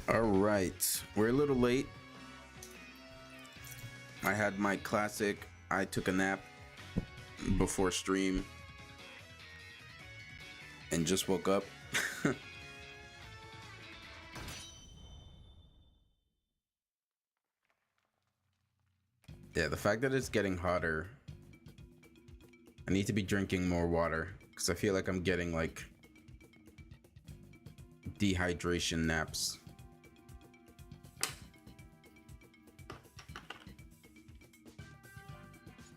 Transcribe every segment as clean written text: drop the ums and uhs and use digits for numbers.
All right, we're a little late. I had my classic, I took a nap before stream and just woke up. Yeah, the fact that it's getting hotter, I need to be drinking more water because I feel like I'm getting like dehydration naps.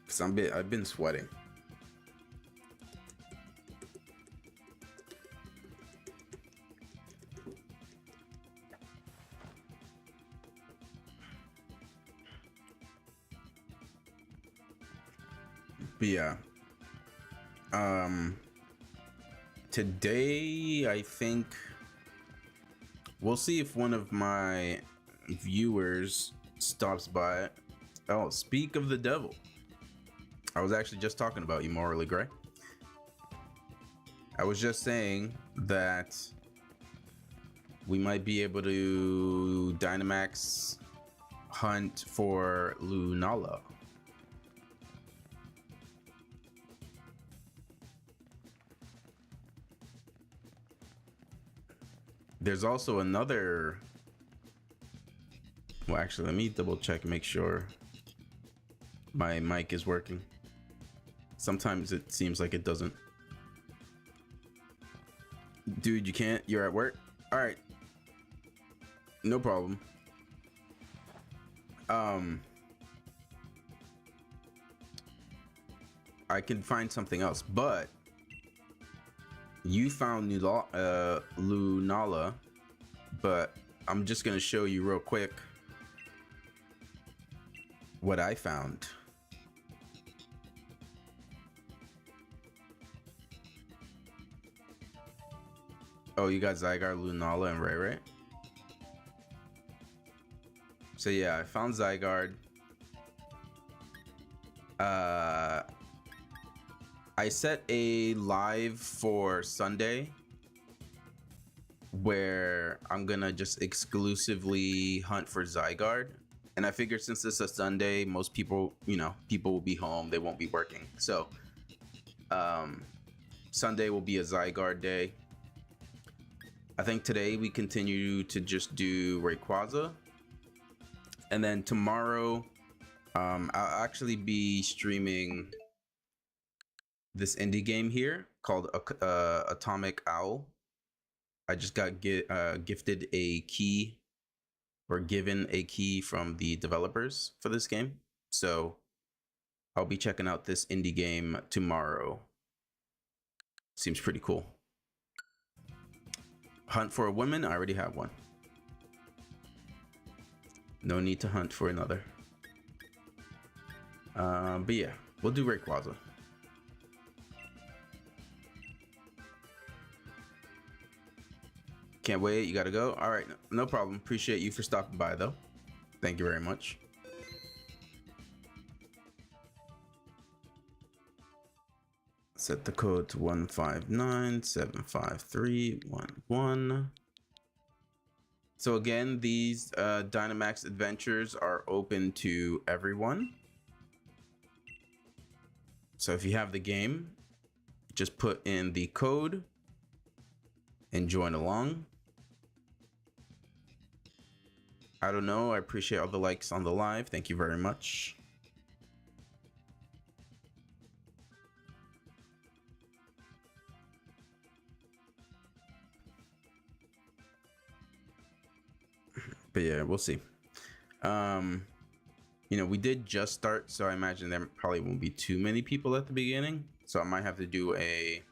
Cause I've been sweating. But yeah. Today I think we'll see if one of my viewers stops by. Oh, speak of the devil. I was actually just talking about you, Morally Gray. I was just saying that we might be able to Dynamax hunt for Lunala. There's also another. Well, actually, let me double check and make sure my mic is working. Sometimes it seems like it doesn't. Dude, you can't? You're at work? All right. No problem. I can find something else, but you found Lunala, but I'm just gonna show you real quick what I found. Oh, you got Zygarde, Lunala, and Ray Ray. So yeah, I found Zygarde. I set a live for Sunday where I'm gonna just exclusively hunt for Zygarde. And I figured since it's a Sunday, most people, people will be home. They won't be working. So Sunday will be a Zygarde day. I think today we continue to just do Rayquaza. And then tomorrow, I'll actually be streaming this indie game here called Atomic Owl. I just got gifted a key, or given a key from the developers for this game. So I'll be checking out this indie game tomorrow. Seems pretty cool. Hunt for a woman, I already have one. No need to hunt for another. But yeah, we'll do Rayquaza. Can't wait, you gotta go? All right, no problem. Appreciate you for stopping by though. Thank you very much. Set the code to 159753111. So again, these Dynamax adventures are open to everyone. So if you have the game, just put in the code and join along. I don't know, I appreciate all the likes on the live. Thank you very much. But yeah, we'll see. We did just start, so I imagine there probably won't be too many people at the beginning. So I might have to do a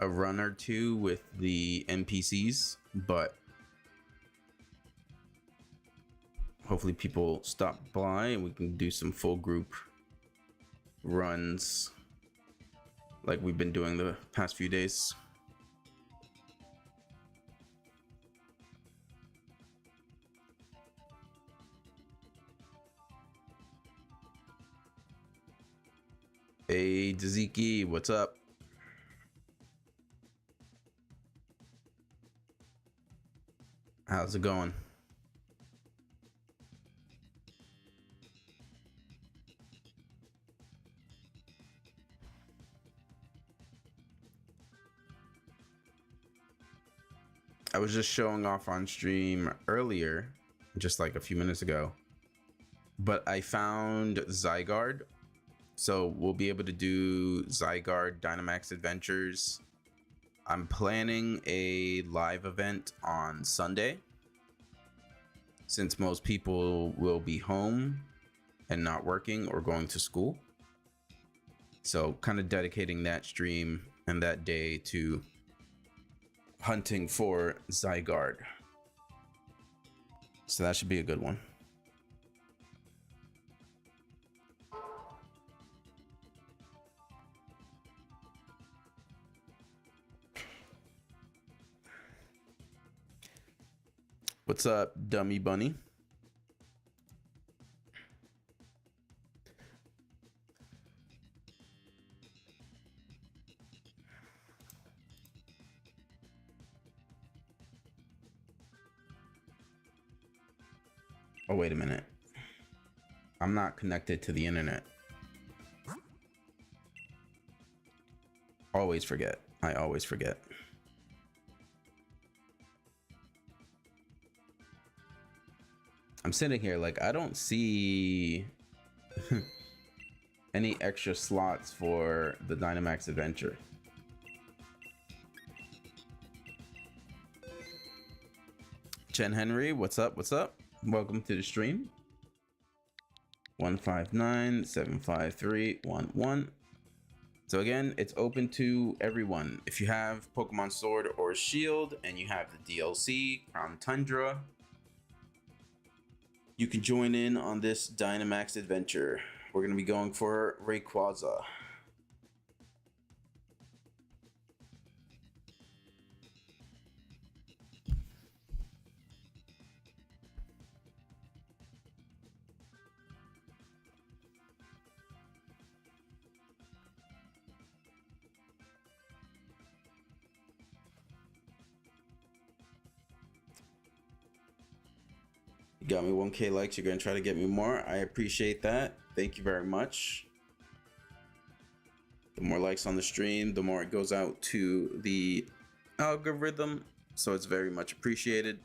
a run or two with the NPCs, but hopefully people stop by and we can do some full group runs like we've been doing the past few days. Hey, Daziki, what's up? How's it going? I was just showing off on stream earlier, just like a few minutes ago, but I found Zygarde. So we'll be able to do Zygarde Dynamax adventures. I'm planning a live event on Sunday, since most people will be home and not working or going to school. So kind of dedicating that stream and that day to hunting for Zygarde. So that should be a good one. What's up, Dummy Bunny? Oh, wait a minute. I'm not connected to the internet. Always forget. I always forget. I'm sitting here like I don't see any extra slots for the Dynamax adventure. Chen Henry, what's up? What's up? Welcome to the stream. 159-753-11. So again, it's open to everyone. If you have Pokemon Sword or Shield and you have the DLC Crown Tundra, you can join in on this Dynamax adventure. We're going to be going for Rayquaza. You got me 1K likes. You're going to try to get me more. I appreciate that. Thank you very much. The more likes on the stream, the more it goes out to the algorithm. So it's very much appreciated.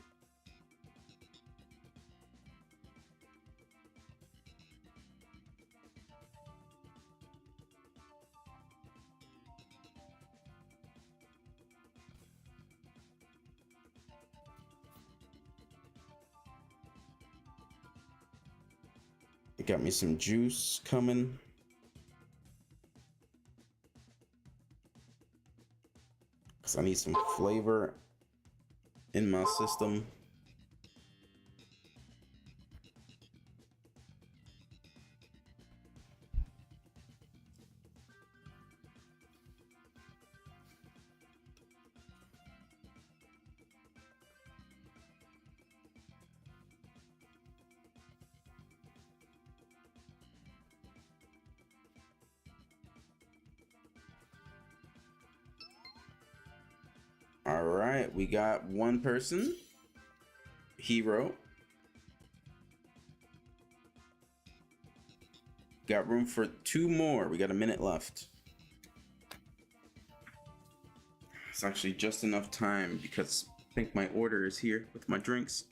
It got me some juice coming. Cause I need some flavor in my system. All right, we got one person, Hero. Got room for two more. We got a minute left. It's actually just enough time because I think my order is here with my drinks.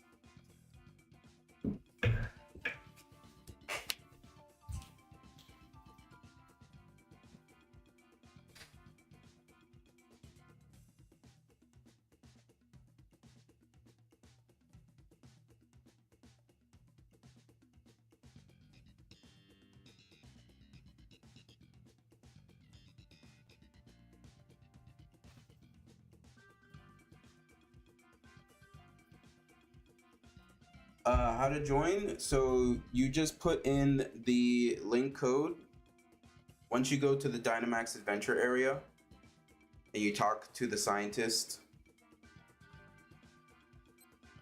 How to join? So you just put in the link code. Once you go to the Dynamax adventure area and you talk to the scientist,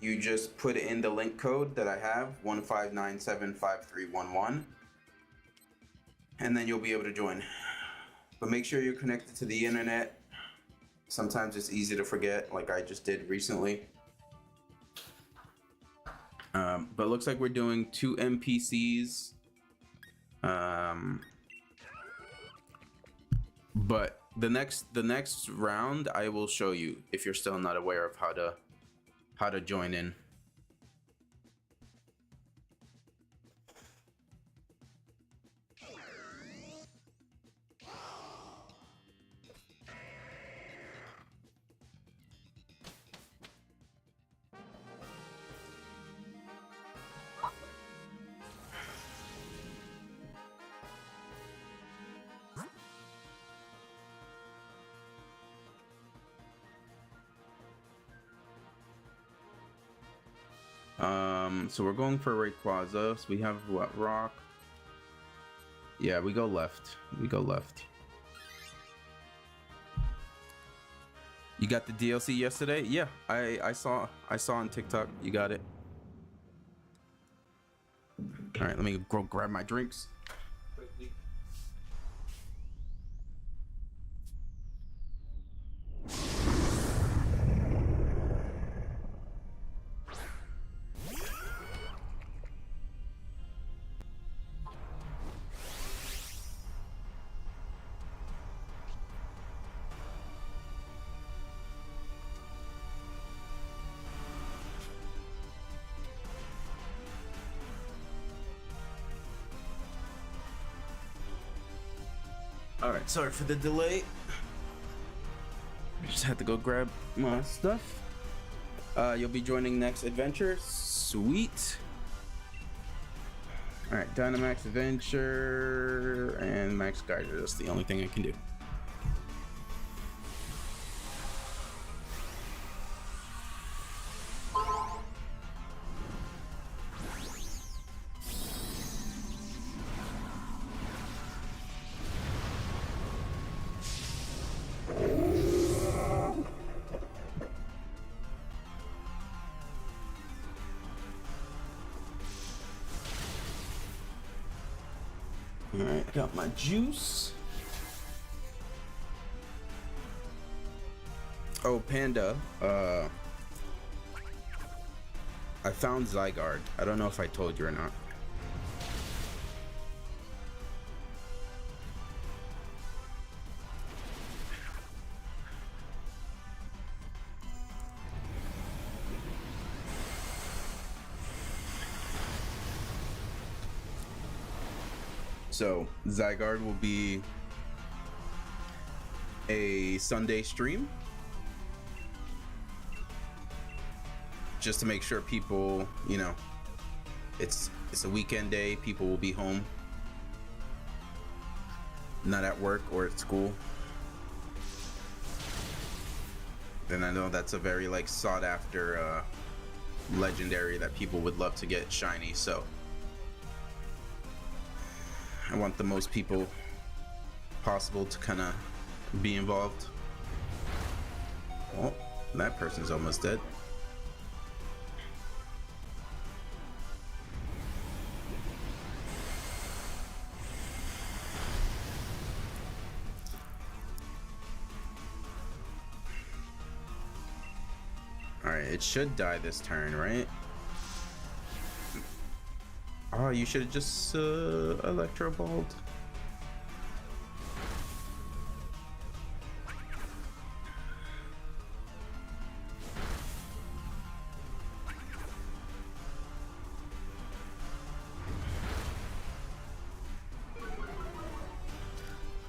you just put in the link code that I have, 15975311, and then you'll be able to join. But make sure you're connected to the internet. Sometimes it's easy to forget, like I just did recently. But it looks like we're doing 2 NPCs. But the next round I will show you if you're still not aware of how to join in. So we're going for Rayquaza. So we have what, rock? Yeah, we go left. We go left. You got the DLC yesterday? Yeah, I saw on TikTok. You got it. All right, let me go grab my drinks. Quickly. All right, sorry for the delay. Just had to go grab my stuff. You'll be joining next adventure. Sweet. All right, Dynamax adventure and Max Geyser. That's the only thing I can do. All right, got my juice. Oh, Panda. I found Zygarde. I don't know if I told you or not. So Zygarde will be a Sunday stream, just to make sure people, you know, it's a weekend day. People will be home, not at work or at school. And I know that's a very like sought after legendary that people would love to get shiny. So I want the most people possible to kind of be involved. Oh, that person's almost dead. All right, it should die this turn, right? Oh, you should have just Electro Balled.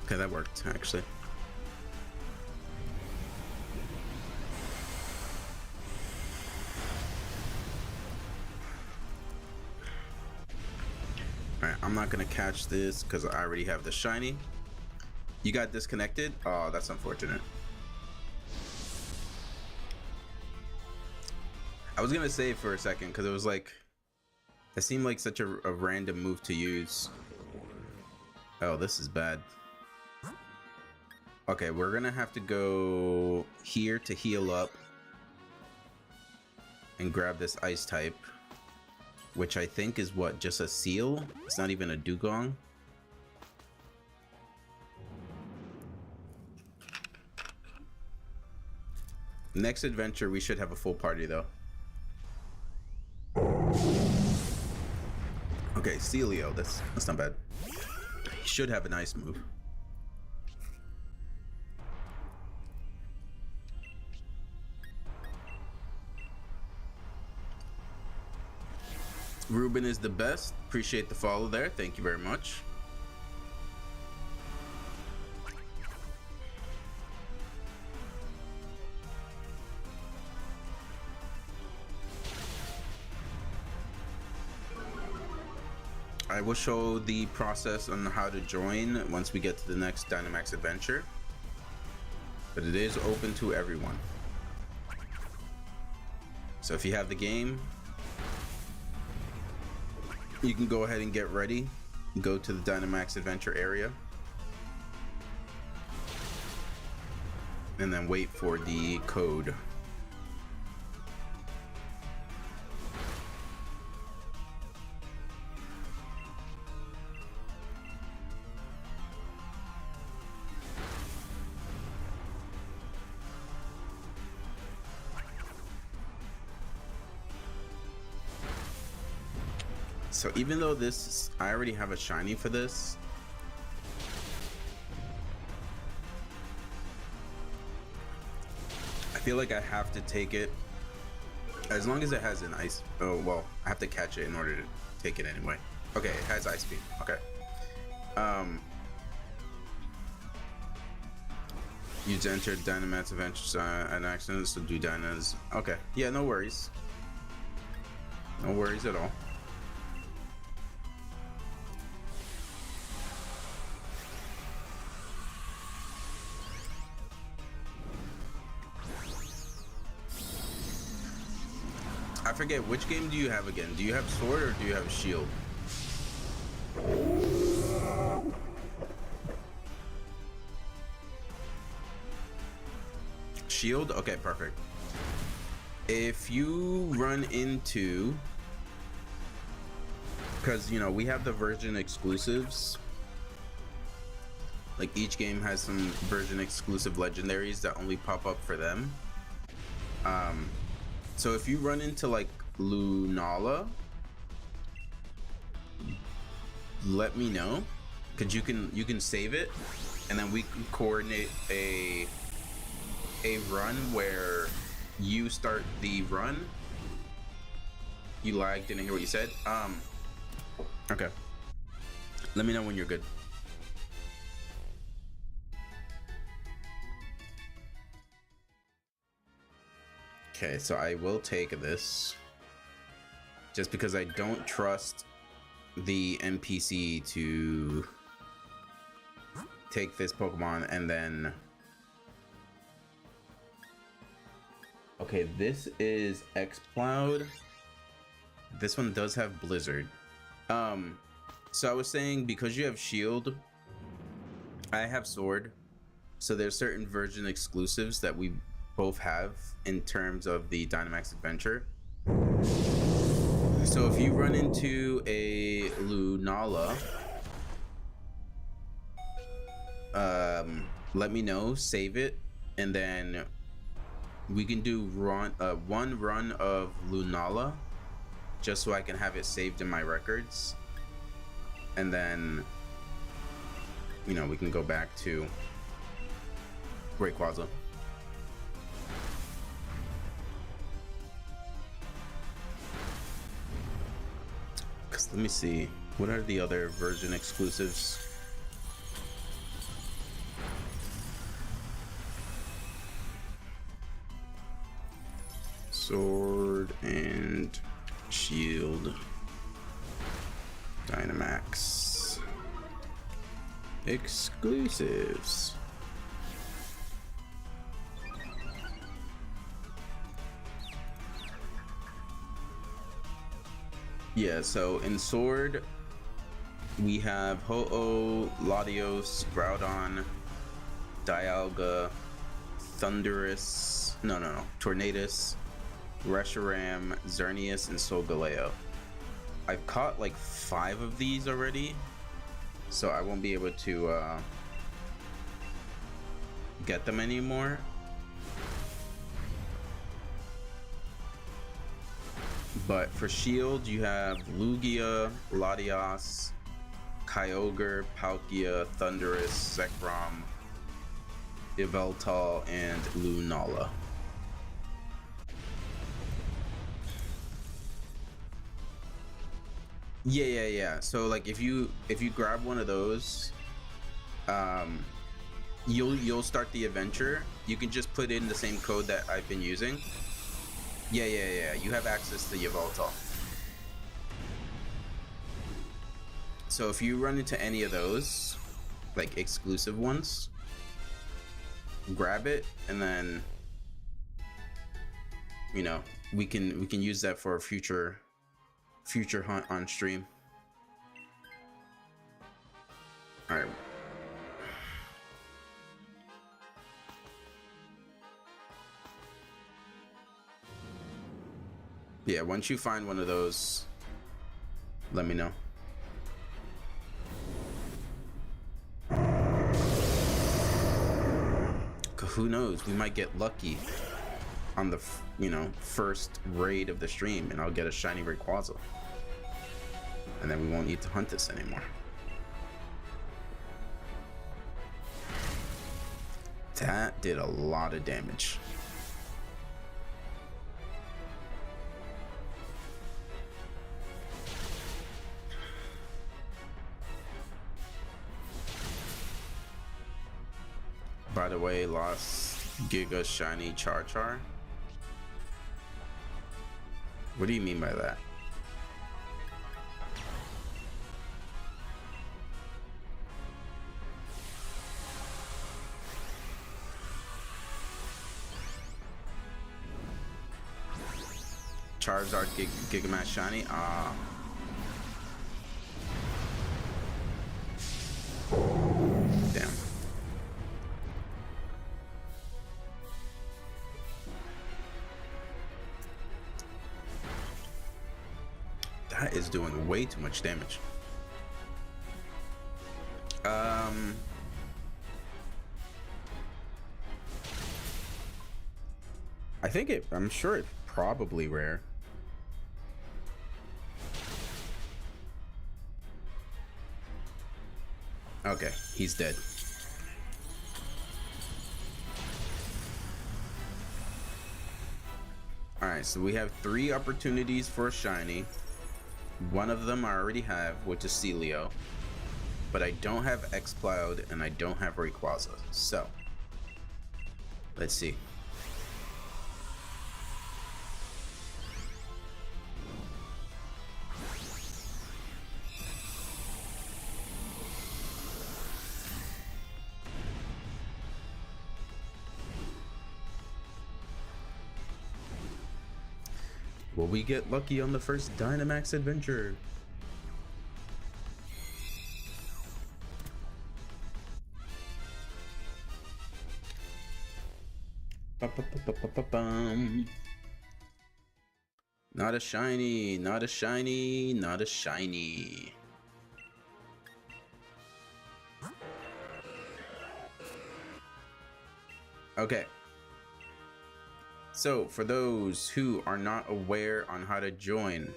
Okay, that worked actually. I'm not gonna catch this because I already have the shiny. You got disconnected? Oh, that's unfortunate. I was gonna save for a second because it was like It seemed like such a random move to use. Oh, this is bad. Okay, we're gonna have to go here to heal up and grab this ice type, which I think is what, just a seal? It's not even a dugong. Next adventure, we should have a full party though. Okay, Celio, that's not bad. He should have a nice move. Ruben is the best. Appreciate the follow there. Thank you very much. I will show the process on how to join once we get to the next Dynamax adventure, but it is open to everyone. So if you have the game, you can go ahead and get ready. Go to the Dynamax adventure area and then wait for the code. So even though this, I already have a shiny for this, I feel like I have to take it as long as it has an ice. Oh, well, I have to catch it in order to take it anyway. Okay, it has ice beam. Okay. You entered Dynamax Adventures an accident, so do Dynas. Okay. Yeah, no worries. No worries at all. I forget, which game do you have again? Do you have Sword or do you have Shield? Shield? Okay, perfect. If you run into, because you know we have the version exclusives, like each game has some version exclusive legendaries that only pop up for them. So if you run into like Lunala, let me know, because you can save it, and then we can coordinate a run where you start the run. You lagged, didn't hear what you said. Okay. Let me know when you're good. Okay, so I will take this just because I don't trust the NPC to take this Pokemon and then... Okay, this is X-Cloud. This one does have Blizzard. So I was saying, because you have Shield, I have Sword, so there's certain version exclusives that we both have in terms of the Dynamax adventure. So if you run into a Lunala, let me know, save it, and then we can do one run of Lunala just so I can have it saved in my records, and then you know we can go back to Rayquaza. Let me see, what are the other version exclusives? Sword and Shield, Dynamax exclusives. Yeah, so in Sword, we have Ho-Oh, Latios, Groudon, Dialga, Thundurus, no, Tornadus, Reshiram, Xerneas, and Solgaleo. I've caught like 5 of these already, so I won't be able to get them anymore. But for Shield, you have Lugia, Latias, Kyogre, Palkia, Thundurus, Zekrom, Yveltal, and Lunala. Yeah. So like if you grab one of those, you'll start the adventure. You can just put in the same code that I've been using. Yeah. You have access to Yveltal. So if you run into any of those, like exclusive ones, grab it, and then you know we can use that for a future hunt on stream. All right. Yeah, once you find one of those, let me know. Who knows? We might get lucky on the first raid of the stream, and I'll get a shiny Rayquaza, and then we won't need to hunt this anymore. That did a lot of damage. By the way, lost Giga Shiny Char. What do you mean by that? Charizard Gigamax Shiny? Damn. That is doing way too much damage. I'm sure it's probably rare. Okay, he's dead. Alright, so we have 3 opportunities for a shiny. One of them I already have, which is Celio. But I don't have X-Cloud and I don't have Rayquaza. So, let's see. Will we get lucky on the first Dynamax adventure? Not a shiny, not a shiny, not a shiny. Okay. So, for those who are not aware on how to join,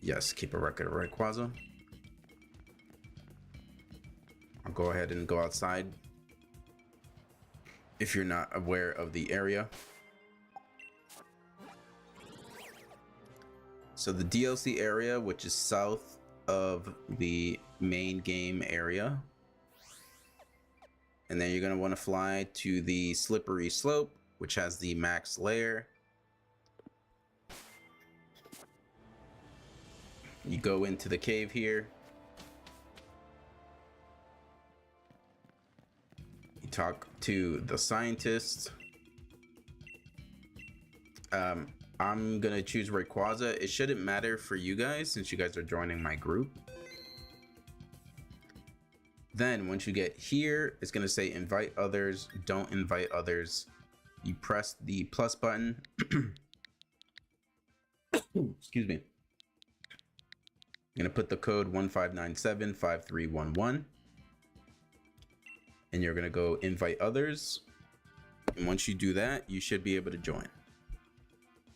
yes, keep a record of Rayquaza. I'll go ahead and go outside if you're not aware of the area. So the DLC area, which is south of the main game area. And then you're going to want to fly to the slippery slope, which has the max layer. You go into the cave here. You talk to the scientist. I'm gonna choose Rayquaza. It shouldn't matter for you guys since you guys are joining my group. Then once you get here, it's gonna say invite others, don't invite others. You press the plus button. Excuse me. I'm gonna put the code 15975311. And you're gonna go invite others. And once you do that, you should be able to join.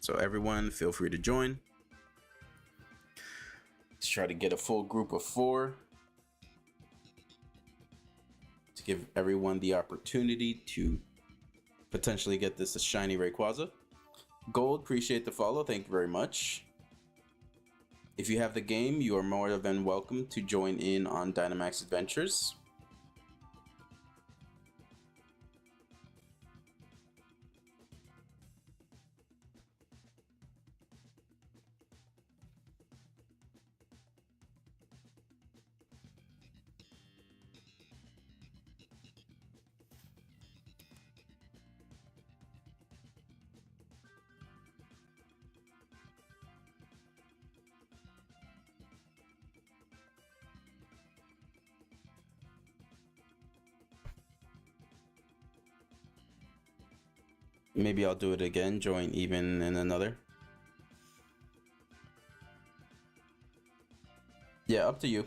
So everyone, feel free to join. Let's try to get a full group of 4 to give everyone the opportunity to potentially get this a shiny Rayquaza. Gold, appreciate the follow. Thank you very much. If you have the game, you are more than welcome to join in on Dynamax Adventures. Maybe I'll do it again, join even in another. Yeah, up to you.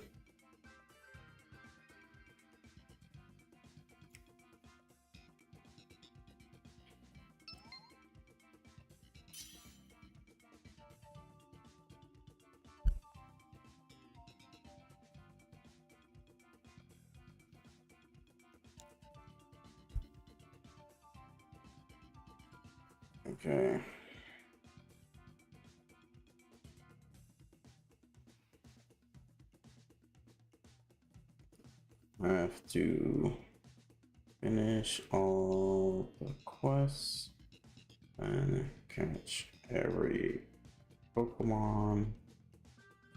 Okay. I have to finish all the quests and catch every Pokemon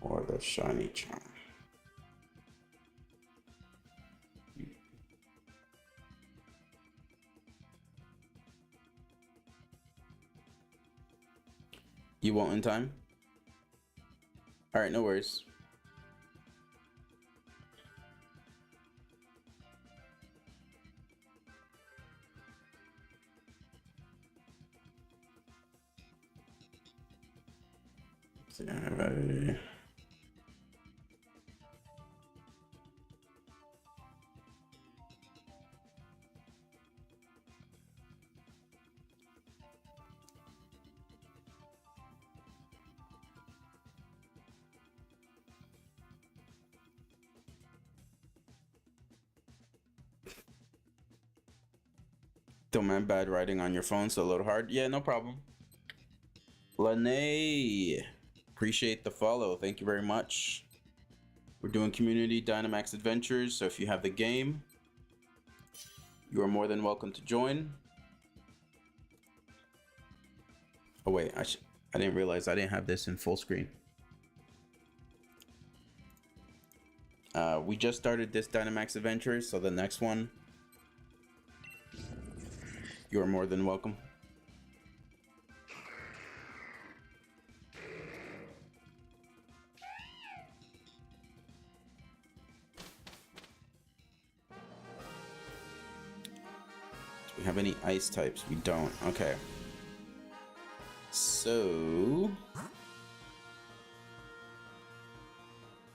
for the shiny charm. You won't in time? All right, no worries. So I have a... Don't mind bad writing on your phone, so a little hard. Yeah, no problem. Lene, appreciate the follow. Thank you very much. We're doing community Dynamax Adventures, so if you have the game, you are more than welcome to join. Oh wait, I didn't realize I didn't have this in full screen. We just started this Dynamax Adventures, so the next one, you are more than welcome. Do we have any ice types? We don't. Okay. So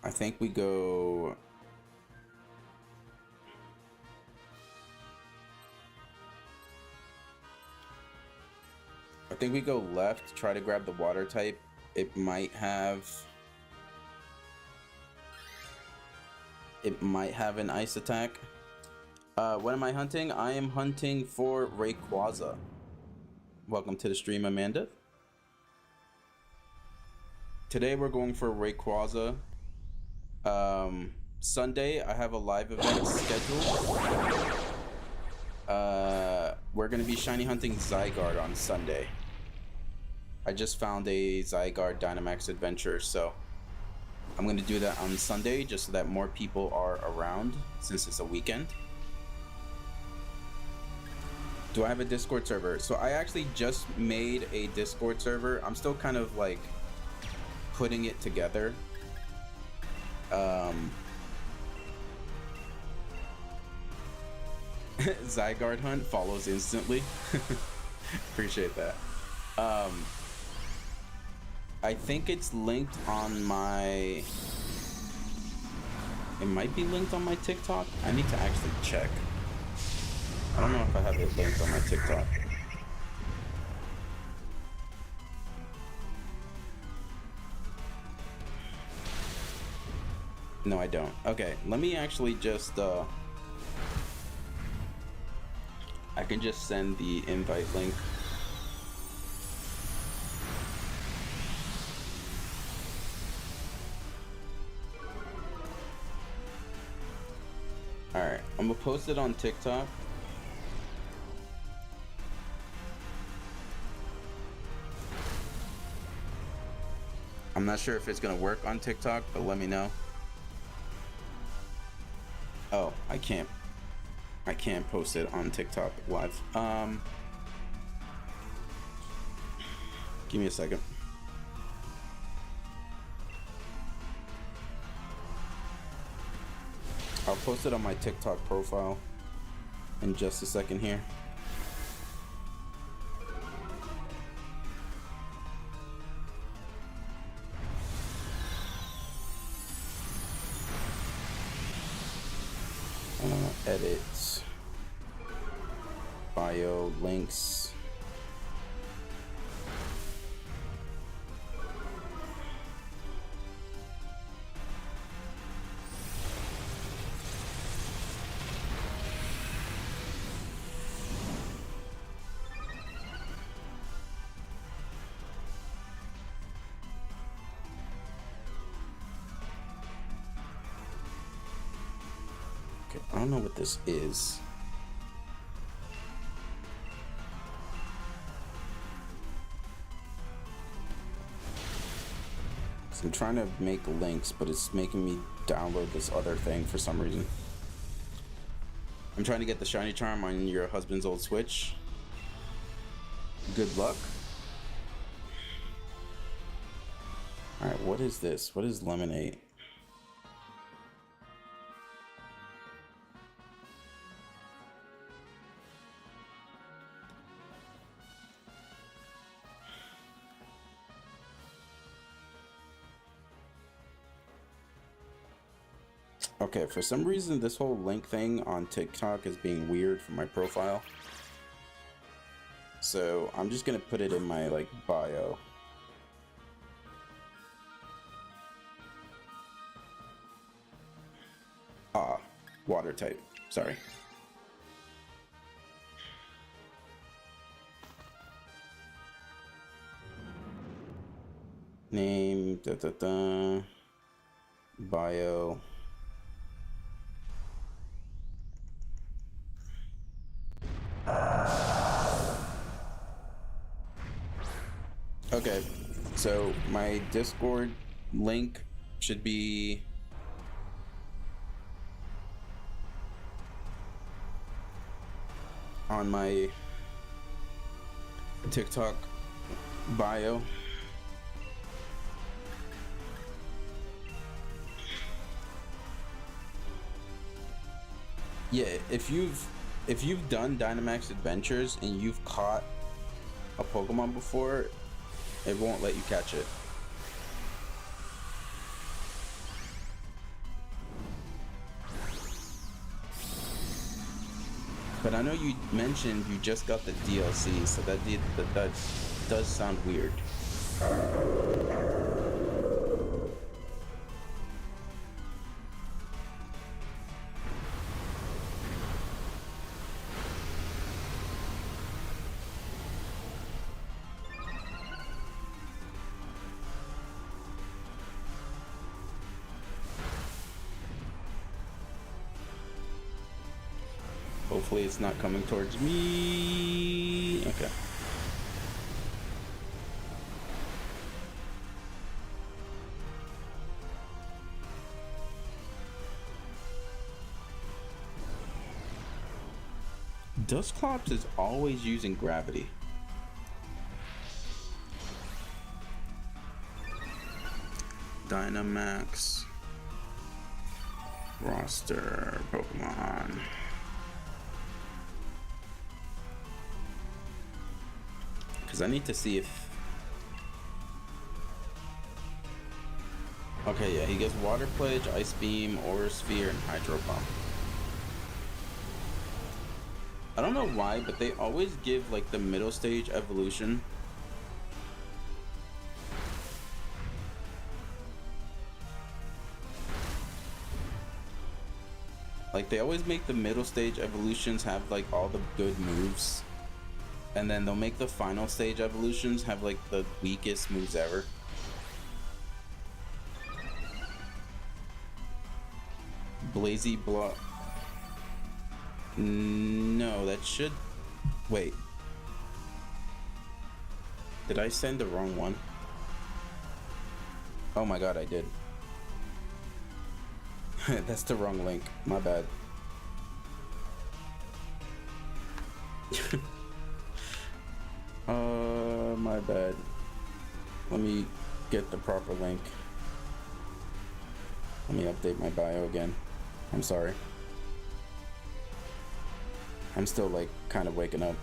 I think we go... I think we go left, try to grab the water type. It might have an ice attack. What am I hunting? I am hunting for Rayquaza. Welcome to the stream, Amanda. Today we're going for Rayquaza. Sunday I have a live event scheduled. We're gonna be shiny hunting Zygarde on Sunday. I just found a Zygarde Dynamax adventure, so I'm gonna do that on Sunday just so that more people are around since it's a weekend. Do I have a Discord server? So I actually just made a Discord server. I'm still kind of like putting it together. Zygarde hunt follows instantly. Appreciate that. I think it's linked on my... It might be linked on my TikTok. I need to actually check. I don't know if I have it linked on my TikTok. No, I don't. Okay, let me actually just I can just send the invite link. Alright, I'm gonna post it on TikTok. I'm not sure if it's gonna work on TikTok, but let me know. Oh, I can't post it on TikTok live. Give me a second. I'll post it on my TikTok profile in just a second here. Edit, bio, links. I don't know what this is. So I'm trying to make links, but it's making me download this other thing for some reason. I'm trying to get the shiny charm on your husband's old Switch. Good luck. Alright, what is this? What is lemonade? Okay, for some reason this whole link thing on TikTok is being weird for my profile. So I'm just gonna put it in my like bio. Ah, water type, sorry. Name, bio. Okay, so my Discord link should be on my TikTok bio. Yeah, if you've done Dynamax Adventures and you've caught a Pokemon before, it won't let you catch it. But I know you mentioned you just got the DLC, so that does sound weird. Hopefully it's not coming towards me. Okay. Dusclops is always using gravity. Dynamax roster Pokemon. Because I need to see if... Okay, yeah, he gets Water Pledge, Ice Beam, Aura Sphere, and Hydro Pump. I don't know why, but they always give like the middle stage evolution. Like they always make the middle stage evolutions have like all the good moves. And then they'll make the final stage evolutions have like the weakest moves ever. Blazy Block. No, that should... Wait. Did I send the wrong one? Oh my god, I did. That's the wrong link. My bad. My bad. Let me get the proper link. Let me update my bio again. I'm sorry. I'm still like kind of waking up.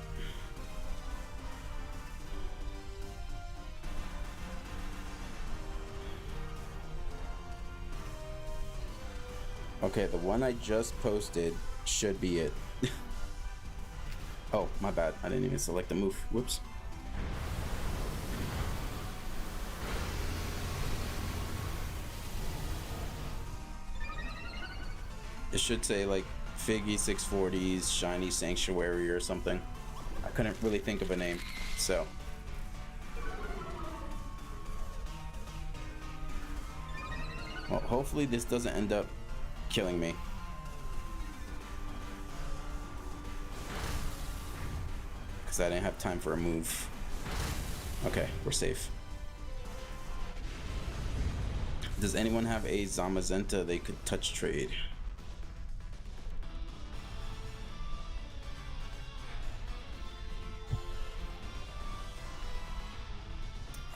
Okay, the one I just posted should be it. Oh, my bad. I didn't even select the move. Whoops. It should say like Figgy 640s, Shiny Sanctuary or something. I couldn't really think of a name, so. Well, hopefully this doesn't end up killing me. Because I didn't have time for a move. Okay, we're safe. Does anyone have a Zamazenta they could touch trade?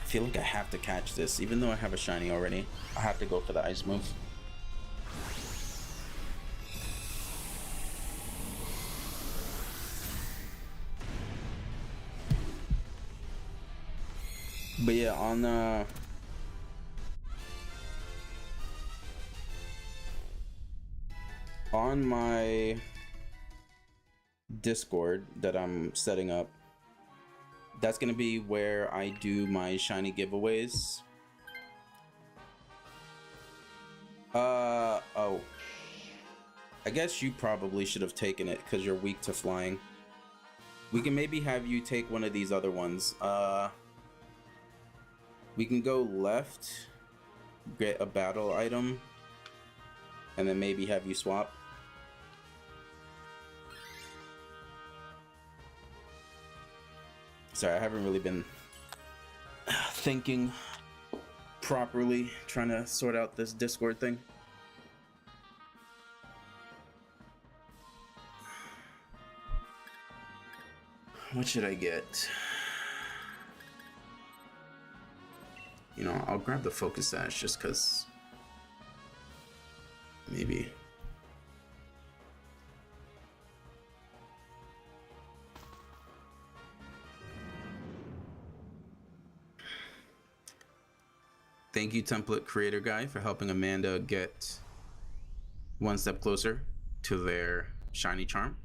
I feel like I have to catch this, even though I have a shiny already. I have to go for the ice move. But yeah, on my Discord that I'm setting up, that's gonna be where I do my shiny giveaways. Oh. I guess you probably should have taken it because you're weak to flying. We can maybe have you take one of these other ones. We can go left, get a battle item, and then maybe have you swap. Sorry, I haven't really been thinking properly, trying to sort out this Discord thing. What should I get? You know, I'll grab the Focus Sash just because maybe. Thank you, template creator guy, for helping Amanda get one step closer to their shiny charm.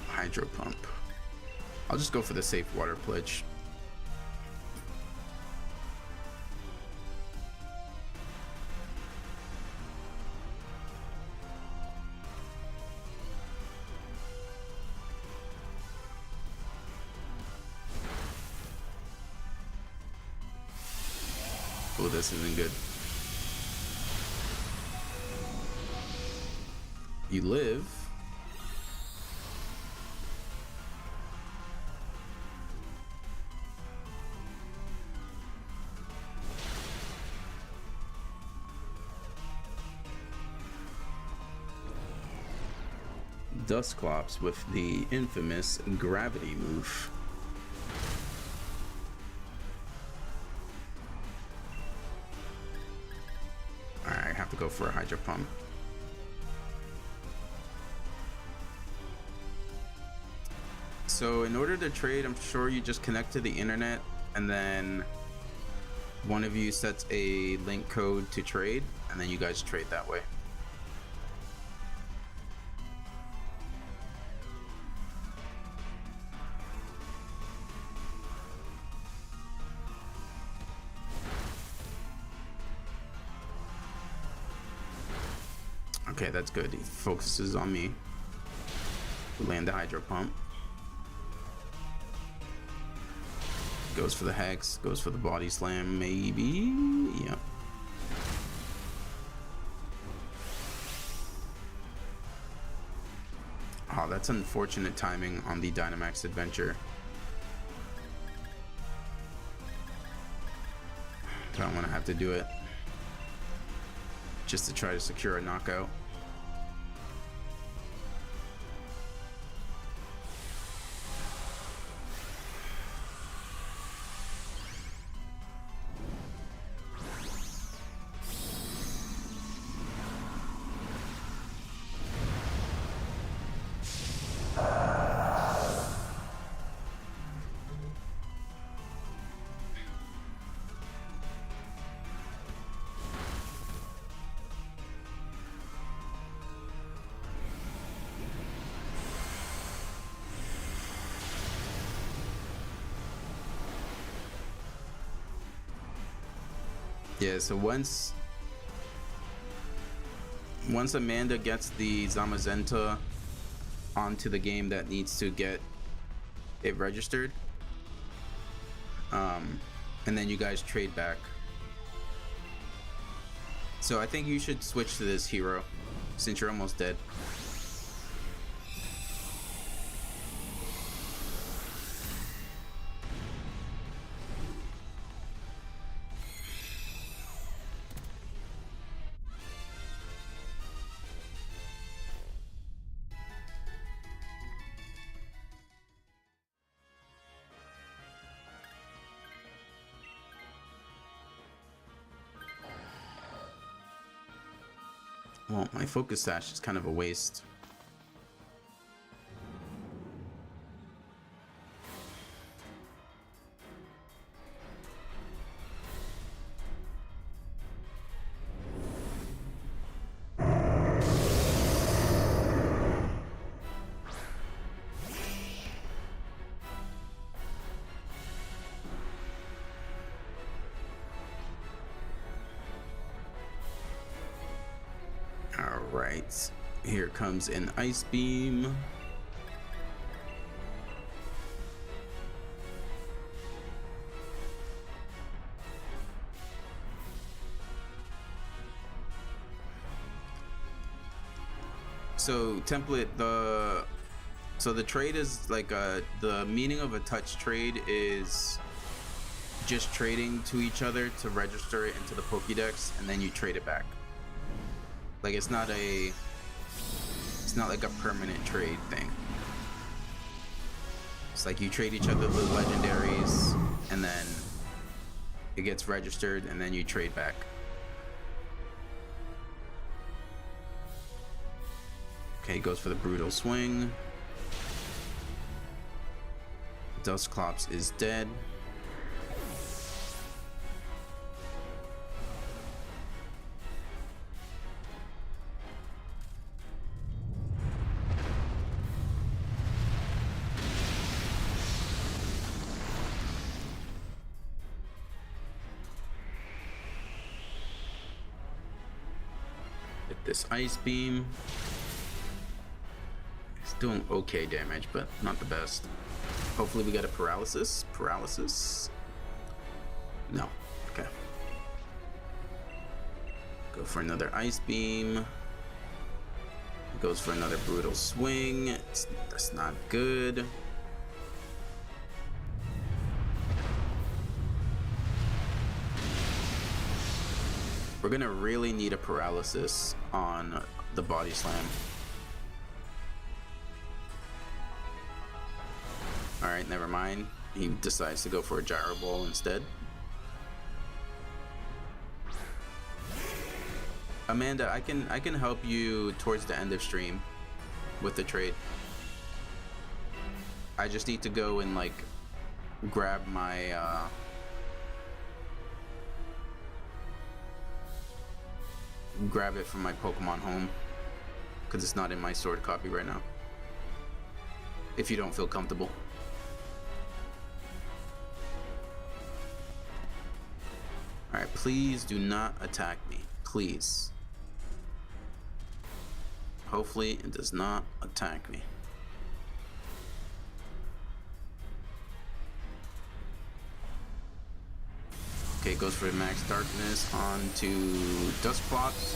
Hydro Pump. I'll just go for the safe Water Pledge. Oh, this isn't good. You live. Dusclops with the infamous gravity move. Alright, I have to go for a Hydro Pump. So in order to trade, I'm sure you just connect to the internet and then one of you sets a link code to trade and then you guys trade that way. Okay, that's good. He focuses on me. Land the Hydro Pump. Goes for the Hex. Goes for the Body Slam, maybe? Yep. Oh, that's unfortunate timing on the Dynamax adventure. Don't want to have to do it. Just to try to secure a knockout. Yeah, so once Amanda gets the Zamazenta onto the game that needs to get it registered, and then you guys trade back. So I think you should switch to this hero since you're almost dead. Well, my focus sash is kind of a waste. Alright, here comes an Ice Beam. So template, the trade is like the meaning of a touch trade is just trading to each other to register it into the Pokédex and then you trade it back. Like it's not like a permanent trade thing. It's like you trade each other the legendaries and then it gets registered and then you trade back. Okay, goes for the Brutal Swing. Dusclops is dead. Hit this Ice Beam. It's doing okay damage, but not the best. Hopefully we get a paralysis. Paralysis? No. Okay. Go for another Ice Beam. Goes for another brutal swing. That's not good. We're gonna really need a paralysis on the body slam. Alright, never mind. He decides to go for a gyro ball instead. Amanda, I can help you towards the end of stream with the trade. I just need to go and like grab my grab it from my Pokemon home because it's not in my sword copy right now. If you don't feel comfortable. Alright, please do not attack me. Please. Hopefully it does not attack me. Okay, goes for max darkness onto Dusclops.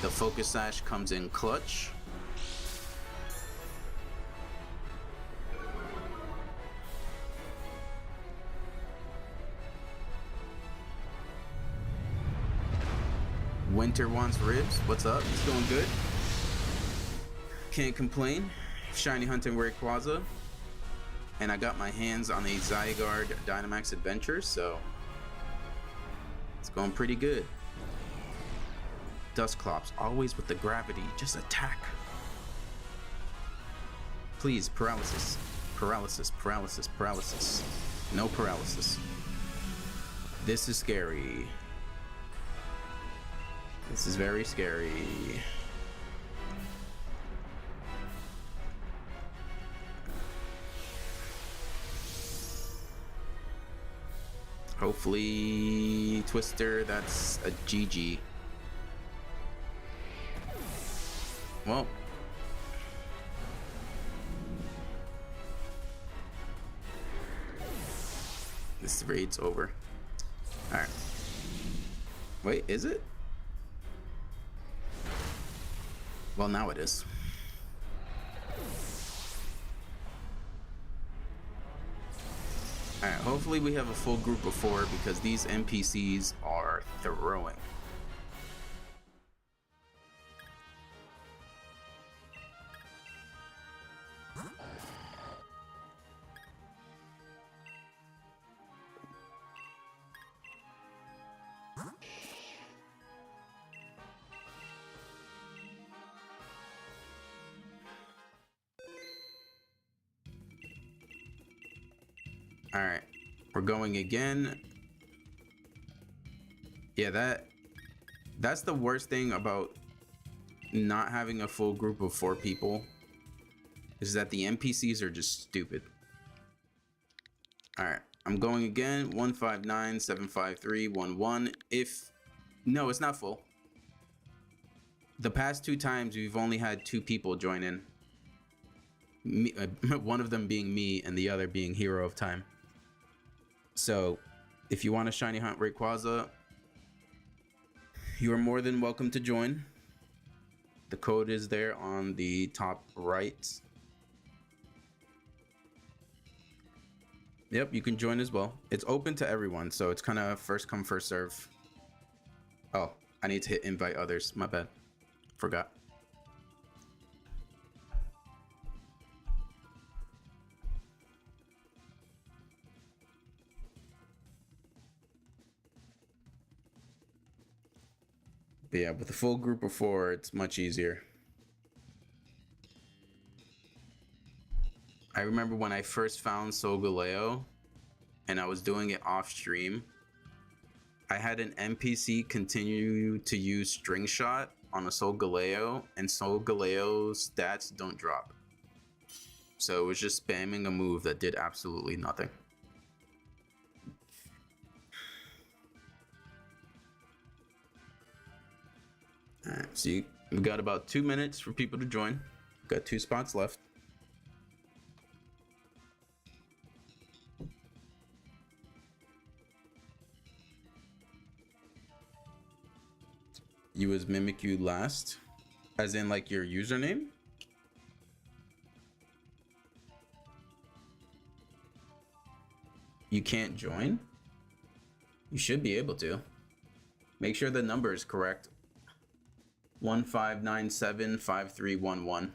The Focus Sash comes in clutch. Winter wants ribs. What's up? It's going good. Can't complain. Shiny hunting Rayquaza. And I got my hands on a Zygarde Dynamax Adventure, so it's going pretty good. Dusclops, always with the gravity. Just attack. Please, paralysis. Paralysis, paralysis, paralysis. No paralysis. This is scary. This is very scary. Hopefully, Twister, that's a GG. Well. This raid's over. Alright. Wait, is it? Well, now it is. Alright, hopefully we have a full group of 4 because these NPCs are throwing. All right, we're going again. Yeah, that's the worst thing about not having a full group of 4 people is that the NPCs are just stupid. All right, I'm going again. 159 753 11. If no, it's not full. The past 2 times we've only had 2 people join in. Me, one of them being me and the other being Hero of Time. So, if you want to shiny hunt Rayquaza, you are more than welcome to join. The code is there on the top right. Yep, you can join as well. It's open to everyone, so it's kind of first come, first serve. Oh, I need to hit invite others. My bad. Forgot. But yeah, with a full group of 4, it's much easier. I remember when I first found Solgaleo and I was doing it off stream, I had an NPC continue to use String Shot on a Solgaleo, and Solgaleo's stats don't drop. So it was just spamming a move that did absolutely nothing. Alright, so we've got about 2 minutes for people to join. We've got 2 spots left. You as Mimikyu last. As in like your username? You can't join? You should be able to. Make sure the number is correct. 15975311.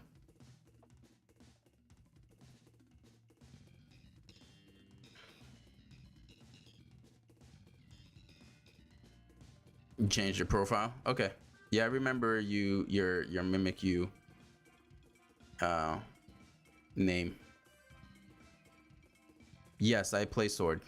Change your profile. Okay. Yeah, I remember your Mimic You name. Yes, I play Sword.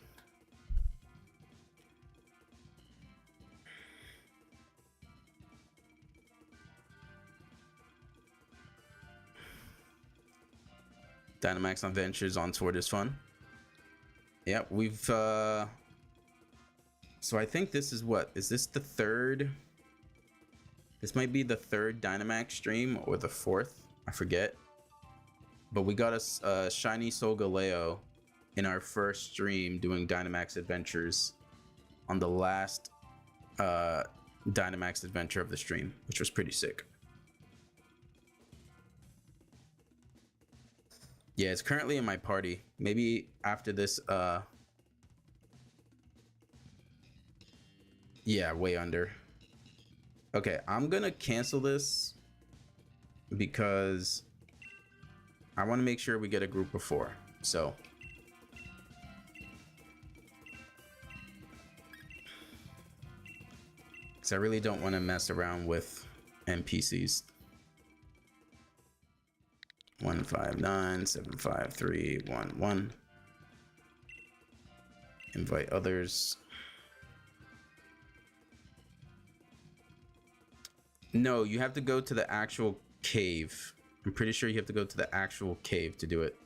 Dynamax Adventures on Sword is fun. Yeah, we've so I think this is what? Is this the third? This might be the third Dynamax stream or the fourth. I forget. But we got a shiny Solgaleo in our first stream doing Dynamax Adventures on the last Dynamax adventure of the stream, which was pretty sick. Yeah, it's currently in my party. Maybe after this, yeah, way under. Okay, I'm gonna cancel this because I want to make sure we get a group of 4. So because I really don't want to mess around with NPCs. 159753111. Invite others. No, you have to go to the actual cave. I'm pretty sure you have to go to the actual cave to do it.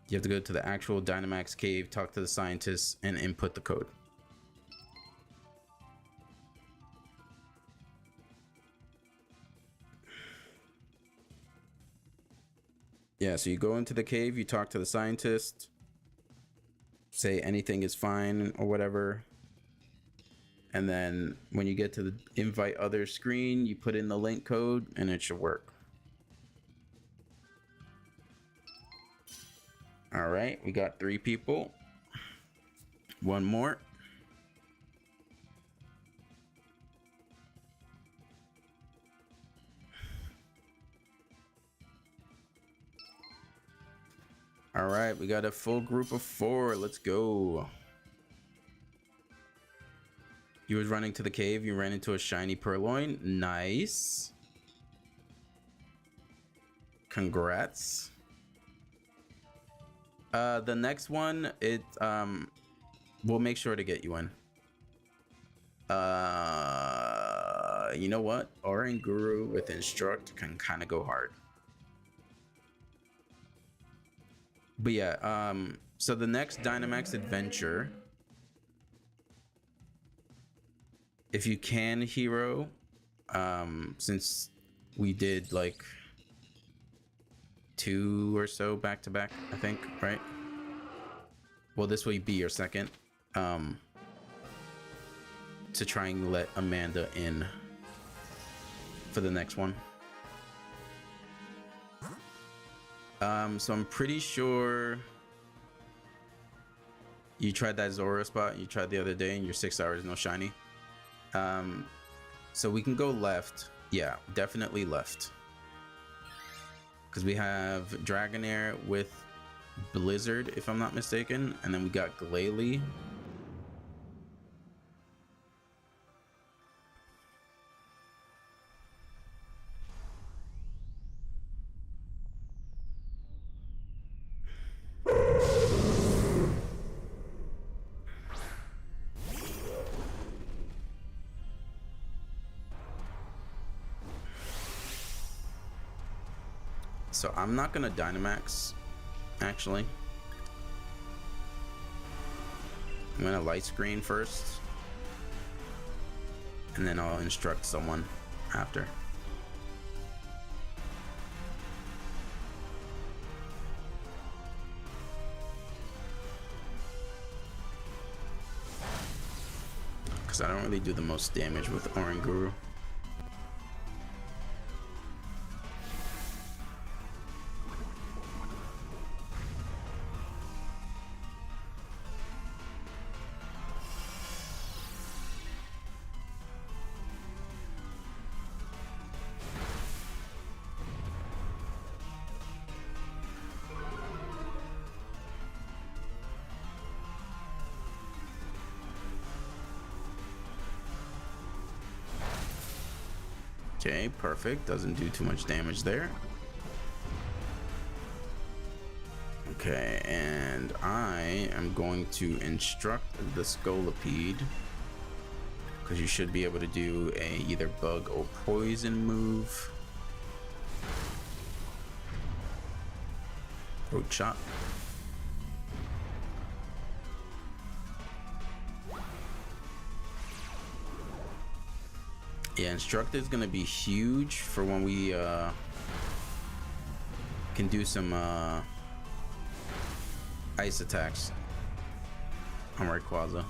You have to go to the actual Dynamax cave, talk to the scientists, and input the code. Yeah, so you go into the cave, you talk to the scientist, say anything is fine or whatever. And then when you get to the invite others screen, you put in the link code and it should work. All right, we got 3 people. 1 more. All right, we got a full group of 4. Let's go. You was running to the cave. You ran into a shiny Purloin. Nice. Congrats. The next one, we'll make sure to get you in. You know what? Oran Guru with Instruct can kind of go hard. But yeah, so the next Dynamax adventure, if you can, hero, since we did like 2 or so back to back, I think, right? Well, this will be your second, to try and let Amanda in for the next one. So I'm pretty sure you tried that Zora spot you tried the other day and you're 6 hours, no shiny. So we can go left. Yeah, definitely left. Because we have Dragonair with Blizzard, if I'm not mistaken. And then we got Glalie. So I'm not gonna Dynamax, actually. I'm gonna light screen first, and then I'll instruct someone after. Because because I don't really do the most damage with Oranguru. Okay, perfect. Doesn't do too much damage there. Okay, and I am going to instruct the Scolipede, because you should be able to do a either bug or poison move. Road shot. Yeah, Instructor is going to be huge for when we can do some ice attacks on Rayquaza.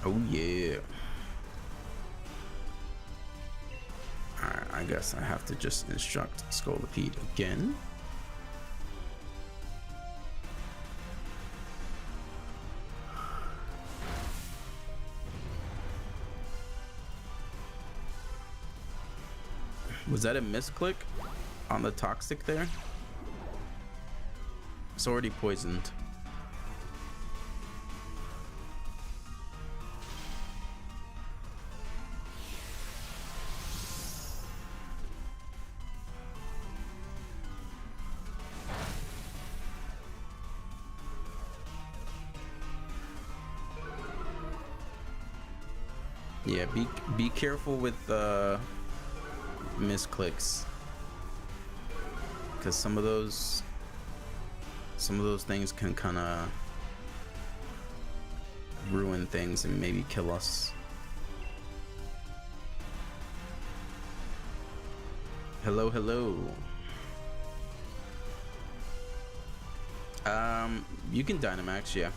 Oh yeah. Alright, I guess I have to just instruct Scolipede again. Was that a misclick on the Toxic there? It's already poisoned. Yeah, be careful with misclicks, because some of those things can kind of ruin things and maybe kill us. Hello, hello. You can Dynamax, yeah.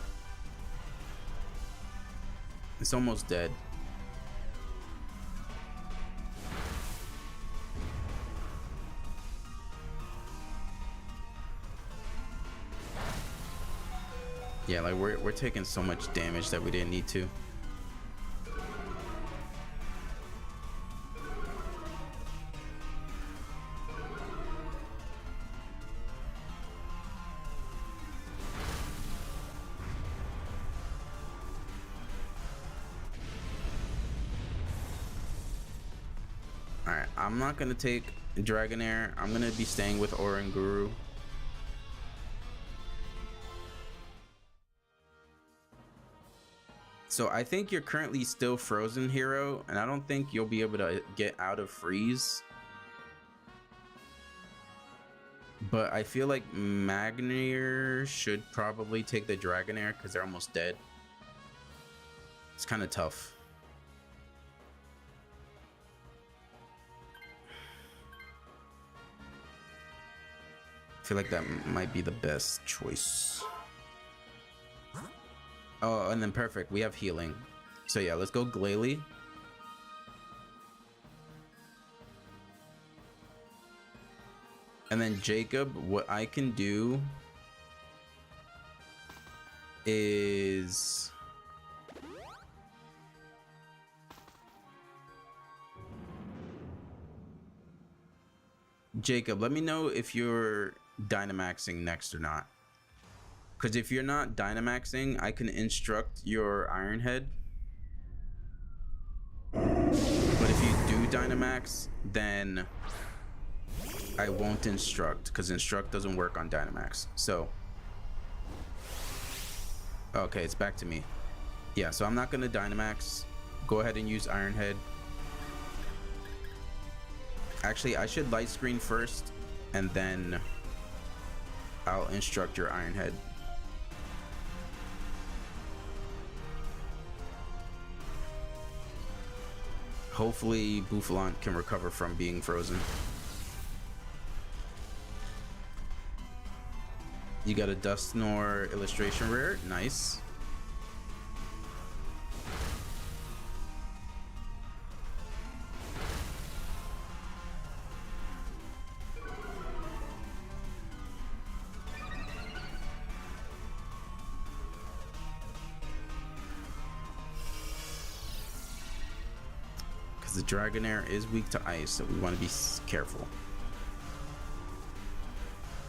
It's almost dead. Yeah, like we're taking so much damage that we didn't need to. Alright, I'm not gonna take Dragonair. I'm gonna be staying with Oranguru. So I think you're currently still frozen, Hero, and I don't think you'll be able to get out of freeze. But I feel like Magnear should probably take the Dragonair because they're almost dead. It's kind of tough. I feel like that might be the best choice. Oh, and then perfect. We have healing. So yeah, let's go Glalie. And then Jacob, what I can do is Jacob, let me know if you're Dynamaxing next or not. Because if you're not Dynamaxing, I can instruct your Iron Head. But if you do Dynamax, then I won't instruct, because instruct doesn't work on Dynamax. So, okay, it's back to me. Yeah, so I'm not going to Dynamax. Go ahead and use Iron Head. Actually, I should Light Screen first, and then I'll instruct your Iron Head. Hopefully Bouffalant can recover from being frozen. You got a Dusknoir illustration rare. Nice. The Dragonair is weak to ice, so we want to be careful.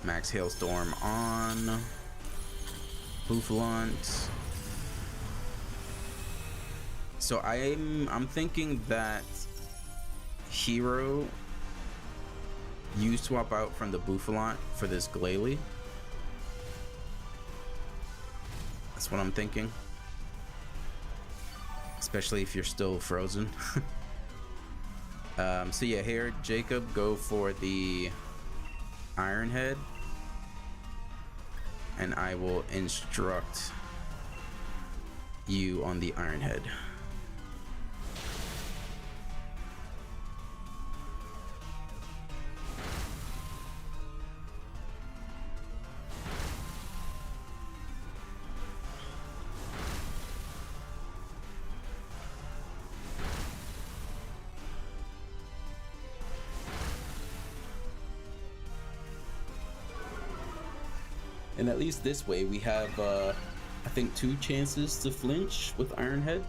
Max Hailstorm on Bouffalant. So I'm thinking that Hero, you swap out from the Bouffalant for this Glalie. That's what I'm thinking. Especially if you're still frozen. So yeah, here, Jacob, go for the Iron Head, and I will instruct you on the Iron Head. And at least this way we have, I think, 2 chances to flinch with Iron Head.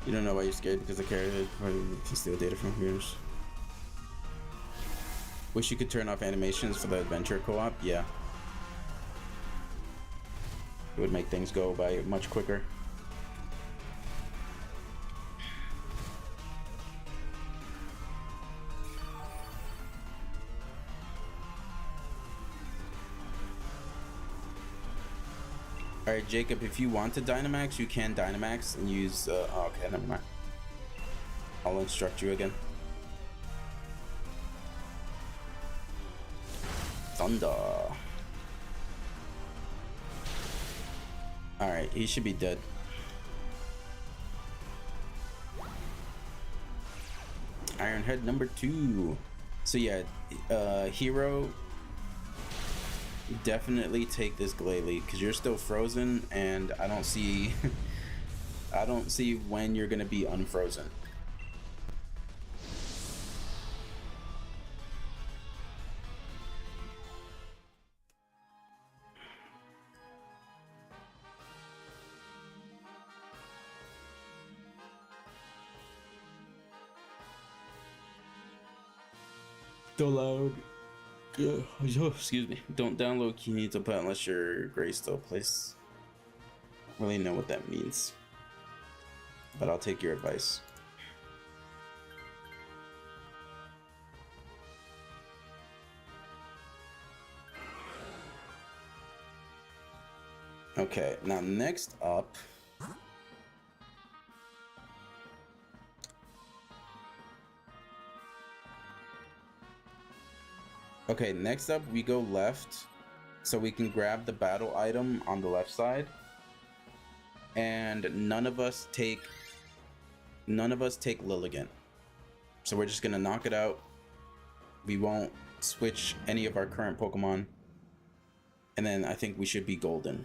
You don't know why you're scared, because the character probably can steal data from heroes. Wish you could turn off animations for the adventure co-op. Yeah. It would make things go by much quicker. Alright, Jacob, if you want to Dynamax, you can Dynamax and use, oh, okay, never mind. I'll instruct you again. Thunder. Alright, he should be dead. Iron Head number 2. So yeah, Hero, definitely take this Glalie because you're still frozen, and I don't see I don't see when you're gonna be unfrozen. Still loud. Excuse me. Don't download Key to play unless your Gray still plays. I don't really know what that means, but I'll take your advice. Okay, now next up, okay, next up we go left, so we can grab the battle item on the left side, and none of us take Lilligant. So we're just gonna knock it out. We won't switch any of our current Pokemon, and then I think we should be golden.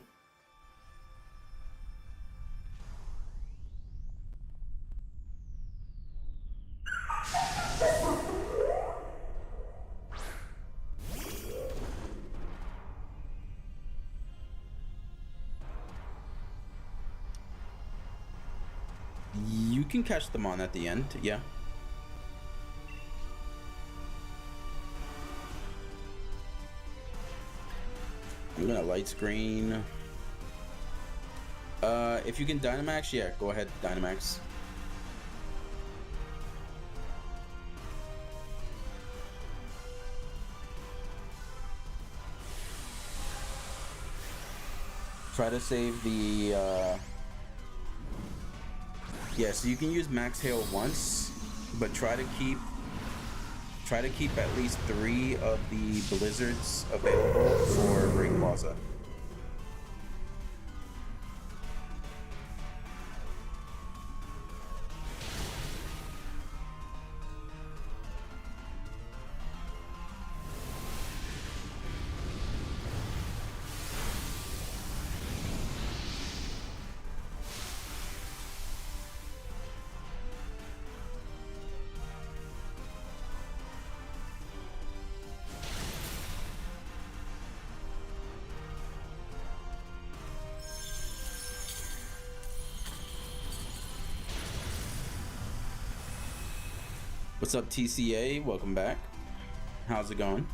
You can catch them on at the end, yeah. I'm gonna light screen. If you can Dynamax, yeah, go ahead, Dynamax. Try to save the, yeah, so you can use Max Hail once, but try to keep Try to keep at least 3 of the blizzards available for Rayquaza. What's up, TCA? Welcome back. How's it going?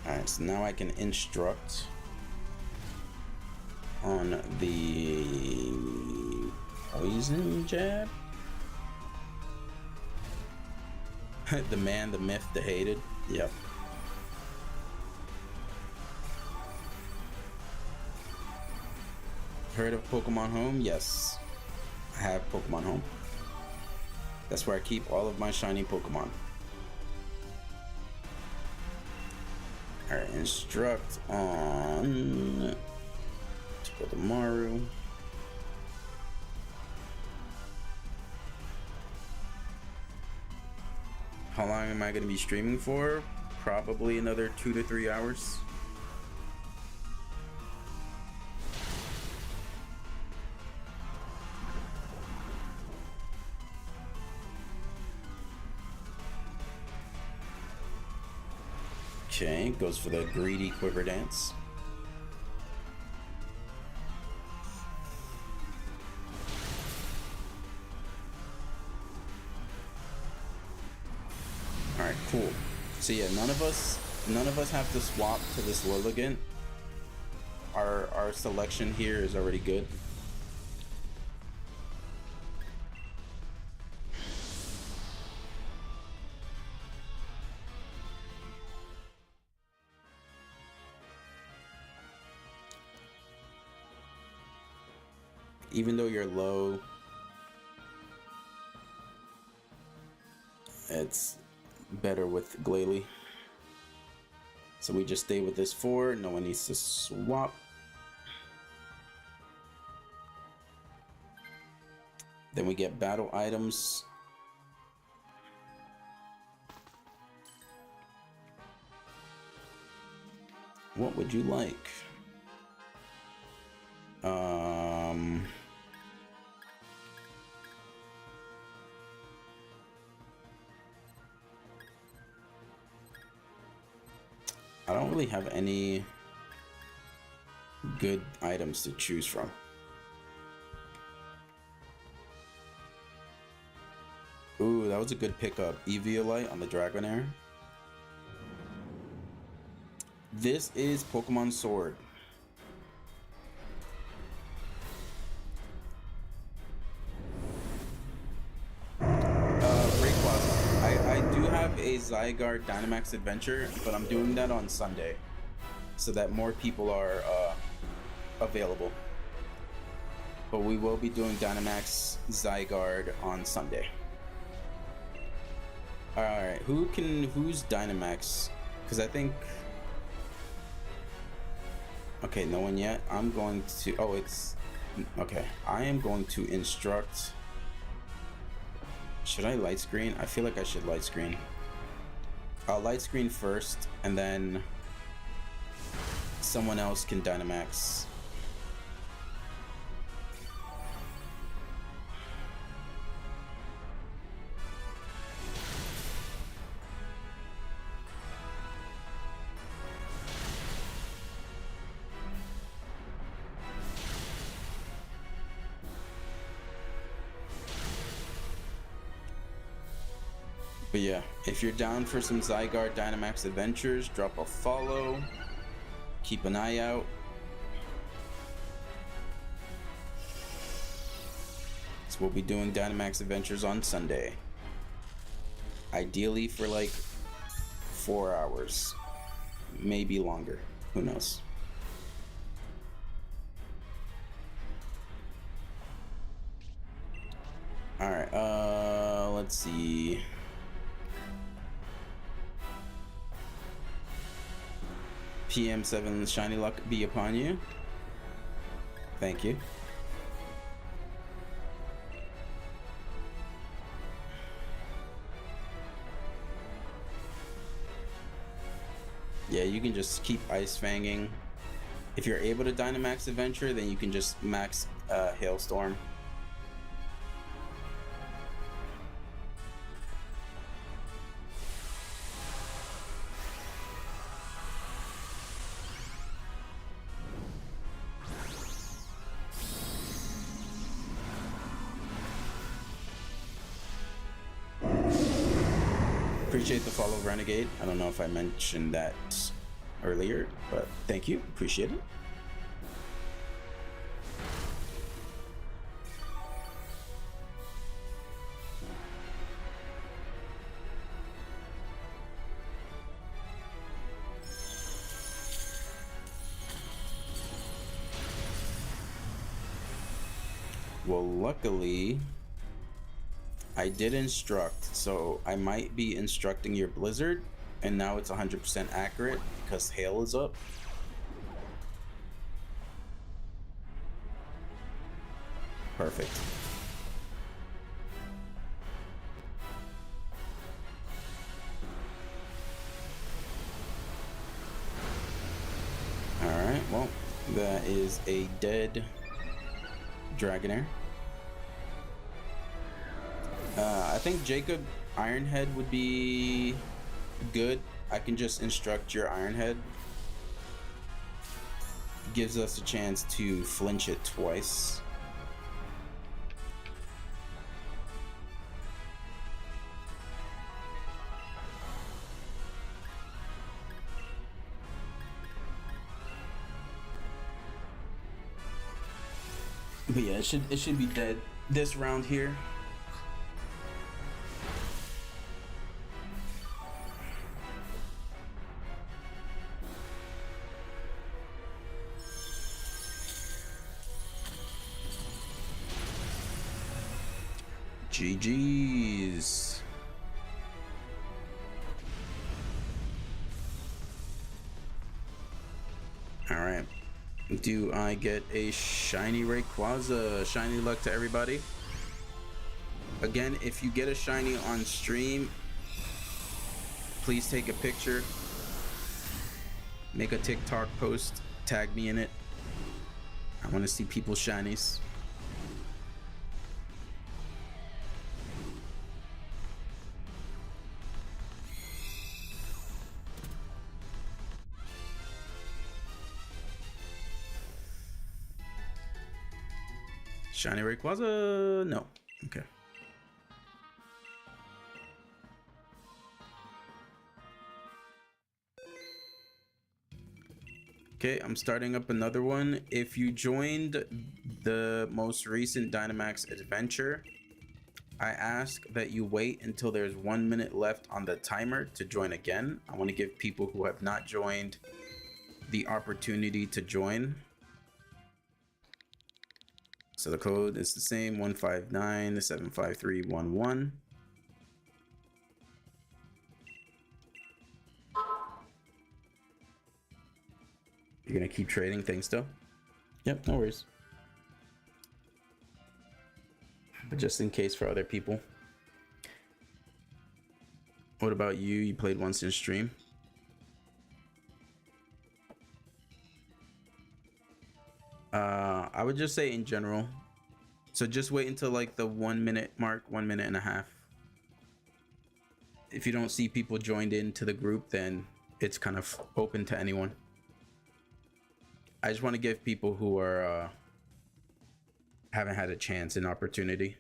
Alright, so now I can instruct on the poison jab. The man, the myth, the hated. Yep. Heard of Pokemon Home? Yes, I have Pokemon Home. That's where I keep all of my shiny Pokemon. Alright, instruct on Togedemaru. How long am I going to be streaming for? Probably another 2 to 3 hours. Okay, goes for the greedy quiver dance. All right, cool. So yeah, none of us have to swap to this Lilligant. Our selection here is already good. Even though you're low, it's better with Glalie. So we just stay with this 4. No one needs to swap. Then we get battle items. What would you like? I don't really have any good items to choose from. Ooh, that was a good pickup. Eviolite on the Dragonair. This is Pokemon Sword. I do have a Zygarde Dynamax adventure, but I'm doing that on Sunday so that more people are available. But we will be doing Dynamax Zygarde on Sunday. Alright, who's Dynamax? Because I think... Okay, no one yet. I'm going to... Oh, it's... Okay, I am going to instruct... Should I light screen? I feel like I should light screen. I'll light screen first, and then someone else can Dynamax. But yeah, if you're down for some Zygarde Dynamax adventures, drop a follow, keep an eye out. So we'll be doing Dynamax adventures on Sunday. Ideally for like 4 hours, maybe longer, who knows. Let's see. PM7 shiny luck be upon you. Thank you. Yeah, you can just keep ice fanging. If you're able to Dynamax Adventure, then you can just max Hailstorm. Appreciate the follow, Renegade. I don't know if I mentioned that earlier, but thank you. Appreciate it. Well, luckily, I did instruct, so I might be instructing your Blizzard, and now it's 100% accurate because hail is up. Perfect. Alright, well, that is a dead Dragonair. I think Jacob Ironhead would be good. I can just instruct your Ironhead. Gives us a chance to flinch it twice. But yeah, it should be dead this round here. GG's. All right. Do I get a shiny Rayquaza? Shiny luck to everybody. Again, if you get a shiny on stream, please take a picture. Make a TikTok post. Tag me in it. I want to see people's shinies. Shiny Rayquaza? No. Okay. Okay, I'm starting up another one. If you joined the most recent Dynamax adventure, I ask that you wait until there's 1 minute left on the timer to join again. I want to give people who have not joined the opportunity to join. So the code is the same, 159-75311. You're gonna keep trading things still? Yep, no worries. But just in case for other people. What about you? You played once in stream? I would just say in general. So just wait until like the 1 minute mark, 1 minute and a half. If you don't see people joined into the group, then it's kind of open to anyone. I just want to give people who are haven't had a chance an opportunity.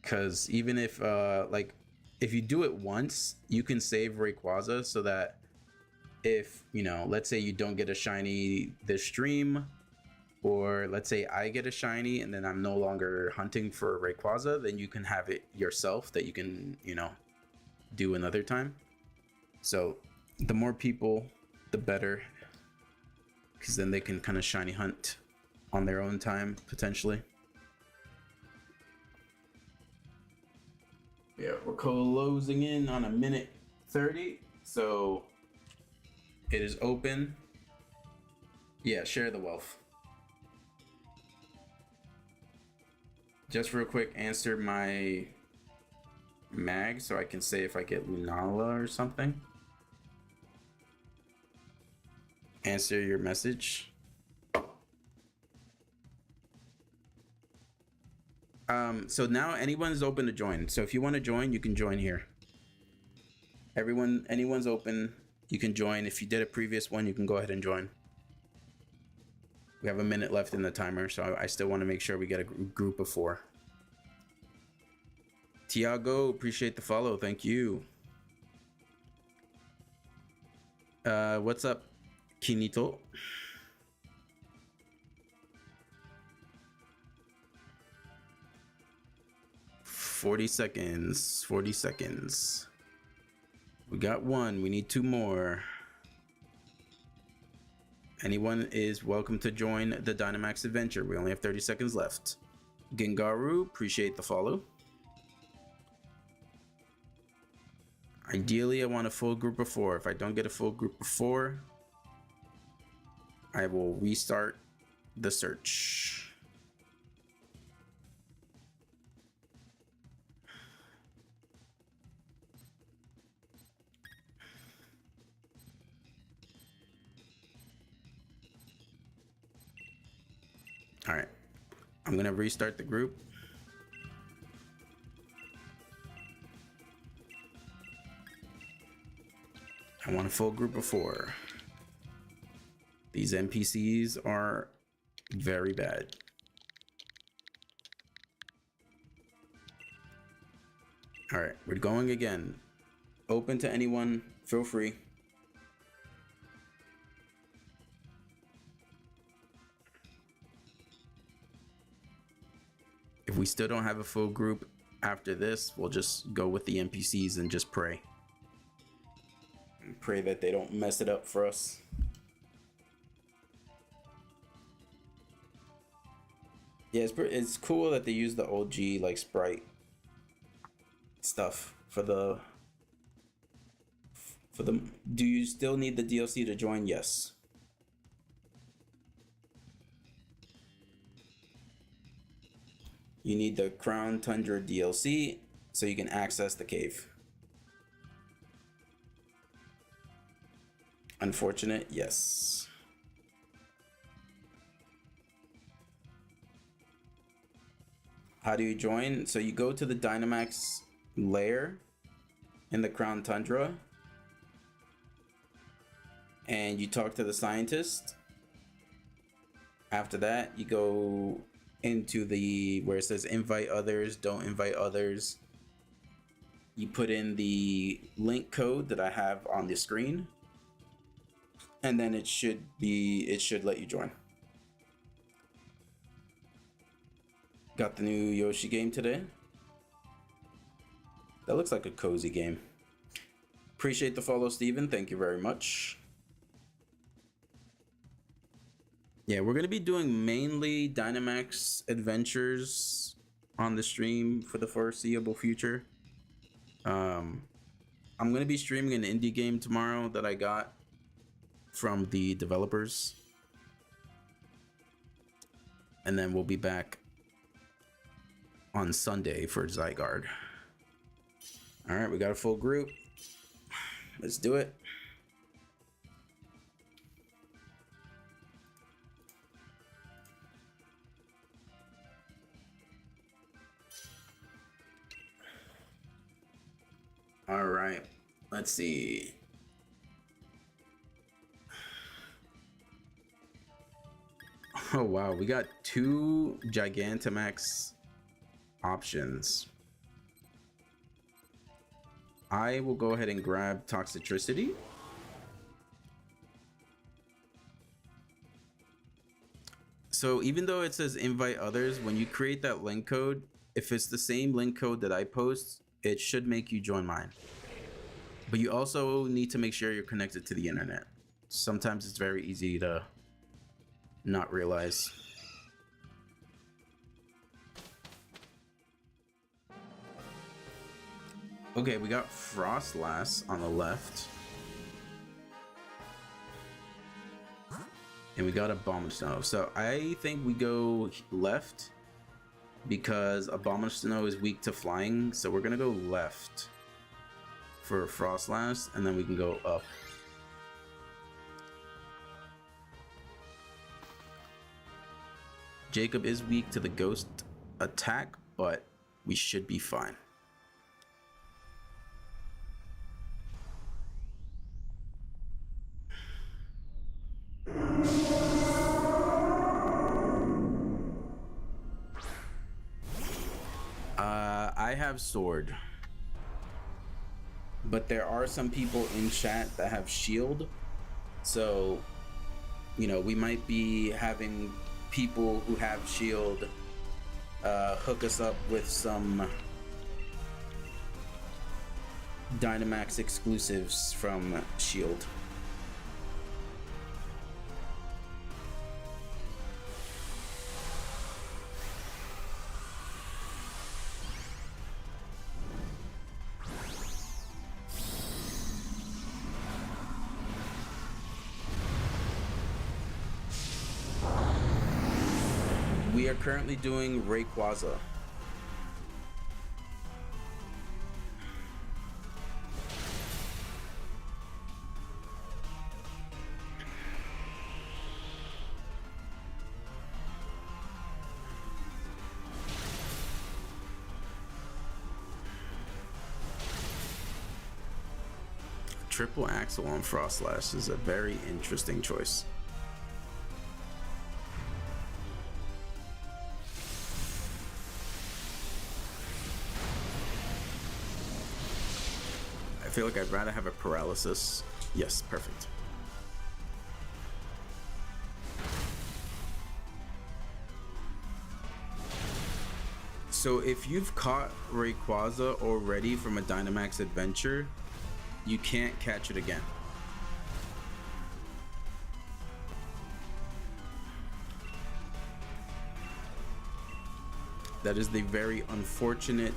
Because even if like if you do it once, you can save Rayquaza so that if, you know, let's say you don't get a shiny this stream, or let's say I get a shiny and then I'm no longer hunting for Rayquaza, then you can have it yourself that you can, you know, do another time. So the more people, the better, because then they can kind of shiny hunt on their own time, potentially. Yeah, we're closing in on a minute 30, so it is open. Yeah, share the wealth. Just real quick, answer my mag so I can say if I get Lunala or something. Answer your message. So now anyone's open to join. So if you want to join, you can join here. Anyone's open, you can join. If you did a previous one, you can go ahead and join. We have a minute left in the timer, so I still want to make sure we get a group of 4. Tiago, appreciate the follow. Thank you. What's up, Kinito? $40 seconds. 40 seconds. We got 1. We need 2 more. Anyone is welcome to join the Dynamax adventure. We only have 30 seconds left. Gengaru, appreciate the follow. Ideally, I want a full group of 4. If I don't get a full group of 4, I will restart the search. All right, I'm gonna restart the group. I want a full group of 4. These NPCs are very bad. All right, we're going again. Open to anyone, feel free. If we still don't have a full group after this, we'll just go with the NPCs and just pray. And pray that they don't mess it up for us. Yeah, it's cool that they use the OG like sprite stuff for the. Do you still need the DLC to join? Yes. You need the Crown Tundra DLC so you can access the cave. Unfortunate, yes. How do you join? So you go to the Dynamax lair in the Crown Tundra and you talk to the scientist. After that, you go into the where it says invite others, don't invite others. You put in the link code that I have on the screen, and then it should let you join. Got the new Yoshi game today. That looks like a cozy game. Appreciate the follow, Steven. Thank you very much. Yeah, we're going to be doing mainly Dynamax adventures on the stream for the foreseeable future. I'm going to be streaming an indie game tomorrow that I got from the developers. And then we'll be back on Sunday for Zygarde. All right, we got a full group. Let's do it. All right, let's see. Oh wow, we got 2 Gigantamax options. I will go ahead and grab Toxicity. So even though it says invite others, when you create that link code, if it's the same link code that I post, it should make you join mine. But you also need to make sure you're connected to the internet. Sometimes it's very easy to not realize. Okay, we got Frostlass on the left. And we got Abomasnow. So I think we go left because Abomasnow is weak to flying. So we're gonna go left for Frostlass, and then we can go up. Jacob is weak to the ghost attack, but we should be fine. I have sword, but there are some people in chat that have shield, so you know, we might be having people who have shield hook us up with some Dynamax exclusives from shield. We are currently doing Rayquaza. Triple Axle on Frostlass is a very interesting choice. I feel like I'd rather have a paralysis. Yes, perfect. So if you've caught Rayquaza already from a Dynamax adventure, you can't catch it again. That is the very unfortunate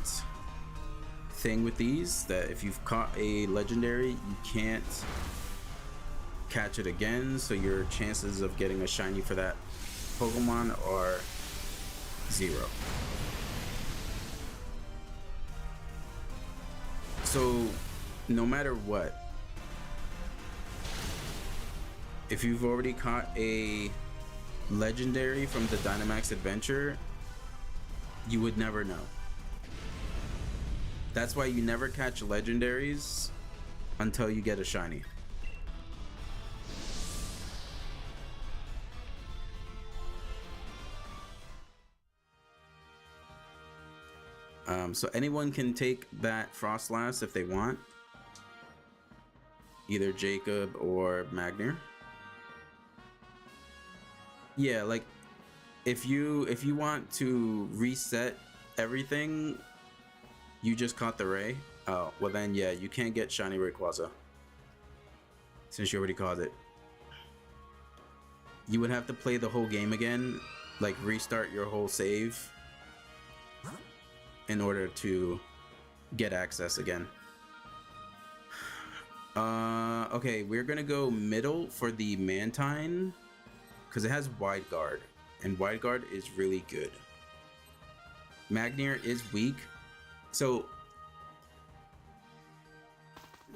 thing with these, that if you've caught a legendary, you can't catch it again, so your chances of getting a shiny for that Pokemon are 0. So no matter what, if you've already caught a legendary from the Dynamax adventure, you would never know. That's why you never catch legendaries until you get a shiny. So anyone can take that Frostlass if they want. Either Jacob or Magnier. Yeah, like if you want to reset everything, you just caught the Ray. Oh, well then yeah, you can't get shiny Rayquaza since you already caught it. You would have to play the whole game again, like restart your whole save in order to get access again. Okay, we're gonna go middle for the Mantine because it has Wide Guard, and Wide Guard is really good. Magnier is weak, so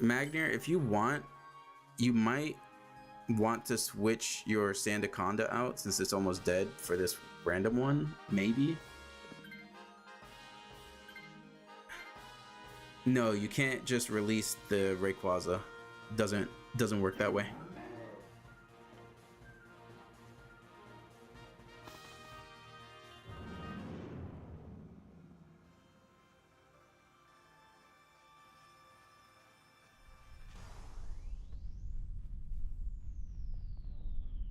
Magnier, if you want, you might want to switch your Sandaconda out since it's almost dead for this random one, maybe. No, you can't just release the Rayquaza. Doesn't work that way.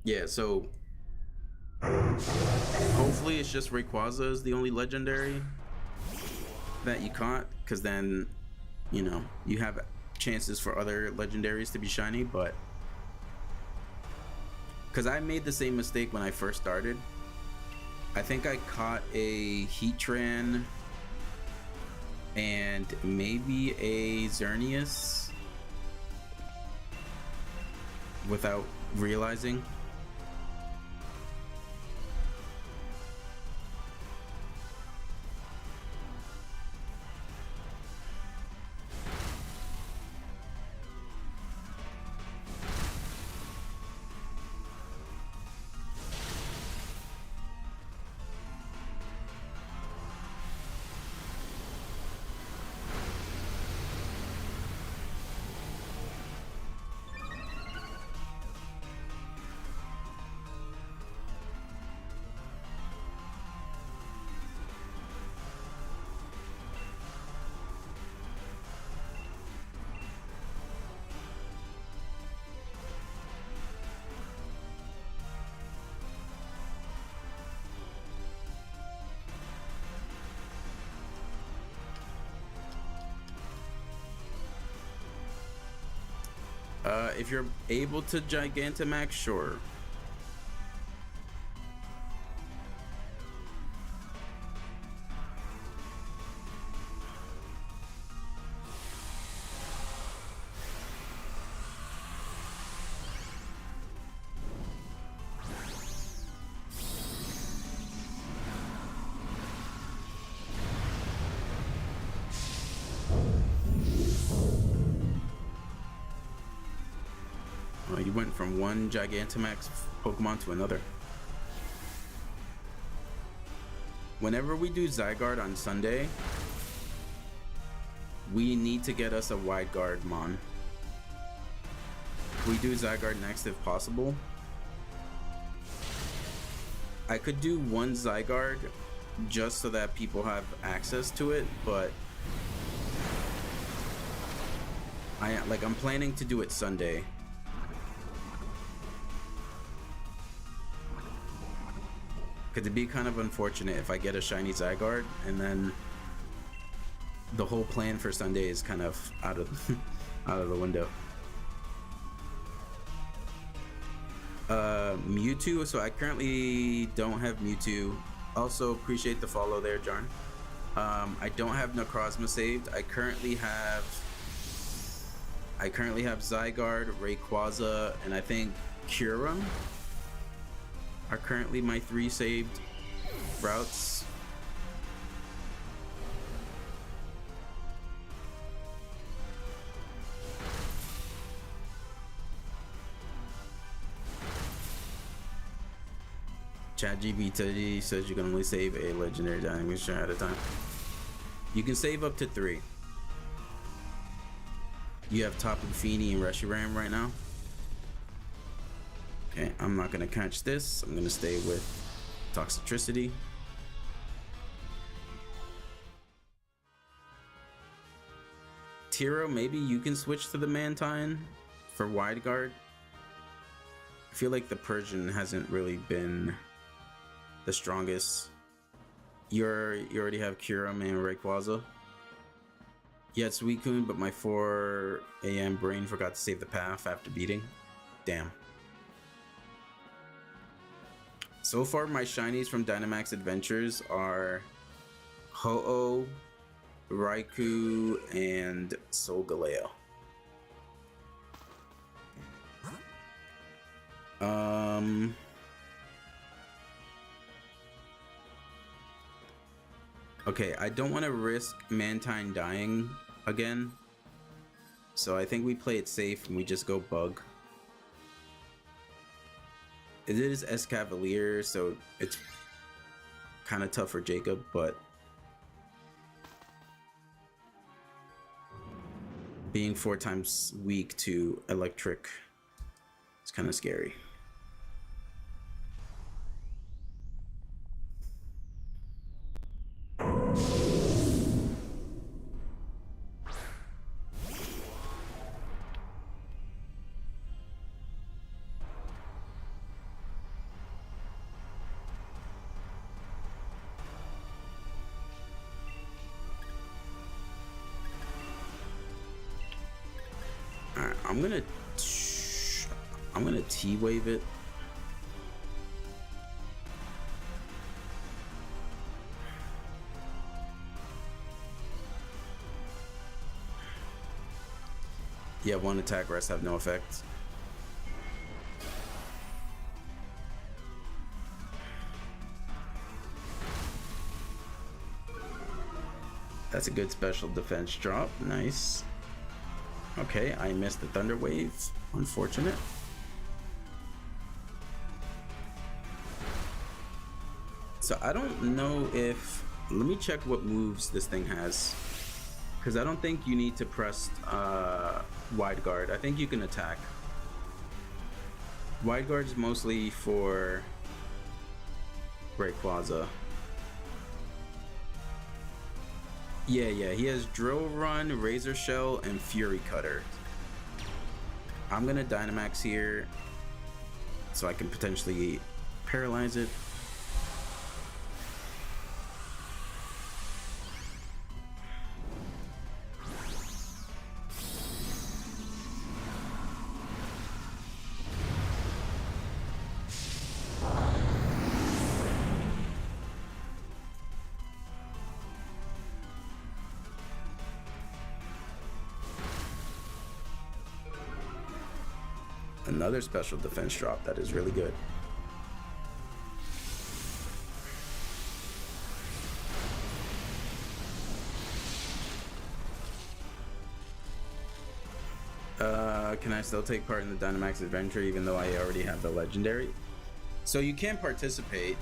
Yeah, so hopefully it's just Rayquaza is the only legendary that you caught, because then, you know, you have chances for other legendaries to be shiny. But because I made the same mistake when I first started, I think I caught a Heatran and maybe a Xerneas without realizing. If you're able to Gigantamax, sure. You went from one Gigantamax Pokemon to another. Whenever we do Zygarde on Sunday, we need to get us a Wide Guard Mon. We do Zygarde next if possible. I could do one Zygarde just so that people have access to it, but I'm planning to do it Sunday. Could it be kind of unfortunate if I get a shiny Zygarde and then the whole plan for Sunday is kind of out of the window. Mewtwo, so I currently don't have Mewtwo. Also appreciate the follow there, Jarn. I don't have Necrozma saved. I currently have Zygarde, Rayquaza, and I think Kyurem are currently my 3 saved routes. ChatGPT says you can only save a legendary Dynamax at a time. You can save up to 3. You have Tapu Fini and Reshiram right now. Okay, I'm not gonna catch this. I'm gonna stay with Toxicity. Tiro, maybe you can switch to the Mantine for Wide Guard. I feel like the Persian hasn't really been the strongest. You already have Kyurem and Rayquaza. Yeah, it's Suicune, but my 4 AM brain forgot to save the path after beating. Damn. So far, my shinies from Dynamax Adventures are Ho-Oh, Raikou, and Solgaleo. Okay, I don't want to risk Mantine dying again, so I think we play it safe and we just go Bug. It is Escavalier, so it's kind of tough for Jacob, but being 4 times weak to electric, it's kind of scary. I'm gonna T-wave it. Yeah, one attack rest have no effect. That's a good special defense drop. Nice. Okay, I missed the Thunder Wave. Unfortunate. So I don't know if... Let me check what moves this thing has. Because I don't think you need to press wide guard. I think you can attack. Wide guard is mostly for Rayquaza. Yeah, he has Drill Run, Razor Shell, and Fury Cutter. I'm gonna Dynamax here so I can potentially paralyze it. Another special defense drop that is really good. Can I still take part in the Dynamax adventure even though I already have the legendary? So you can participate,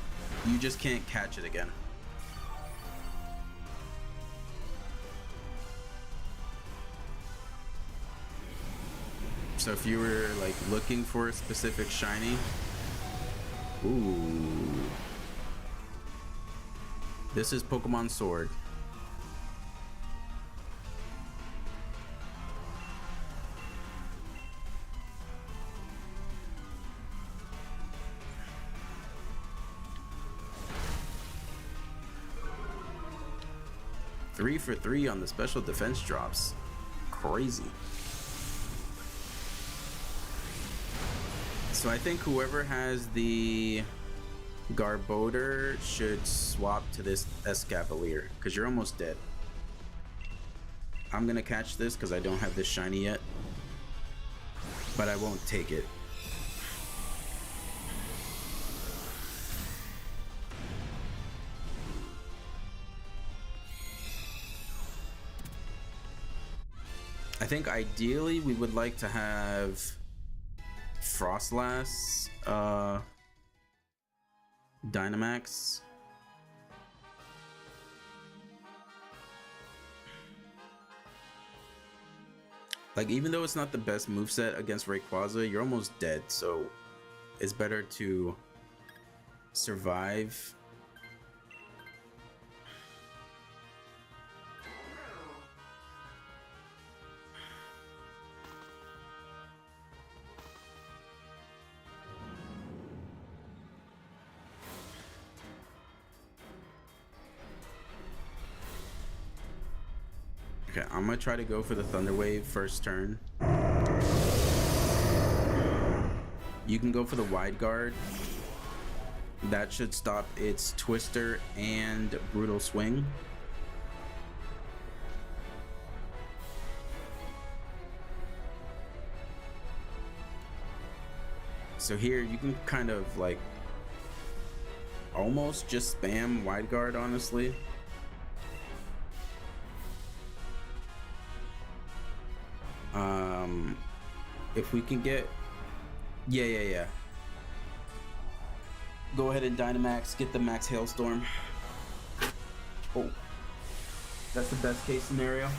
you just can't catch it again. So if you were like looking for a specific shiny, ooh, this is Pokemon Sword. Three for 3 on the special defense drops. Crazy. So I think whoever has the Garbodor should swap to this Escavalier because you're almost dead. I'm gonna catch this because I don't have this shiny yet, but I won't take it. I think ideally we would like to have Frostlass, Dynamax. Like, even though it's not the best moveset against Rayquaza, you're almost dead, so it's better to survive. Okay, I'm gonna try to go for the Thunder Wave first turn. You can go for the Wide Guard. That should stop its Twister and Brutal Swing. So here you can kind of like almost just spam Wide Guard, honestly. If we can get, yeah. Go ahead and Dynamax, get the max Hailstorm. Oh, that's the best case scenario.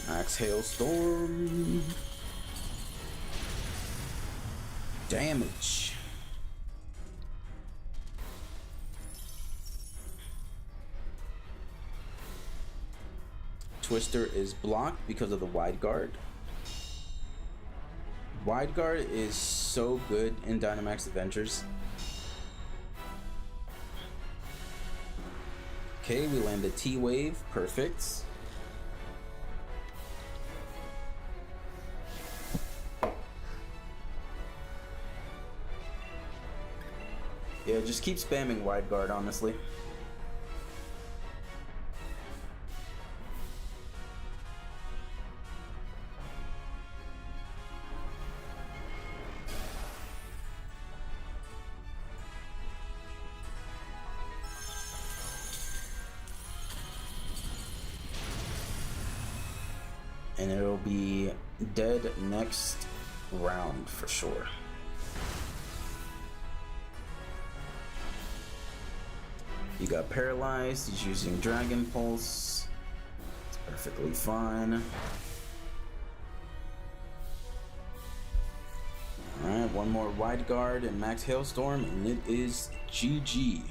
Max Hailstorm. Damage. Twister is blocked because of the Wide Guard. Wide guard is so good in Dynamax Adventures. Okay, we land the T-Wave. Perfect. Yeah, just keep spamming wide guard, honestly. And it'll be dead next round for sure. You got paralyzed. He's using Dragon Pulse. It's perfectly fine. Alright, one more wide guard and max hailstorm, and it is GG.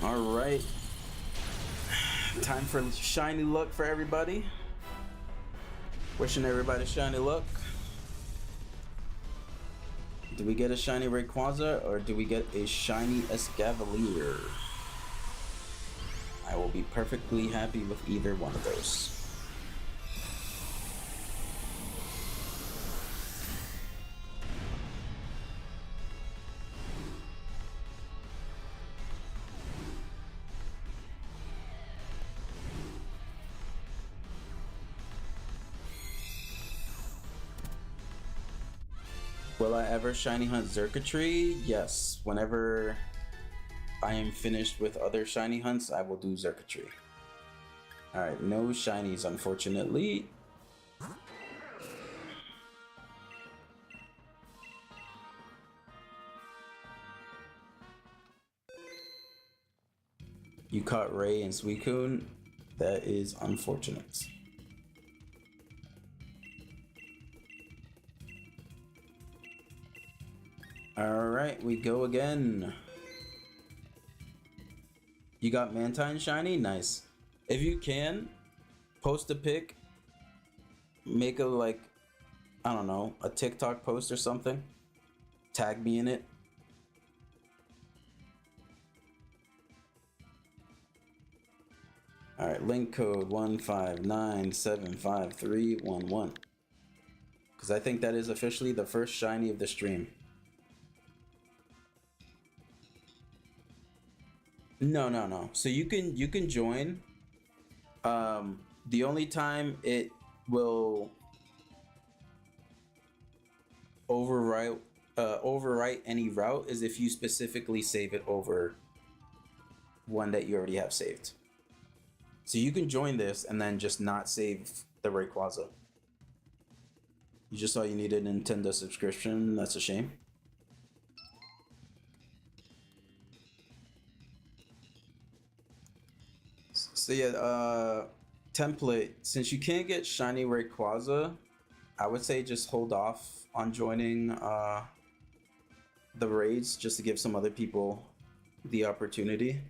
All right, time for shiny luck for everybody. Wishing everybody shiny luck. Do we get a shiny Rayquaza or do we get a shiny Escavalier? I will be perfectly happy with either one of those. Will I ever shiny hunt Xurkitree? Yes. Whenever I am finished with other shiny hunts, I will do Xurkitree. Alright, no shinies, unfortunately. You caught Ray and Suicune. That is unfortunate. Alright, we go again. You got Mantine shiny? Nice. If you can, post a pic. Make a, like, I don't know, a TikTok post or something. Tag me in it. Alright, link code 159753111. Because I think that is officially the first shiny of the stream. No. So you can join. The only time it will overwrite any route is if you specifically save it over one that you already have saved. So you can join this and then just not save the Rayquaza. You just saw you needed a Nintendo subscription. That's a shame. So yeah, template. Since you can't get shiny Rayquaza, I would say just hold off on joining the raids just to give some other people the opportunity.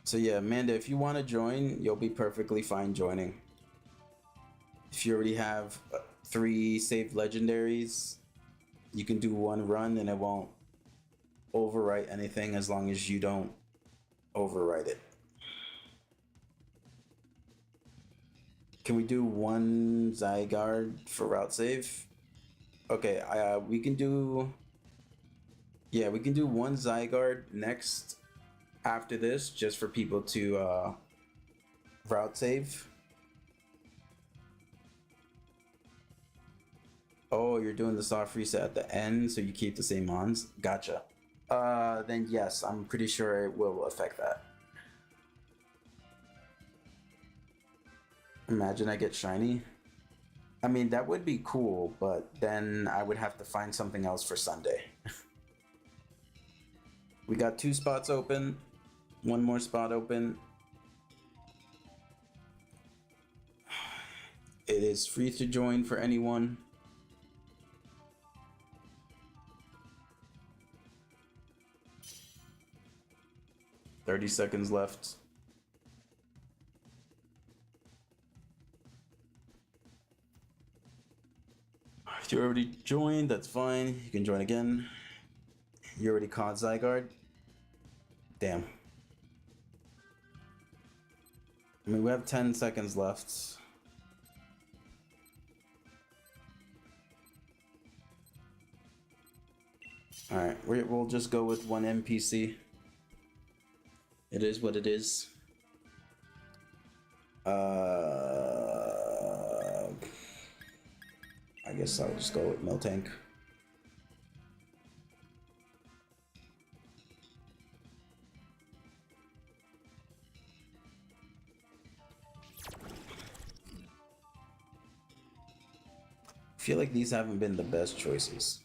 So yeah, Amanda, if you want to join, you'll be perfectly fine joining. If you already have 3 saved legendaries, you can do one run and it won't overwrite anything as long as you don't overwrite it. Can we do one Zygarde for route save? Okay, we can do... Yeah, we can do one Zygarde next after this, just for people to route save. Oh, you're doing the soft reset at the end, so you keep the same mons. Gotcha. Then yes, I'm pretty sure it will affect that. Imagine I get shiny. I mean, that would be cool, but then I would have to find something else for Sunday. We got 2 spots open, 1 more spot open. It is free to join for anyone. "30 seconds left." If you already joined, that's fine. You can join again. You already caught Zygarde? Damn. I mean, we have 10 seconds left. Alright, we'll just go with 1 NPC. It is what it is. I guess I'll just go with Miltank. I feel like these haven't been the best choices.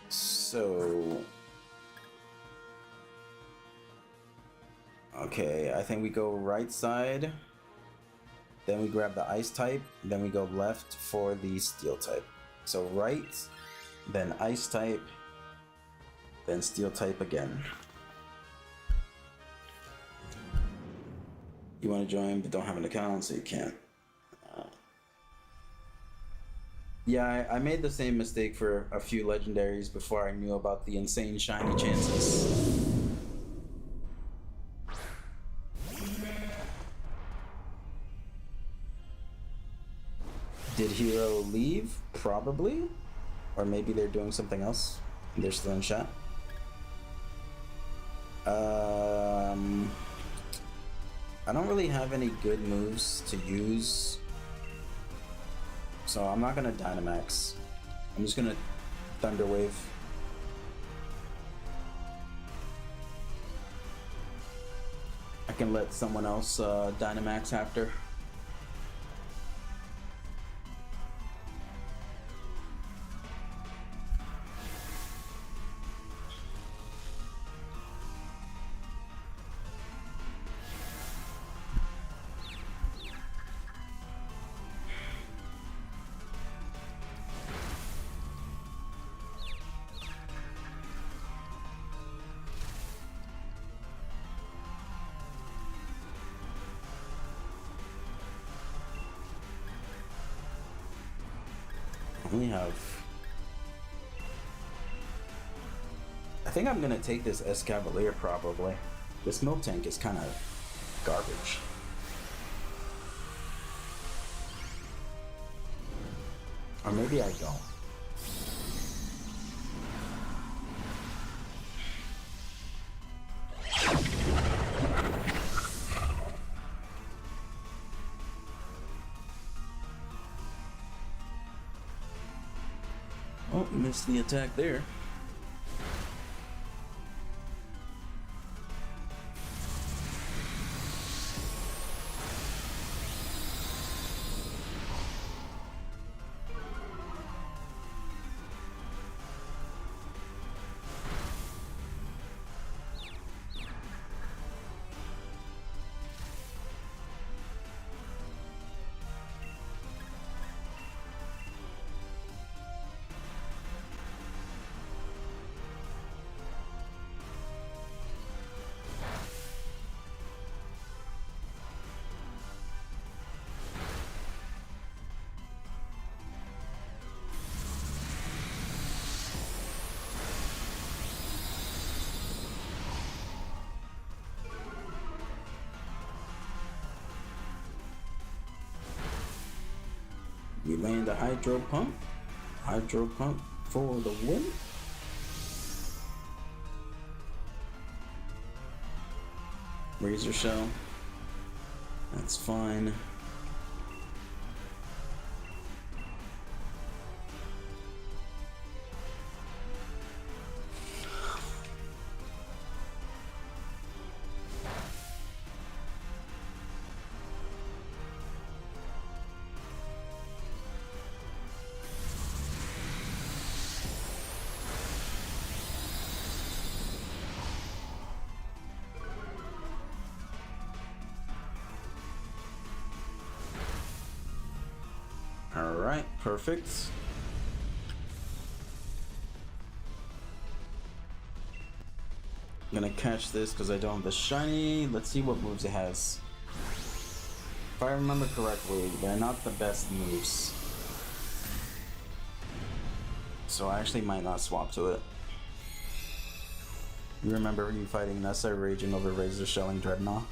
So, okay, I think we go right side, then we grab the ice type, then we go left for the steel type. So right, then ice type, then steel type again. You want to join but don't have an account, so you can't. Yeah, I made the same mistake for a few legendaries before I knew about the insane shiny chances. Did Hero leave? Probably. Or maybe they're doing something else. They're still in chat. I don't really have any good moves to use. So I'm not gonna Dynamax. I'm just gonna Thunder Wave. I can let someone else Dynamax after. We have... I think I'm gonna take this Escavalier probably. This Miltank is kind of garbage. Or maybe I don't. Oh, missed the attack there. We land a Hydro Pump. Hydro Pump for the win. Razor Shell. That's fine. Alright, perfect. I'm gonna catch this because I don't have the shiny. Let's see what moves it has. If I remember correctly, they're not the best moves. So I actually might not swap to it. You remember you fighting Nessa raging over Razor Shelling Dreadnought?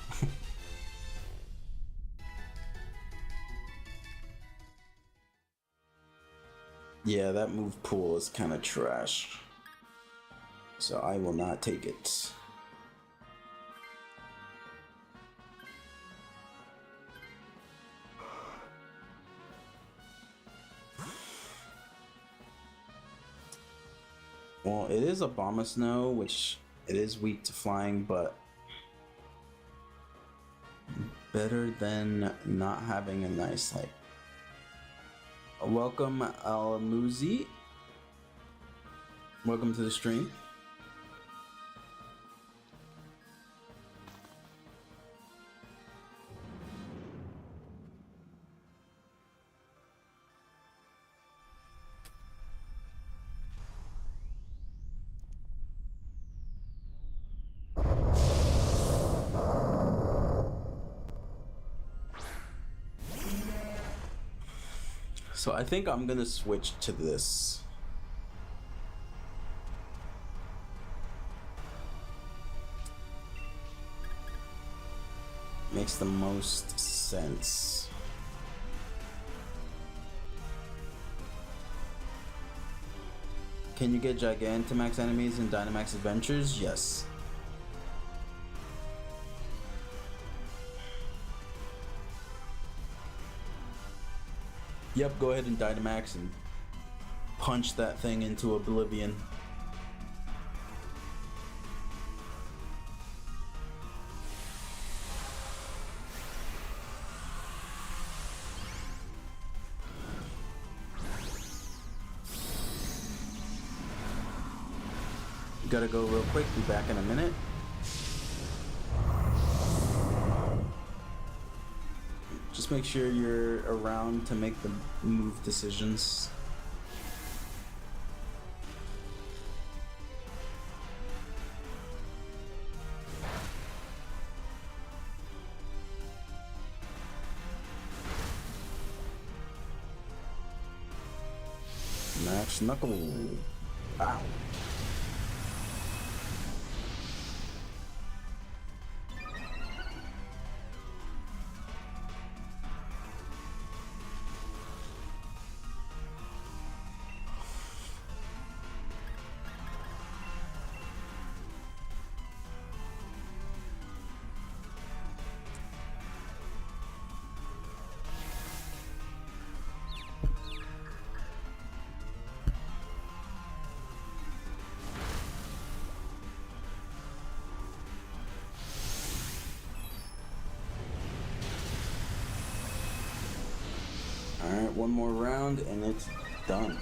Yeah, that move pool is kind of trash. So I will not take it. Well, it is a Bomber Snow, which it is weak to flying, but better than not having a nice like. Welcome, Al-Muzi. Welcome to the stream. So I think I'm gonna switch to this. Makes the most sense. Can you get Gigantamax enemies in Dynamax Adventures? Yes. Yep, go ahead and Dynamax and punch that thing into oblivion. Gotta go real quick, be back in a minute. Just make sure you're around to make the move decisions. Max Knuckle. Ow. Alright, one more round and it's done.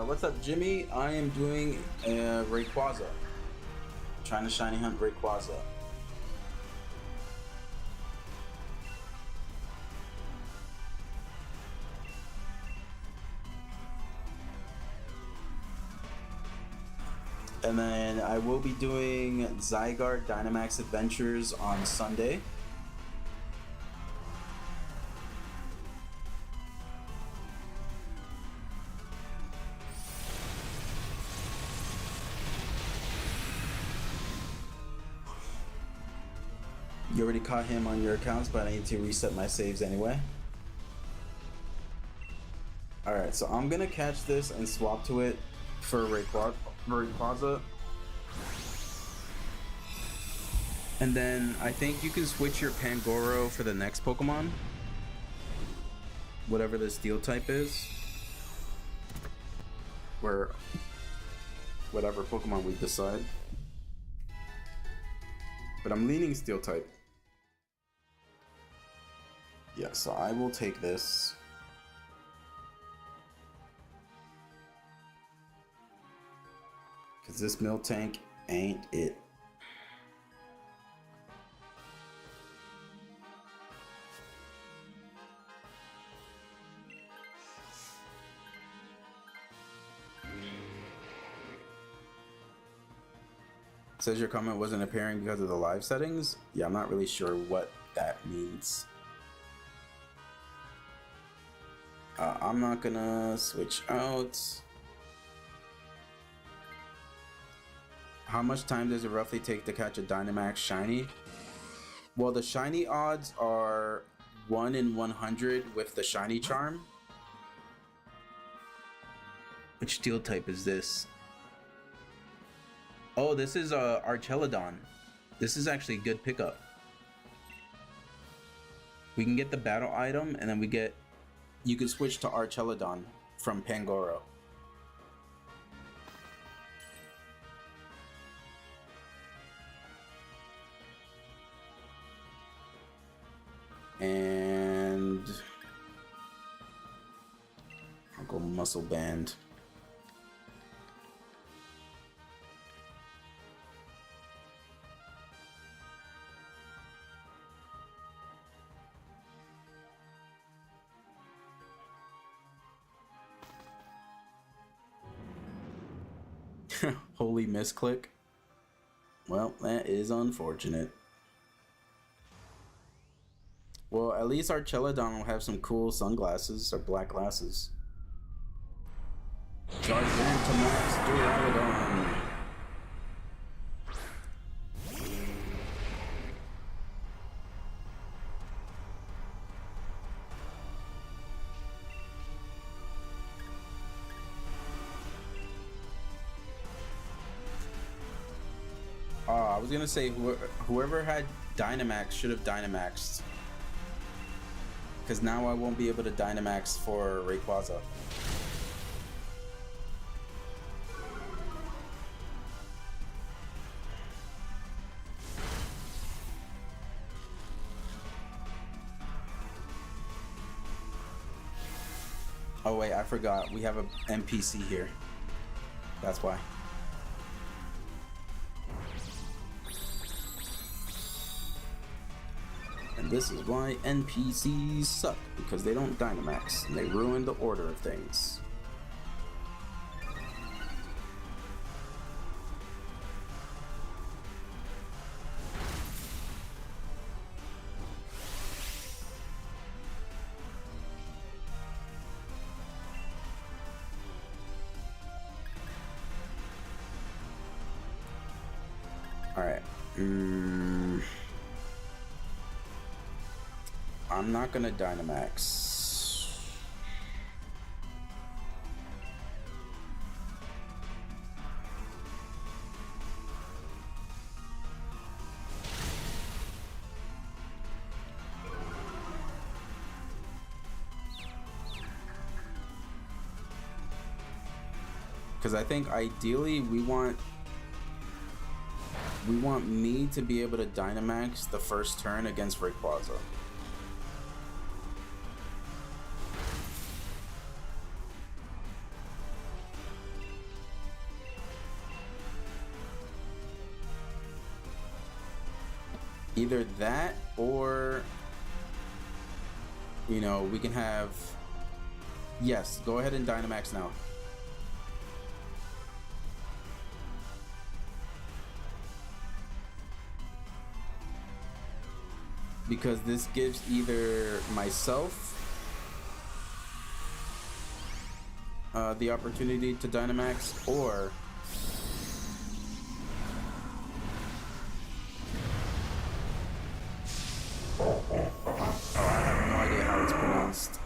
What's up, Jimmy? I am doing Rayquaza. Trying to shiny hunt Rayquaza. And then I will be doing Zygarde Dynamax Adventures on Sunday. You already caught him on your accounts, but I need to reset my saves anyway. Alright, so I'm gonna catch this and swap to it for Rayquaza. And then I think you can switch your Pangoro for the next Pokemon. Whatever the steel type is. Where whatever Pokemon we decide. But I'm leaning steel type. Yeah, so I will take this. Because this Miltank ain't it. Says your comment wasn't appearing because of the live settings. Yeah, I'm not really sure what that means. I'm not gonna switch out. How much time does it roughly take to catch a Dynamax shiny? Well, the shiny odds are 1 in 100 with the shiny charm. Which steel type is this? Oh, this is Archelodon. This is actually a good pickup. We can get the battle item, and then you can switch to Archelodon from Pangoro. And I'll go Muscle Band. Holy misclick. Well, that is unfortunate. Well, at least our Archelodon will have some cool sunglasses or black glasses. Gigantamax Duraludon. I was gonna say whoever had Dynamax should have Dynamaxed. Because now I won't be able to Dynamax for Rayquaza. Oh wait, I forgot. We have an NPC here. That's why. And this is why NPCs suck, because they don't Dynamax, and they ruin the order of things. Alright. I'm not gonna Dynamax. Because I think ideally we want me to be able to Dynamax the first turn against Rayquaza. Either that, or you know, we can have, yes, go ahead and Dynamax now. Because this gives either myself the opportunity to Dynamax, or I have no idea how it's pronounced.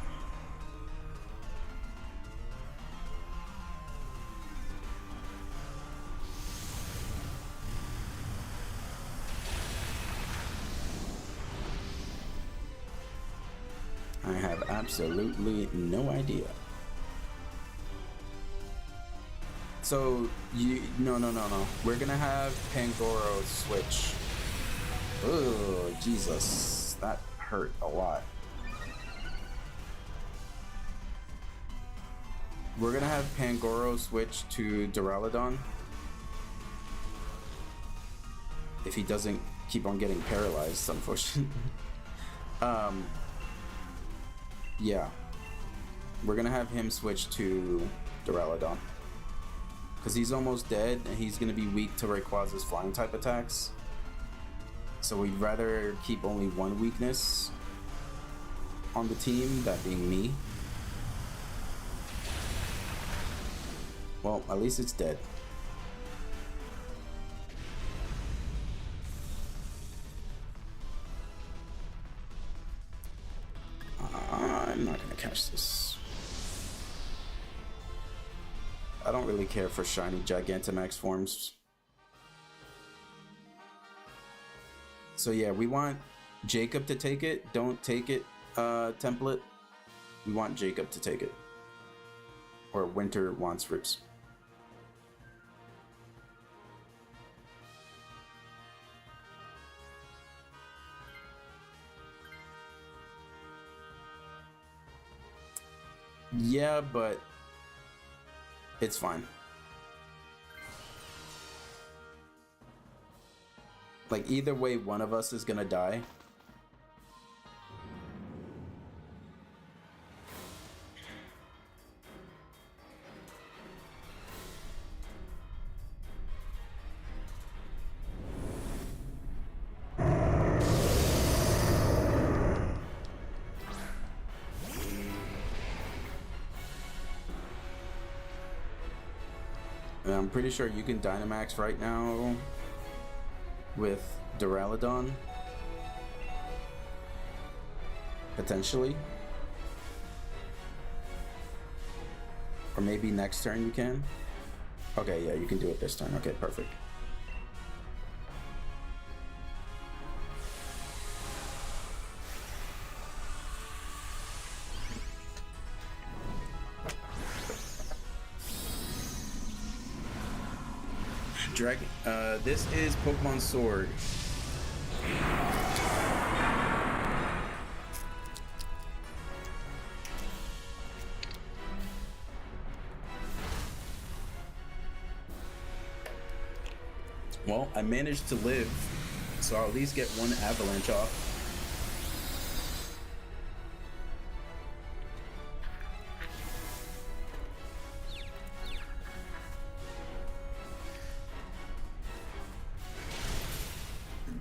absolutely no idea. So no. We're gonna have Pangoro switch. Oh Jesus, that hurt a lot. We're gonna have Pangoro switch to Duraludon if he doesn't keep on getting paralyzed, unfortunately. Yeah, we're gonna have him switch to Duraludon because he's almost dead and he's gonna be weak to Rayquaza's flying type attacks. So we'd rather keep only one weakness on the team, that being me. Well, at least it's dead. I'm not gonna catch this. I don't really care for shiny Gigantamax forms. So yeah, we want Jacob to take it. Don't take it, template. We want Jacob to take it. Or Winter wants Rips. Yeah, but it's fine. Like, either way, one of us is gonna die. And I'm pretty sure you can Dynamax right now with Duraludon. Potentially. Or maybe next turn you can. Okay, yeah, you can do it this turn. Okay, perfect. Dragon. This is Pokemon Sword. Well, I managed to live, so I'll at least get one avalanche off.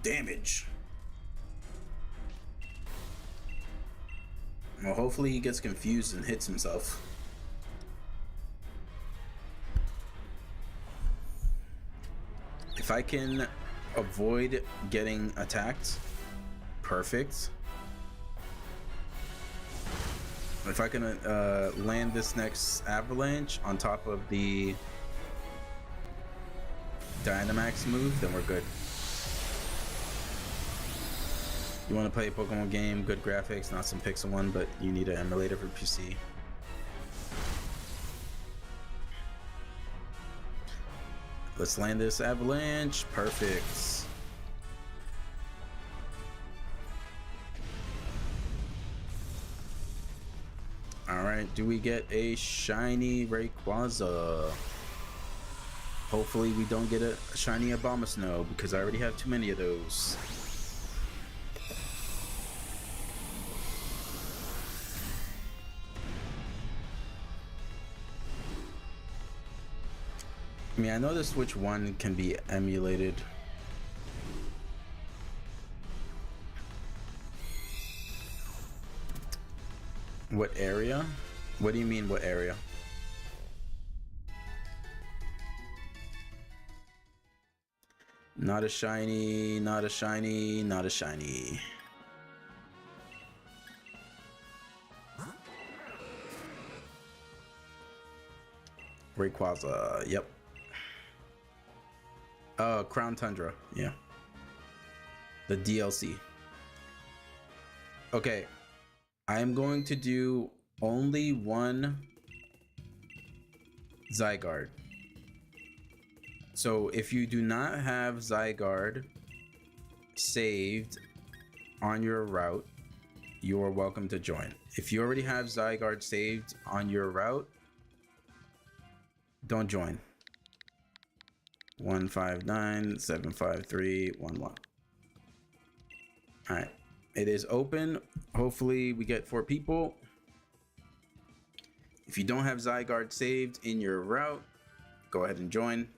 Damage. Well, hopefully he gets confused and hits himself. If I can avoid getting attacked, perfect. If I can land this next avalanche on top of the Dynamax move, then we're good. You want to play a Pokemon game, good graphics, not some Pixel one, but you need an emulator for PC. Let's land this avalanche. Perfect. Alright, do we get a shiny Rayquaza? Hopefully we don't get a shiny Abomasnow because I already have too many of those. I mean, I know the Switch 1 can be emulated. What area? What do you mean, what area? Not a shiny, not a shiny, not a shiny. Rayquaza, yep. Crown Tundra, yeah. The DLC. Okay, I am going to do only one Zygarde. So if you do not have Zygarde saved on your route, you are welcome to join. If you already have Zygarde saved on your route, don't join. 159-753-11. All right, it is open. Hopefully we get 4 people. If you don't have Zygarde saved in your route, go ahead and join.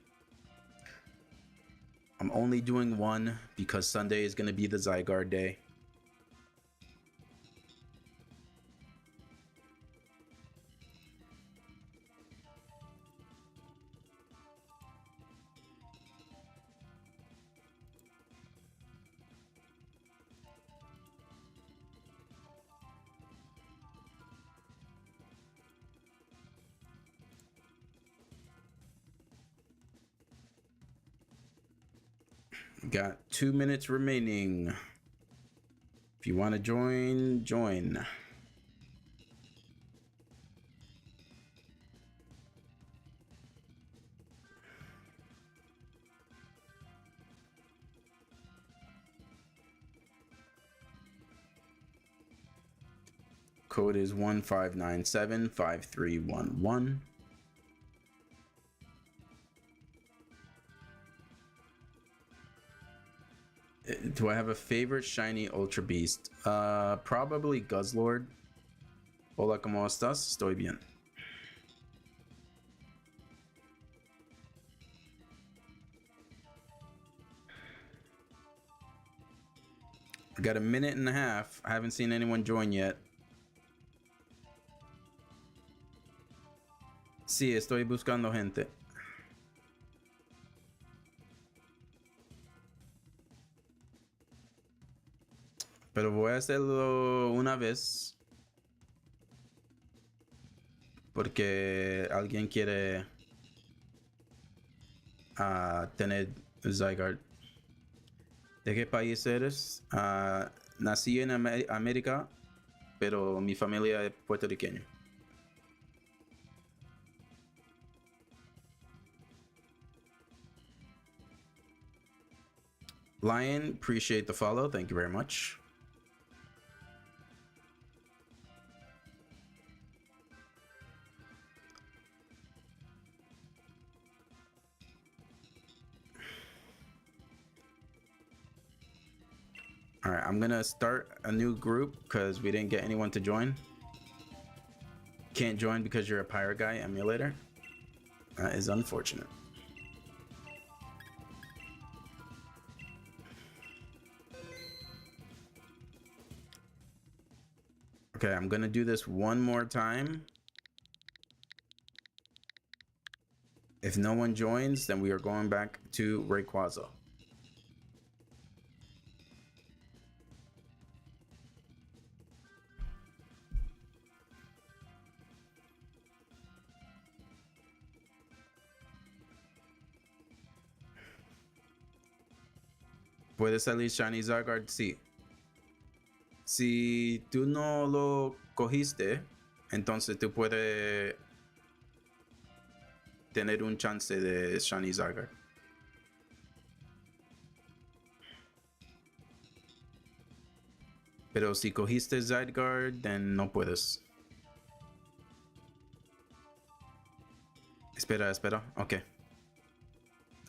I'm only doing one because Sunday is going to be the Zygarde day. Got 2 minutes remaining. If you want to join, join. Code is 1597-5311. Do I have a favorite shiny Ultra Beast? Probably Guzzlord. Hola, ¿cómo estás? Estoy bien. I got a minute and a half. I haven't seen anyone join yet. Sí, estoy buscando gente. Pero voy a hacerlo una vez. Porque alguien quiere tener Zygarde. ¿De qué país eres? Nací en América, pero mi familia es puertorriqueña. Lion, appreciate the follow. Thank you very much. All right, I'm gonna start a new group because we didn't get anyone to join. Can't join because you're a Pirate Guy emulator. That is unfortunate. Okay, I'm gonna do this one more time. If no one joins, then we are going back to Rayquaza. ¿Puede salir Shiny Zygarde? Sí. Si tú no lo cogiste, entonces tú puedes tener un chance de Shiny Zygarde. Pero si cogiste Zygarde, then no puedes. Espera. Okay.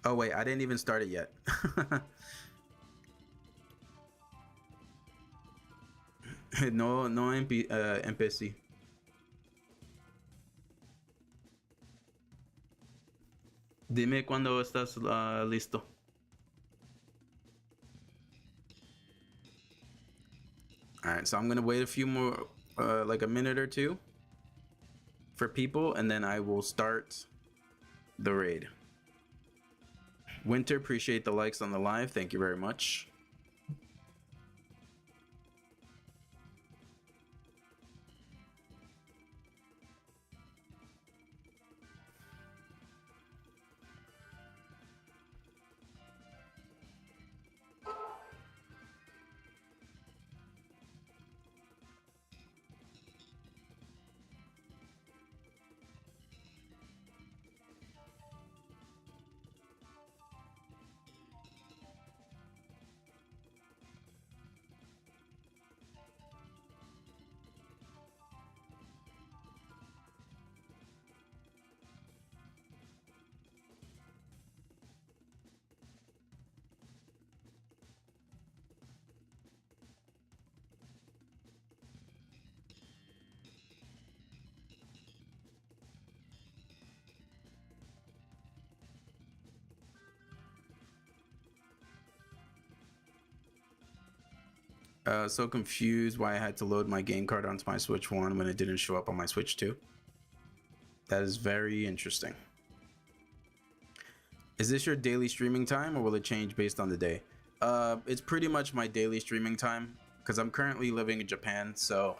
Oh, wait, I didn't even start it yet. no empecé. Dime cuando estás listo. All right, so I'm gonna wait a few more, like a minute or two for people, and then I will start the raid. Winter, appreciate the likes on the live. Thank you very much. So confused why I had to load my game card onto my Switch 1 when it didn't show up on my Switch 2. That is very interesting. Is this your daily streaming time or will it change based on the day? It's pretty much my daily streaming time because I'm currently living in Japan, so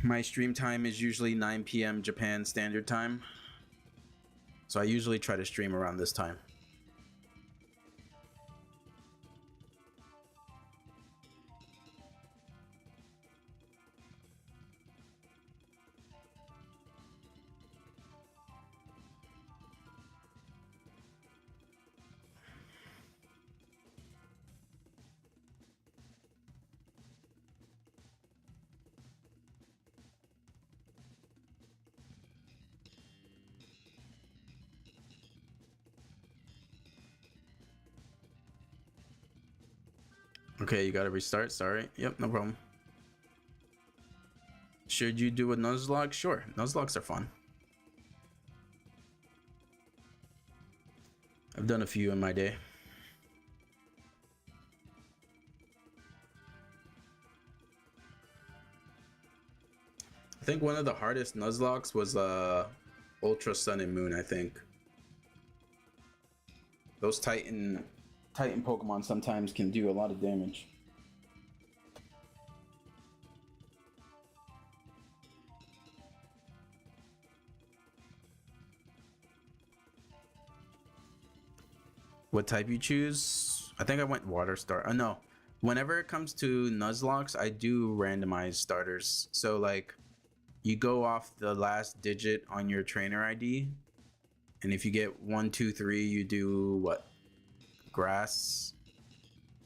my stream time is usually 9 p.m. Japan Standard Time. So I usually try to stream around this time. Okay, you gotta restart. Sorry. Yep, no problem. Should you do a Nuzlocke? Sure, Nuzlocks are fun. I've done a few in my day. I think one of the hardest Nuzlocks was Ultra Sun and Moon, I think. Those Titan Pokemon sometimes can do a lot of damage. What type you choose? I think I went Water Star. No. Whenever it comes to Nuzlocks, I do randomize starters. So like you go off the last digit on your trainer ID. And if you get 1, 2, 3, you do what? Grass.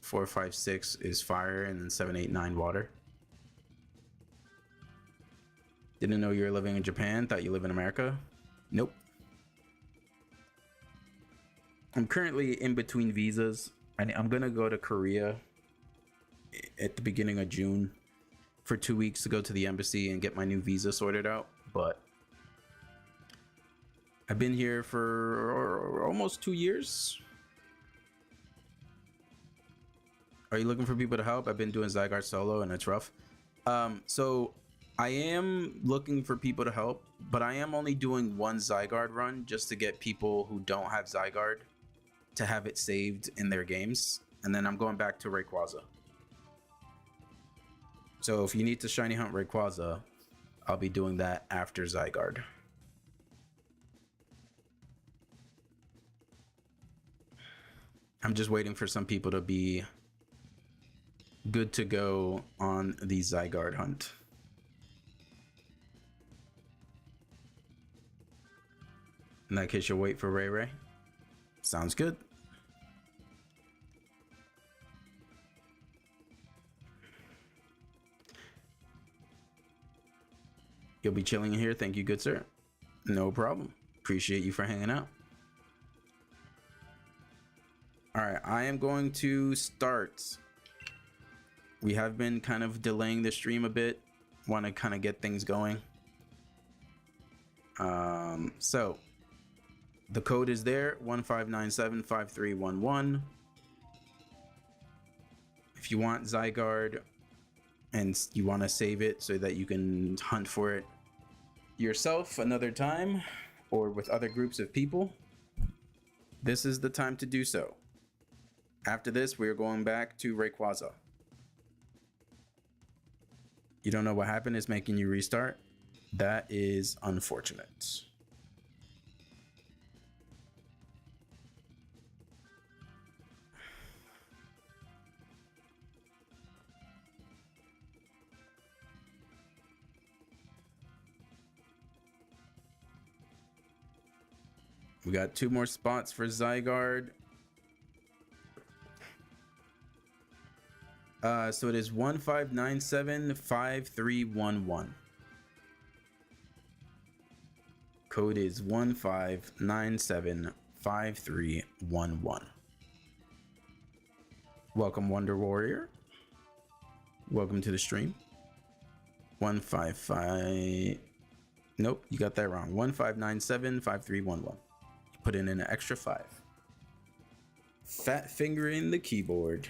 4, 5, 6 is fire, and then 7, 8, 9 water. Didn't know you were living in Japan. Thought you live in America. Nope. I'm currently in between visas. I'm gonna go to Korea at the beginning of June for 2 weeks to go to the embassy and get my new visa sorted out. But I've been here for almost 2 years. Are you looking for people to help? I've been doing Zygarde solo and it's rough. So I am looking for people to help, but I am only doing one Zygarde run just to get people who don't have Zygarde to have it saved in their games. And then I'm going back to Rayquaza. So if you need to shiny hunt Rayquaza, I'll be doing that after Zygarde. I'm just waiting for some people to be good to go on the Zygarde hunt. In that case, you'll wait for Ray Ray. Sounds good. You'll be chilling in here. Thank you, good sir. No problem. Appreciate you for hanging out. All right, I am going to start. We have been kind of delaying the stream a bit. Want to kind of get things going. So the code is there, 15975311. If you want Zygarde and you want to save it so that you can hunt for it yourself another time or with other groups of people, this is the time to do so. After this, we are going back to Rayquaza. You don't know what happened is making you restart. That is unfortunate. We got 2 more spots for Zygarde. So it is 15975311. Code is 15975311. Welcome, Wonder Warrior. Welcome to the stream. 155. Nope, you got that wrong. 15975311. Put in an extra 5. Fat finger in the keyboard.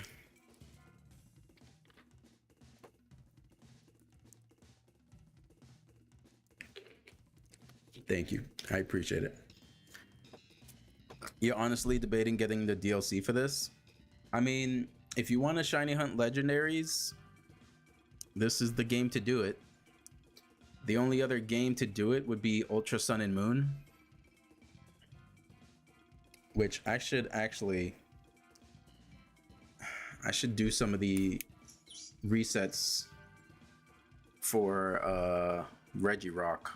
Thank you. I appreciate it. You're honestly debating getting the DLC for this? I mean, if you want to shiny hunt legendaries, this is the game to do it. The only other game to do it would be Ultra Sun and Moon, which I should do some of the resets for Regirock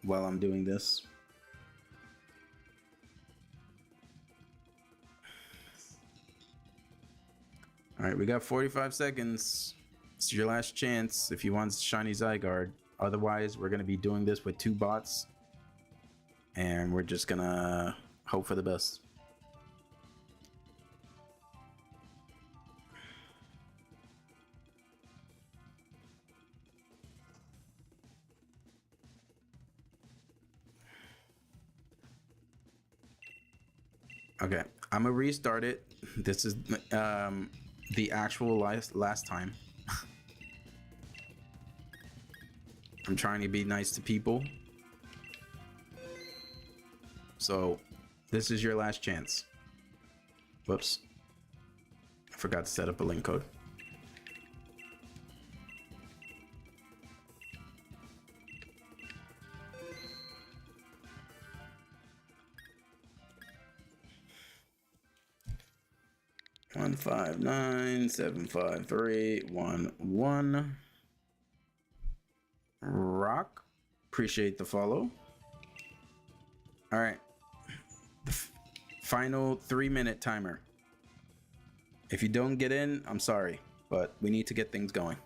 while I'm doing this. All right, we got 45 seconds. It's your last chance if you want shiny Zygarde. Otherwise, we're going to be doing this with 2 bots. And we're just going to hope for the best. Okay, I'm going to restart it. This is the actual last time. I'm trying to be nice to people. So, this is your last chance. Whoops. I forgot to set up a link code. One 5975311. Rock, appreciate the follow. All right, the final 3-minute timer. If you don't get in, I'm sorry, but we need to get things going.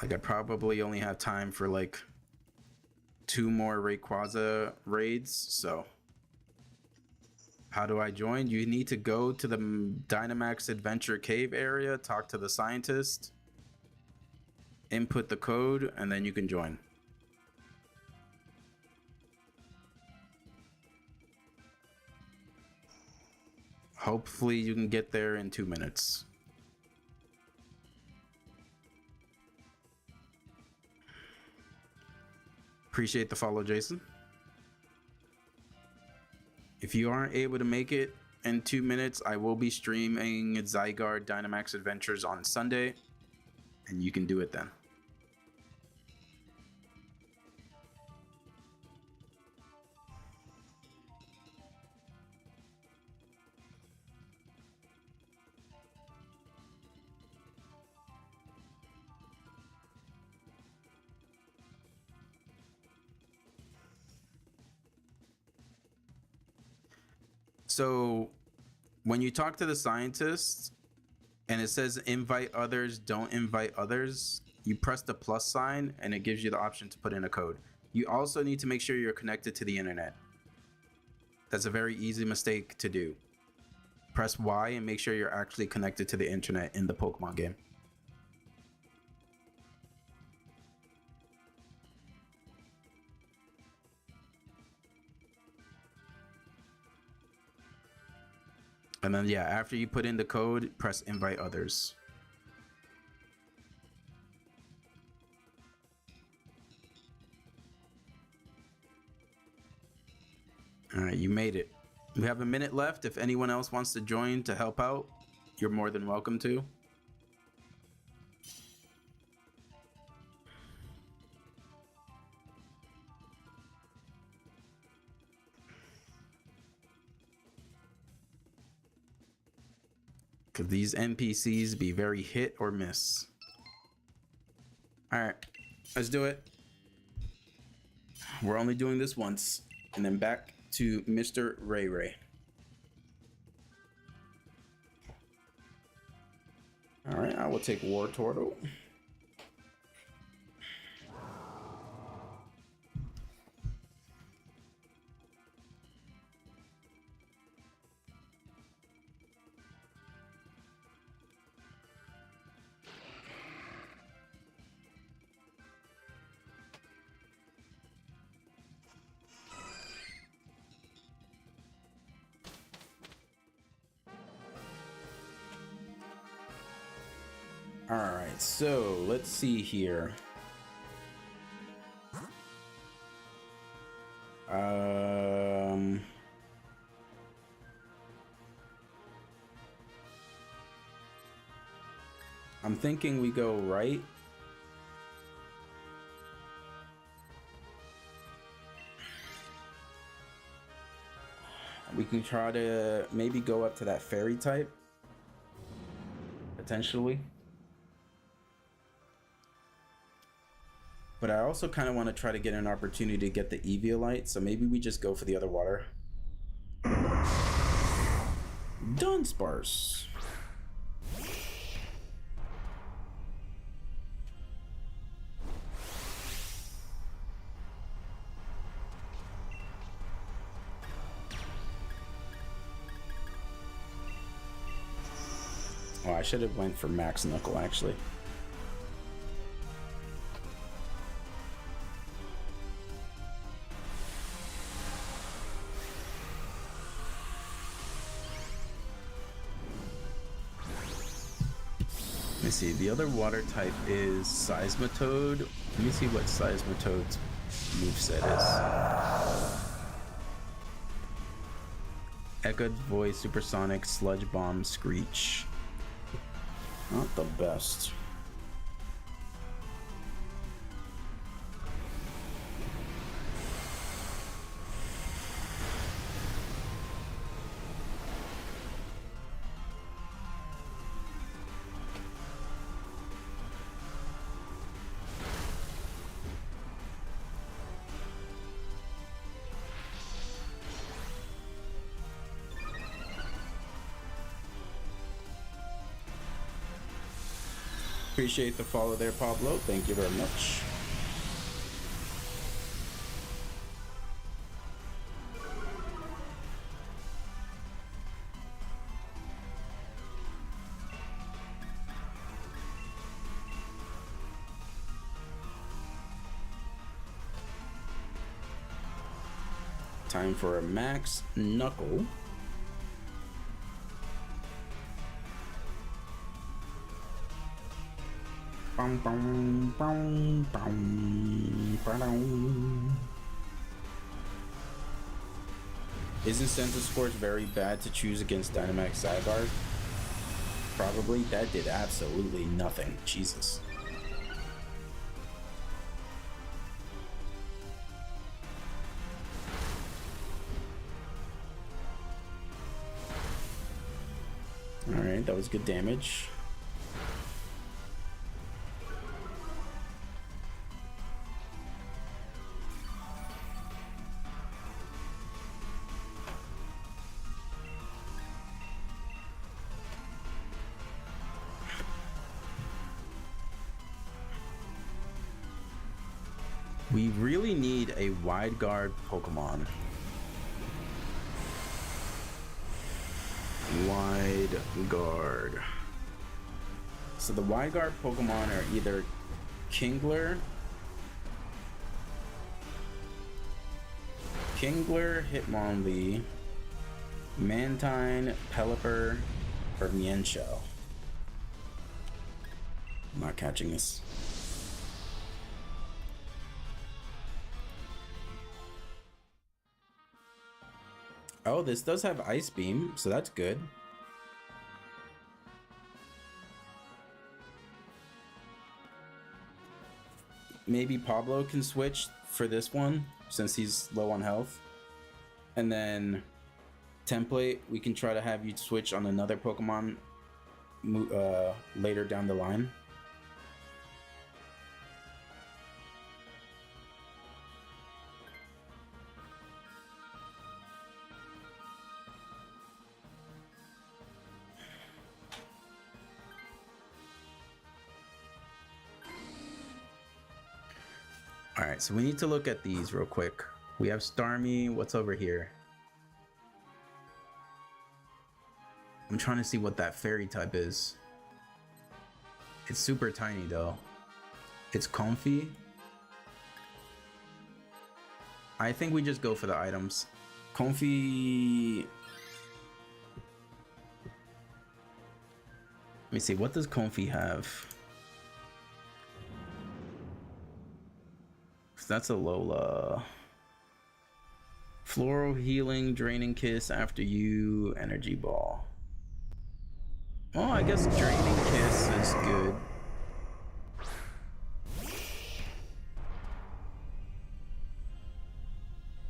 Like, I probably only have time for like 2 more Rayquaza raids, so how do I join? You need to go to the Dynamax Adventure Cave area, talk to the scientist, input the code, and then you can join. Hopefully you can get there in 2 minutes. Appreciate the follow, Jason. If you aren't able to make it in 2 minutes, I will be streaming Zygarde Dynamax Adventures on Sunday, and you can do it then. So when you talk to the scientist and it says invite others, don't invite others, you press the plus sign and it gives you the option to put in a code. You also need to make sure you're connected to the internet. That's a very easy mistake to do. Press Y and make sure you're actually connected to the internet in the Pokemon game. And then, yeah, after you put in the code, press invite others. All right, you made it. We have a minute left. If anyone else wants to join to help out, you're more than welcome to. Because these NPCs be very hit or miss. All right, let's do it. We're only doing this once. And then back to Mr. Ray Ray. All right, I will take War Turtle. Alright, so let's see here. I'm thinking we go right. We can try to maybe go up to that fairy type. Potentially. But I also kind of want to try to get an opportunity to get the Eviolite, so maybe we just go for the other water. Dunsparce. Oh, I should have went for Max Knuckle, actually. Let me see, the other water type is Seismitoad. Let me see what Seismitoad's moveset is. Echoed Voice, Supersonic, Sludge Bomb, Screech. Not the best. Appreciate the follow there, Pablo. Thank you very much. Time for a Max Knuckle. Isn't Centiskorch very bad to choose against Dynamax Zygarde? Probably. That did absolutely nothing. Jesus. Alright, that was good damage. We really need a wide guard Pokemon. Wide guard. So the wide guard Pokemon are either Kingler, Hitmonlee, Mantine, Pelipper, or Mienshao. I'm not catching this. Oh, this does have Ice Beam, so that's good. Maybe Pablo can switch for this one, since he's low on health. And then, Template, we can try to have you switch on another Pokemon later down the line. Alright, so we need to look at these real quick. We have Starmie. What's over here? I'm trying to see what that fairy type is. It's super tiny though. It's Comfy. I think we just go for the items. Comfy. Let me see, what does Comfy have? That's a Lola. Floral Healing, Draining Kiss after you, Energy Ball. Oh, I guess Draining Kiss is good.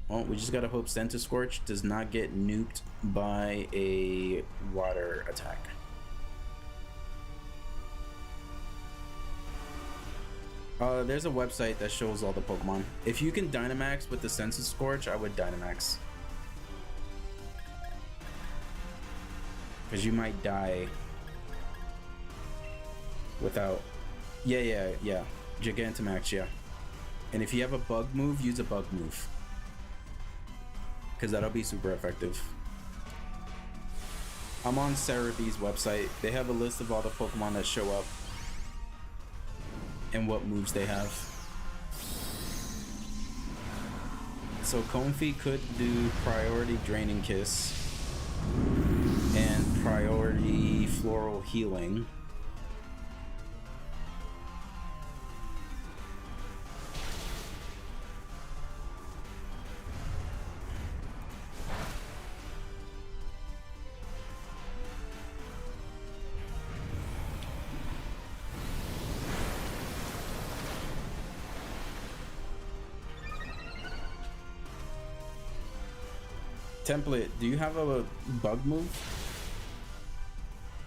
Well, we just gotta hope Center Scorch does not get nuked by a water attack. There's a website that shows all the Pokemon. If you can Dynamax with the Center Scorch, I would Dynamax. Because you might die without... Yeah. Gigantamax, yeah. And if you have a bug move, use a bug move. Because that'll be super effective. I'm on Cerebee's website. They have a list of all the Pokemon that show up and what moves they have. So Comfey could do priority Draining Kiss and priority Floral Healing. Template, do you have a bug move?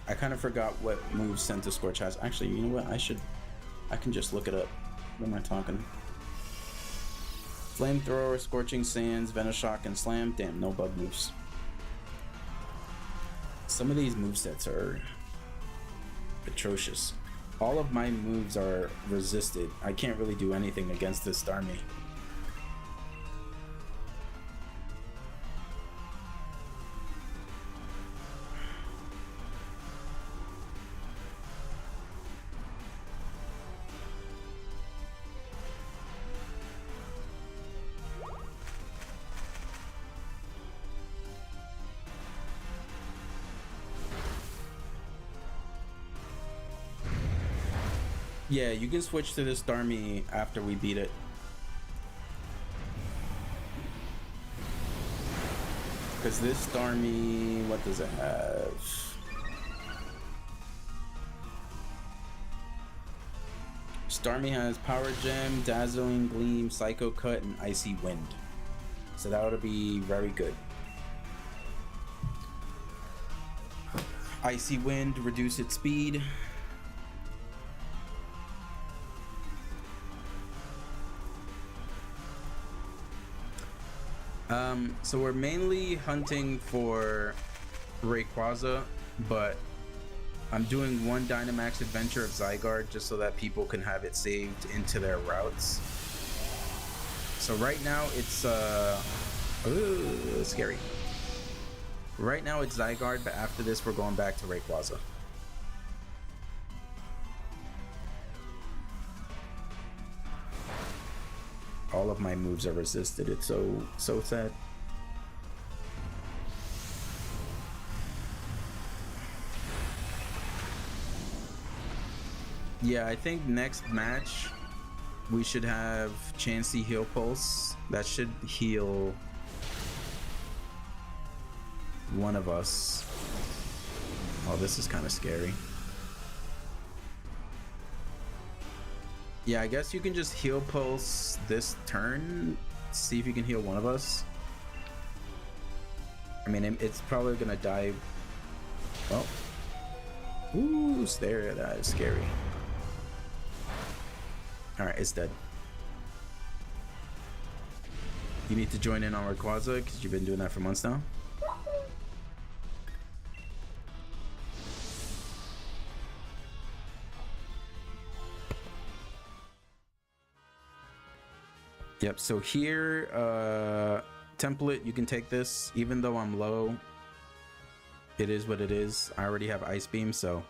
I kind of forgot what move Center Scorch has. Actually, you know what? I can just look it up. What am I talking? Flamethrower, Scorching Sands, Venoshock, and Slam. Damn, no bug moves. Some of these movesets are atrocious. All of my moves are resisted. I can't really do anything against this Starmie. Yeah, you can switch to this Starmie after we beat it. Because this Starmie, what does it have? Starmie has Power Gem, Dazzling Gleam, Psycho Cut, and Icy Wind. So that ought to be very good. Icy Wind, reduce its speed. So we're mainly hunting for Rayquaza, but I'm doing one Dynamax adventure of Zygarde just so that people can have it saved into their routes. So right now it's ooh, scary. Right now it's Zygarde, but after this we're going back to Rayquaza. All of my moves are resisted. It's so sad. Yeah, I think next match we should have Chansey Heal Pulse. That should heal one of us. Oh, this is kind of scary. Yeah, I guess you can just Heal Pulse this turn. See if you can heal one of us. I mean, it's probably gonna die. Oh. Ooh, there, that is scary. Alright, it's dead. You need to join in on Rayquaza because you've been doing that for months now. Yep, so here, template, you can take this. Even though I'm low, it is what it is. I already have Ice Beam, so...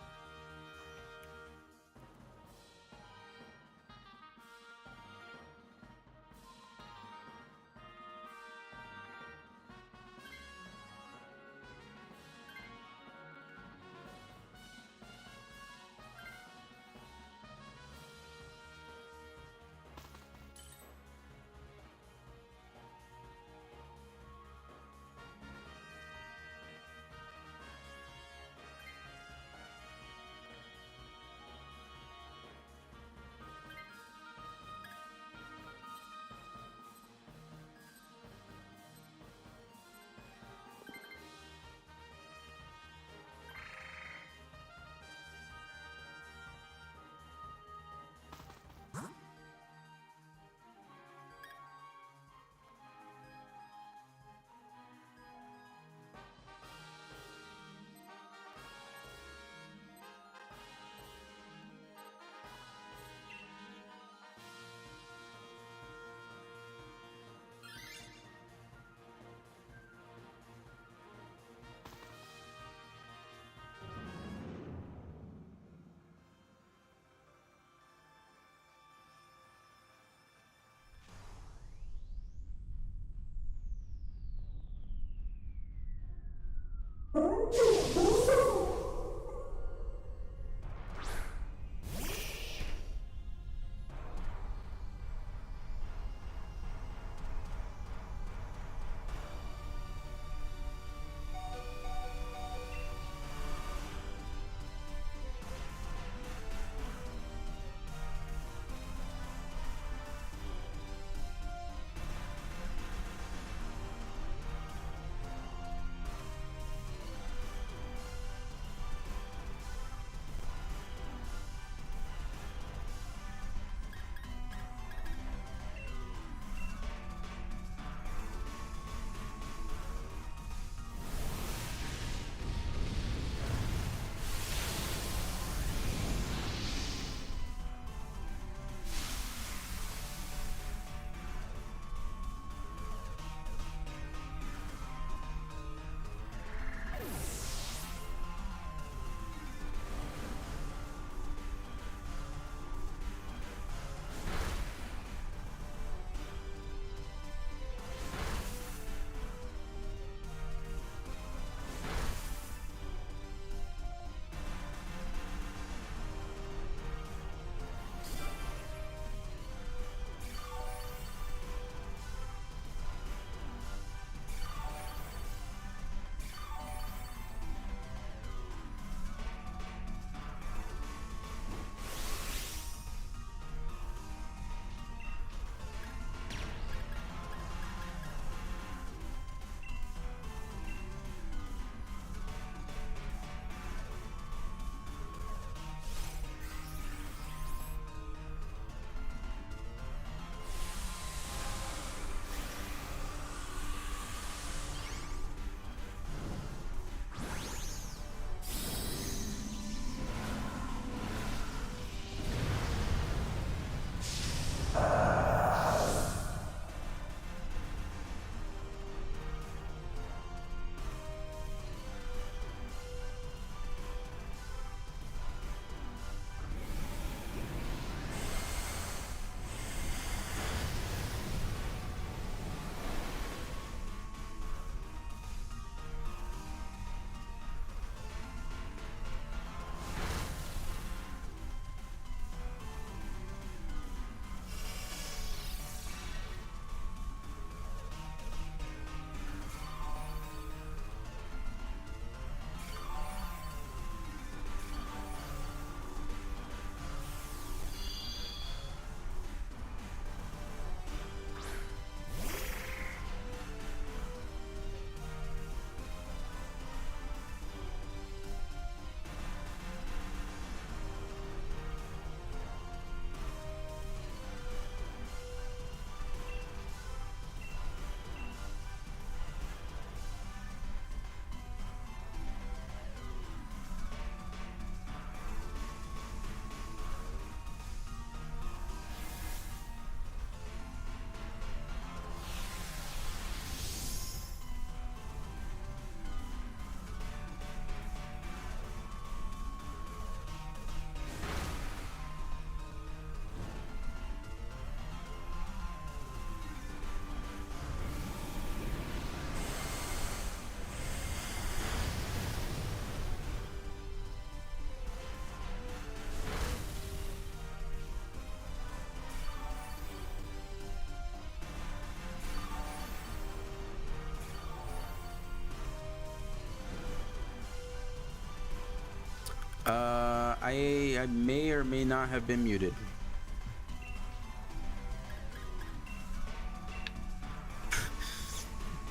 I may or may not have been muted.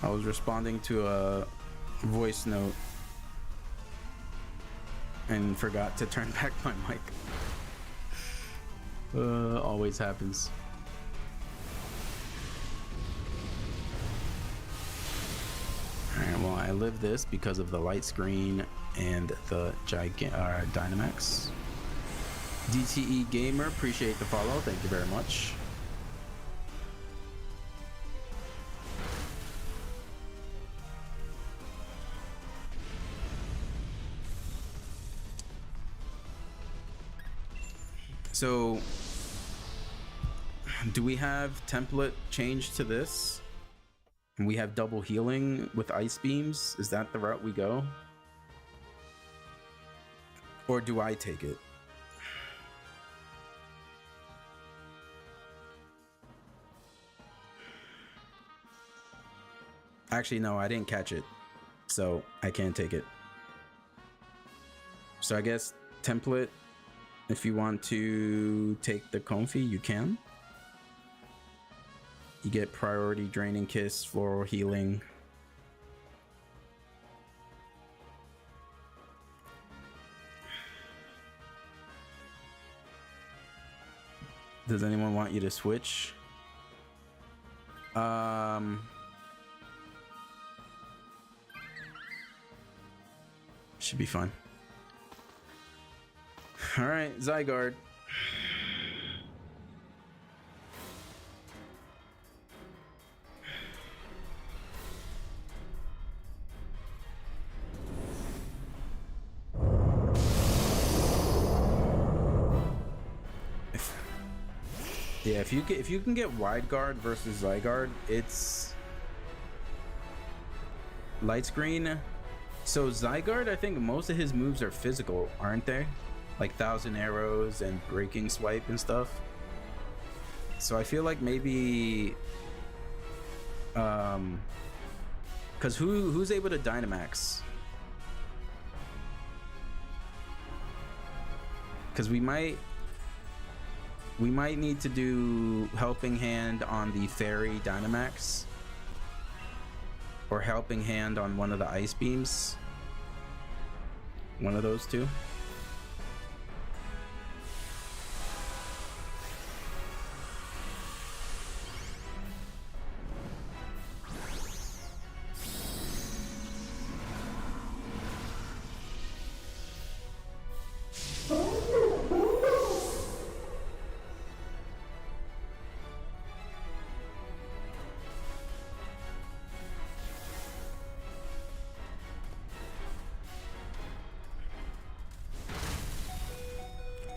I was responding to a voice note and forgot to turn back my mic. Always happens. Alright, well, I live this because of the light screen and the Dynamax. DTE Gamer, appreciate the follow. Thank you very much. So, do we have template change to this? We have double healing with ice beams. Is that the route we go? Or do I take it? Actually, no, I didn't catch it. So I can't take it. So I guess template, if you want to take the Comfy, you can. You get priority draining kiss, floral healing. Does anyone want you to switch? Should be fun. All right, Zygarde. Yeah, if you can get Wide Guard versus Zygarde, it's light screen. So Zygarde, I think most of his moves are physical, aren't they? Like Thousand Arrows and Breaking Swipe and stuff. So I feel like maybe, cause who's able to Dynamax? Cause we might need to do Helping Hand on the Fairy Dynamax, or Helping Hand on one of the Ice Beams. One of those two.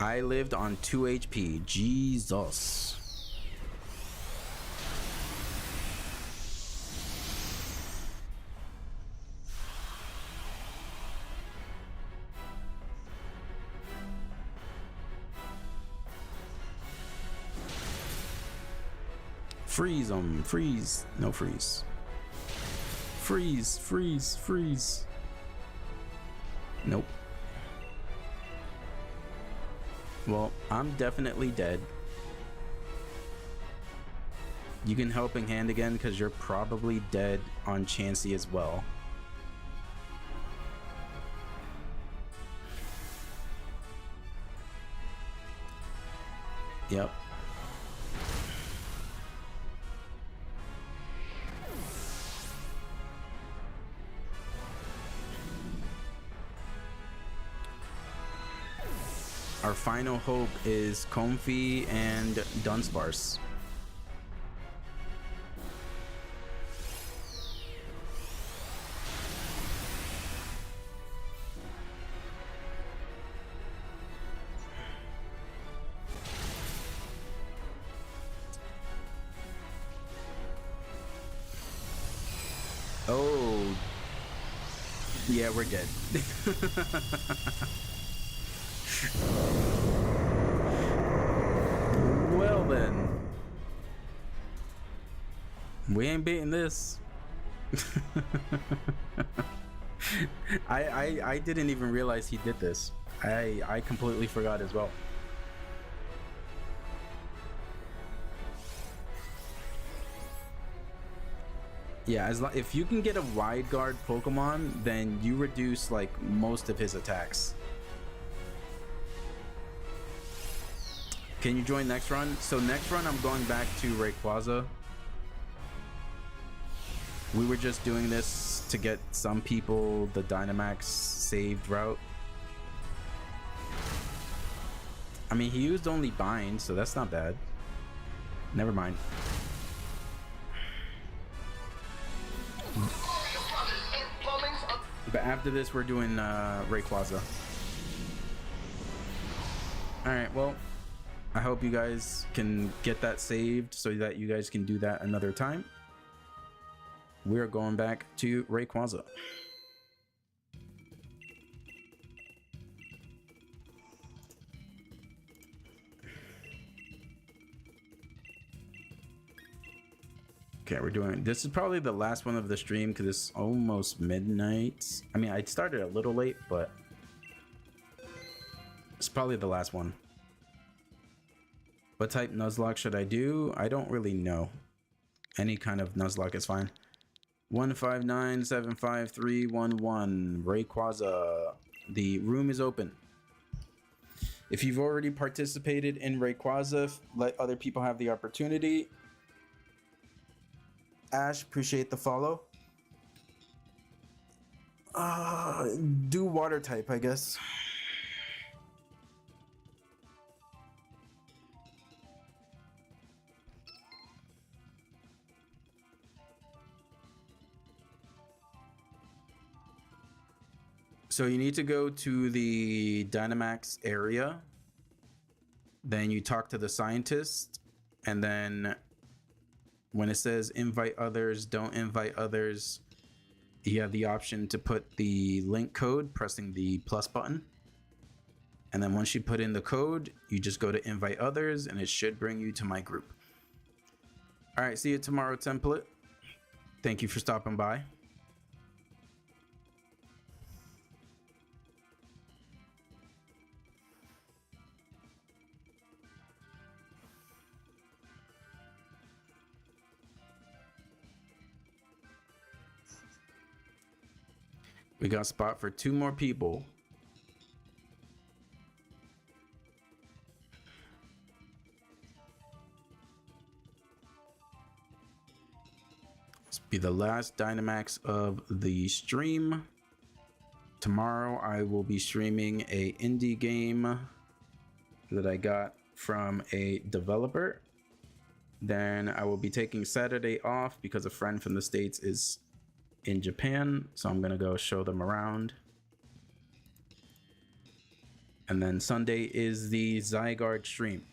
I lived on 2 HP. Jesus. Freeze them. Freeze. No freeze. Freeze. Freeze. Freeze. Nope. Well, I'm definitely dead. You can Helping Hand again because you're probably dead on Chansey as well. Yep. Our final hope is Comfy and Dunsparce. Oh, yeah, we're dead. Well then, we ain't beating this. I didn't even realize he did this. I completely forgot as well. Yeah, if you can get a wide guard Pokemon, then you reduce like most of his attacks. Can you join next run? So next run, I'm going back to Rayquaza. We were just doing this to get some people the Dynamax saved route. I mean, he used only Bind, so that's not bad. Never mind. But after this, we're doing Rayquaza. Alright, well, I hope you guys can get that saved so that you guys can do that another time. We're going back to Rayquaza. Okay, we're doing, this is probably the last one of the stream because it's almost midnight. I mean, I started a little late, but it's probably the last one. What type Nuzlocke should I do? I don't really know. Any kind of Nuzlocke is fine. 159-75311 Rayquaza. The room is open. If you've already participated in Rayquaza, let other people have the opportunity. Ash, appreciate the follow. Do water type, I guess. So you need to go to the Dynamax area. Then you talk to the scientist, and then when it says invite others, don't invite others, you have the option to put the link code pressing the plus button. And then once you put in the code, you just go to invite others and it should bring you to my group. All right, see you tomorrow, template. Thank you for stopping by. We got a spot for 2 more people. This will be the last Dynamax of the stream. Tomorrow I will be streaming a indie game that I got from a developer. Then I will be taking Saturday off because a friend from the States is in Japan, so I'm gonna go show them around. And then Sunday is the Zygarde stream.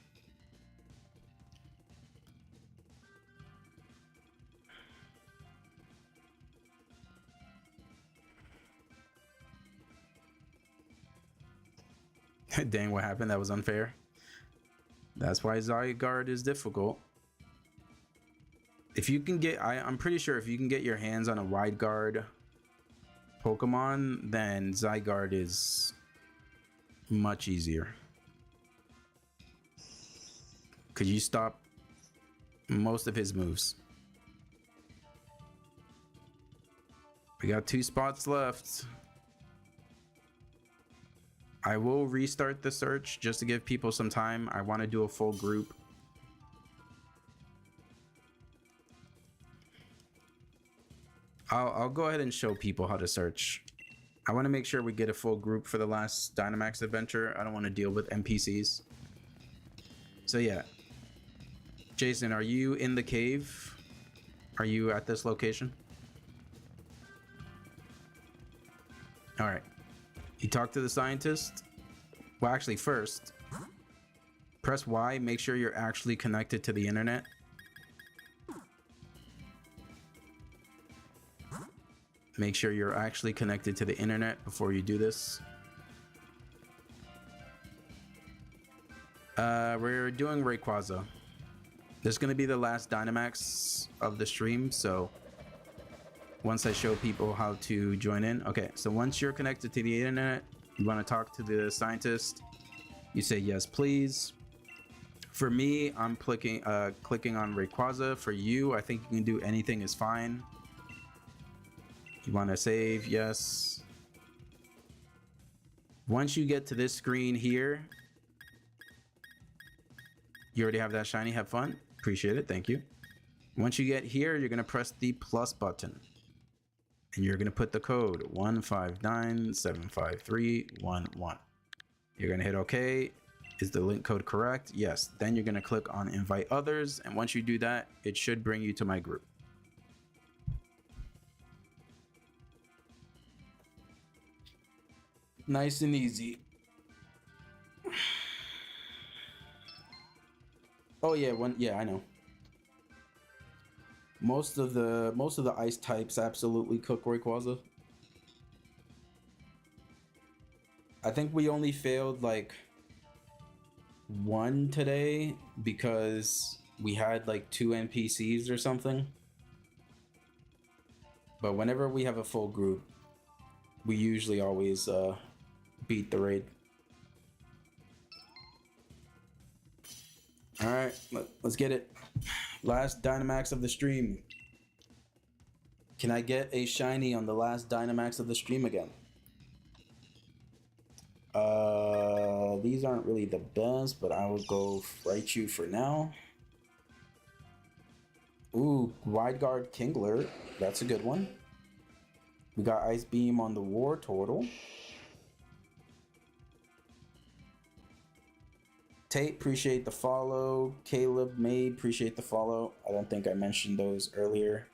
Dang, what happened? That was unfair. That's why Zygarde is difficult. If you can get, I'm pretty sure if you can get your hands on a wide guard Pokemon, then Zygarde is much easier. Could you stop most of his moves? We got 2 spots left. I will restart the search just to give people some time. I want to do a full group. I'll go ahead and show people how to search. I want to make sure we get a full group for the last Dynamax adventure. I don't want to deal with NPCs. So yeah. Jason, are you in the cave? Are you at this location? All right. You talk to the scientist. Well, actually, first, press Y. Make sure you're actually connected to the internet. Make sure you're actually connected to the internet before you do this. We're doing Rayquaza. This is going to be the last Dynamax of the stream, so once I show people how to join in. Okay, so once you're connected to the internet, you want to talk to the scientist, you say yes please. For me, I'm clicking on Rayquaza. For you, I think you can do anything is fine. You want to save, yes. Once you get to this screen here, you already have that shiny. Have fun. Appreciate it. Thank you. Once you get here, you're going to press the plus button. And you're going to put the code 159753111. You're going to hit OK. Is the link code correct? Yes. Then you're going to click on invite others. And once you do that, it should bring you to my group. Nice and easy. Oh yeah, I know. Most of the ice types absolutely cook Rayquaza. I think we only failed like one today because we had like 2 NPCs or something. But whenever we have a full group, we usually always beat the raid. All right, let's get it. Last Dynamax of the stream. Can I get a shiny on the last Dynamax of the stream again? These aren't really the best, but I will go Raichu for now. Ooh, Wide Guard Kingler. That's a good one. We got Ice Beam on the War Turtle. Tate, appreciate the follow. Caleb, May, appreciate the follow. I don't think I mentioned those earlier.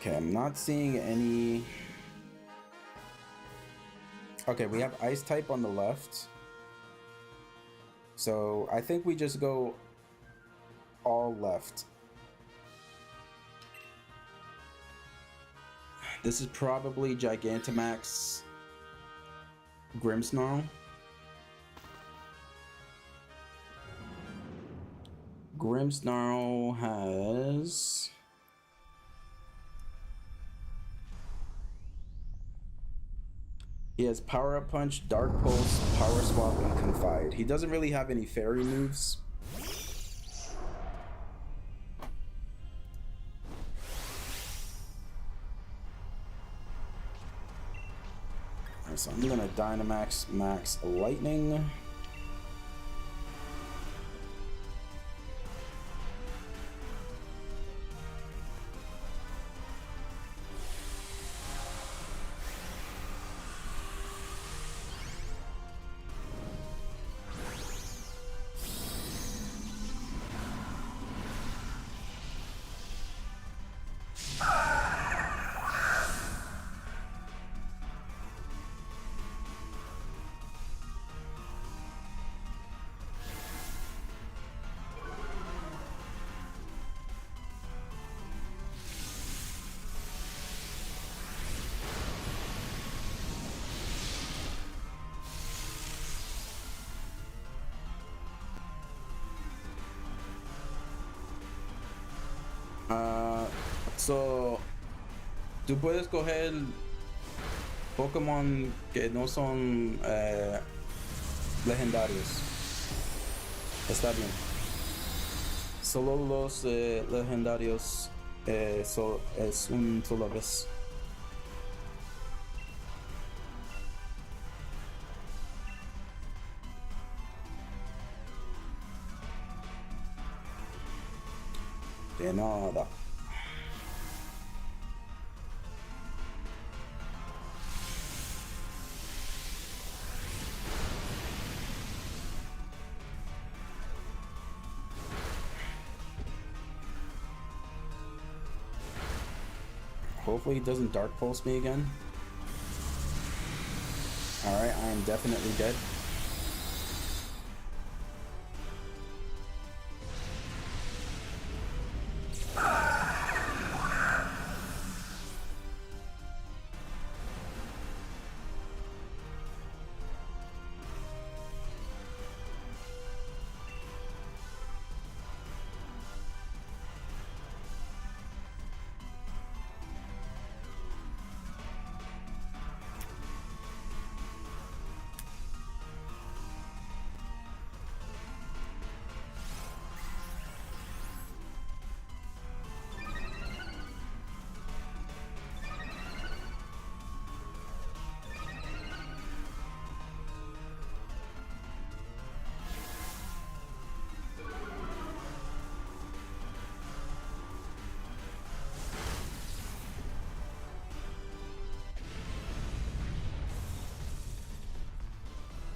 Okay, I'm not seeing any. Okay, we have Ice type on the left. So I think we just go all left. This is probably Gigantamax Grimmsnarl. Grimmsnarl has... He has Power Up Punch, Dark Pulse, Power Swap, and Confide. He doesn't really have any fairy moves. Alright, so I'm gonna Dynamax Max Lightning. So, tú puedes coger Pokémon que no son legendarios. Está bien. Solo los legendarios es un solo vez. De nada. Hopefully he doesn't Dark Pulse me again. Alright, I am definitely dead.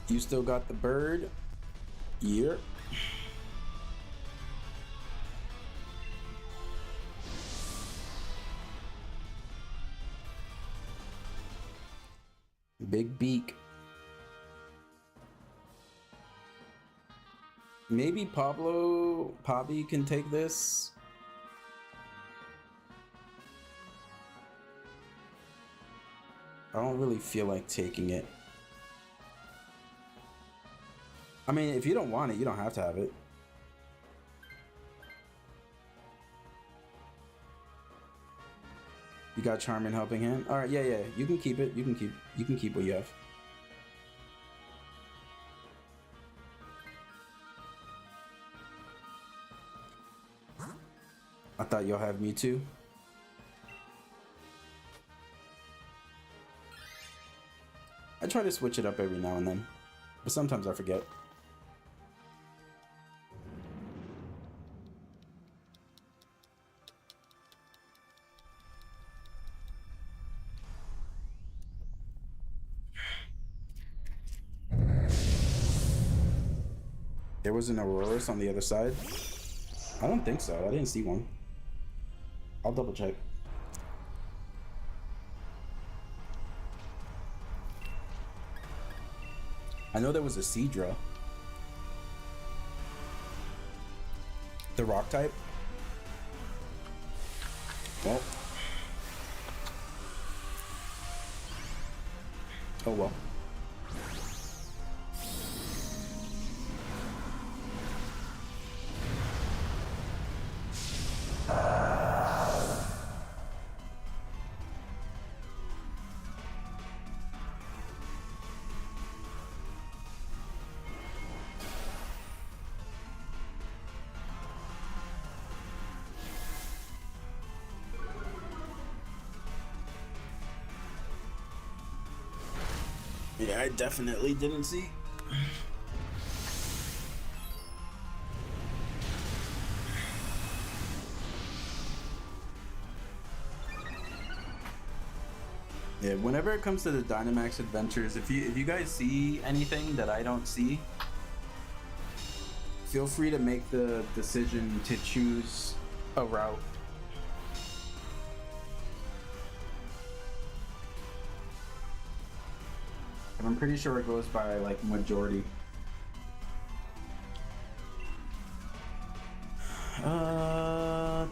You still got the bird? Yeah. Big beak. Maybe Pobby can take this. I don't really feel like taking it. I mean, if you don't want it, you don't have to have it. You got Charmin Helping Hand? Alright, yeah. You can keep it. You can keep what you have. I thought y'all have me too. I try to switch it up every now and then, but sometimes I forget. There was an Aurorus on the other side? I don't think so. I didn't see one. I'll double check. I know there was a Seadra. The rock type? Well. Oh well. Yeah, I definitely didn't see. Yeah, whenever it comes to the Dynamax adventures, if you guys see anything that I don't see, feel free to make the decision to choose a route. I'm pretty sure it goes by like majority. I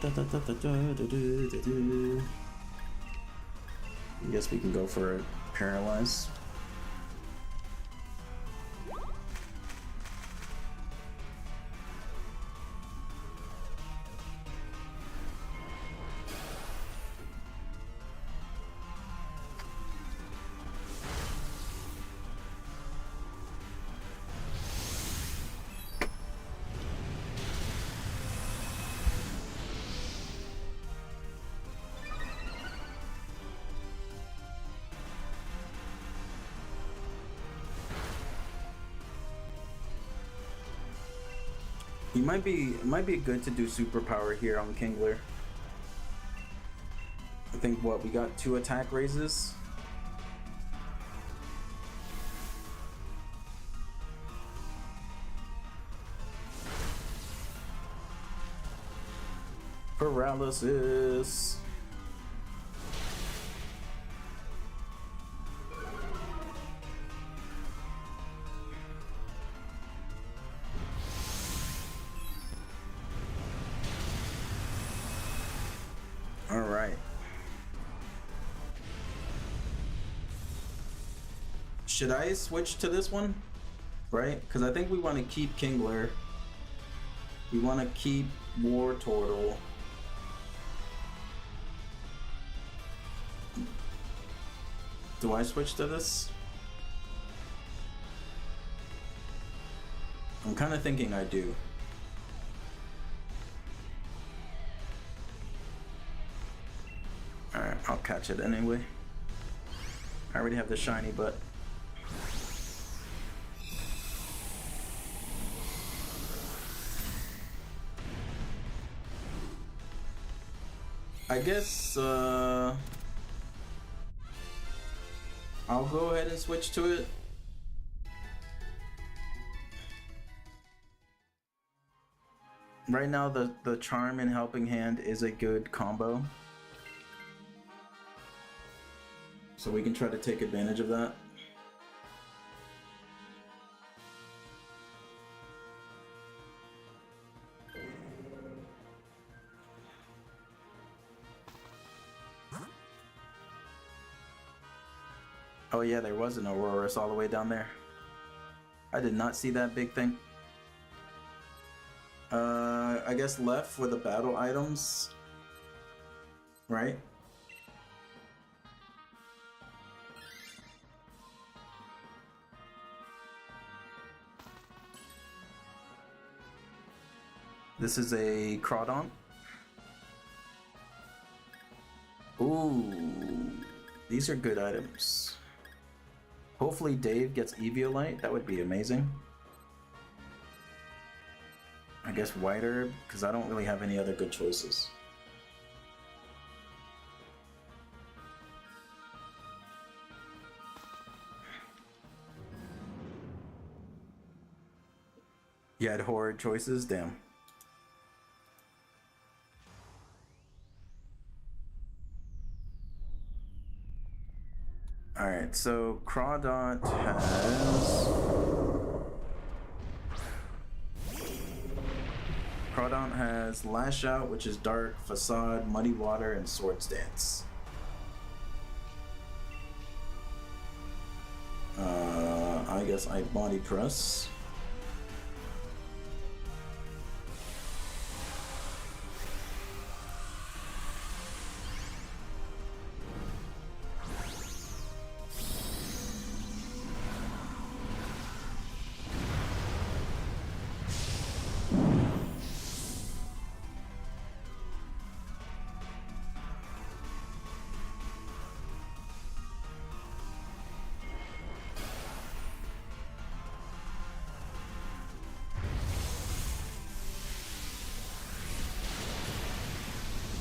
guess we can go for a paralyze. It might be good to do superpower here on Kingler. I think what we got 2 attack raises. Paralysis. Should I switch to this one? Right? Because I think we want to keep Kingler. We want to keep War Turtle. Do I switch to this? I'm kind of thinking I do. Alright, I'll catch it anyway. I already have the shiny, but... I guess, I'll go ahead and switch to it. Right now, the Charm and Helping Hand is a good combo. So we can try to take advantage of that. Oh yeah, there was an Aurorus all the way down there. I did not see that big thing. I guess left for the battle items, right? This is a Crawdon. Ooh, these are good items. Hopefully Dave gets Eviolite, that would be amazing. I guess White Herb, because I don't really have any other good choices. You had horrid choices? Damn. Alright, so Crawdon has... Crawdon has Lash Out, which is Dark, Facade, Muddy Water, and Swords Dance. I guess I Body Press.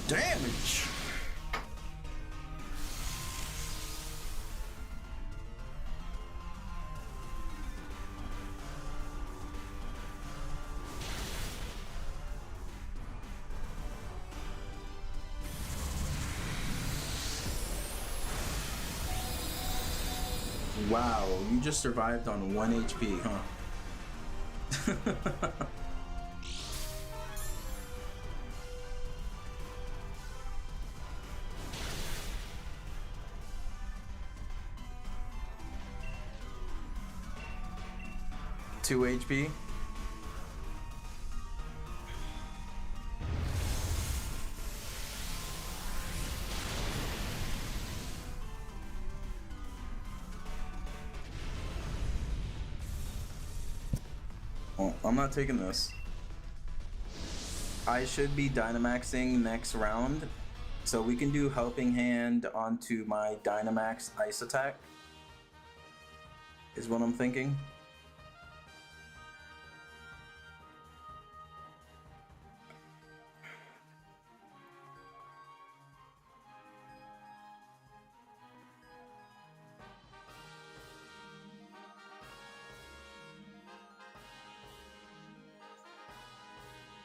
Damage! Wow, you just survived on 1 HP, huh? 2 HP. Oh, I'm not taking this. I should be Dynamaxing next round, so we can do Helping Hand onto my Dynamax Ice Attack, is what I'm thinking.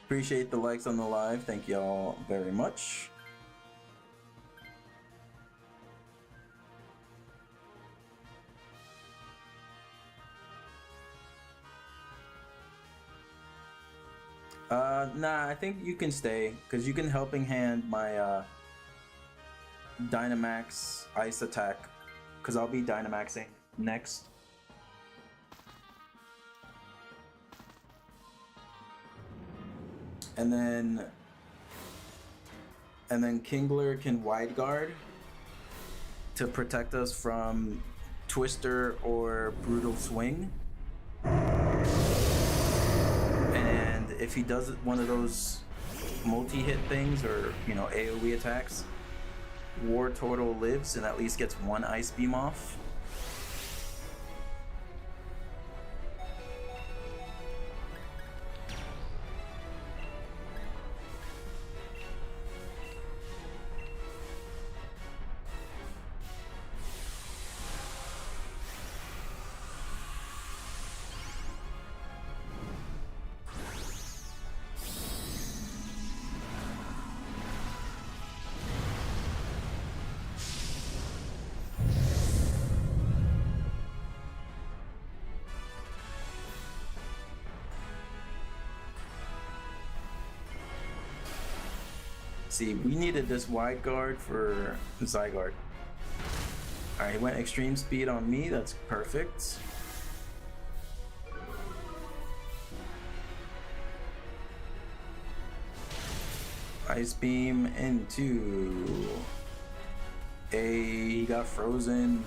Appreciate the likes on the live. Thank you all very much. Nah, I think you can stay, because you can Helping Hand my Dynamax Ice Attack, because I'll be Dynamaxing next. And then Kingler can Wide Guard to protect us from Twister or Brutal Swing. And if he does one of those multi-hit things, or AoE attacks, War Turtle lives and at least gets 1 Ice Beam off. see. We needed this wide guard for Zygarde. Alright, he went extreme speed on me. That's perfect. Ice beam into he got frozen.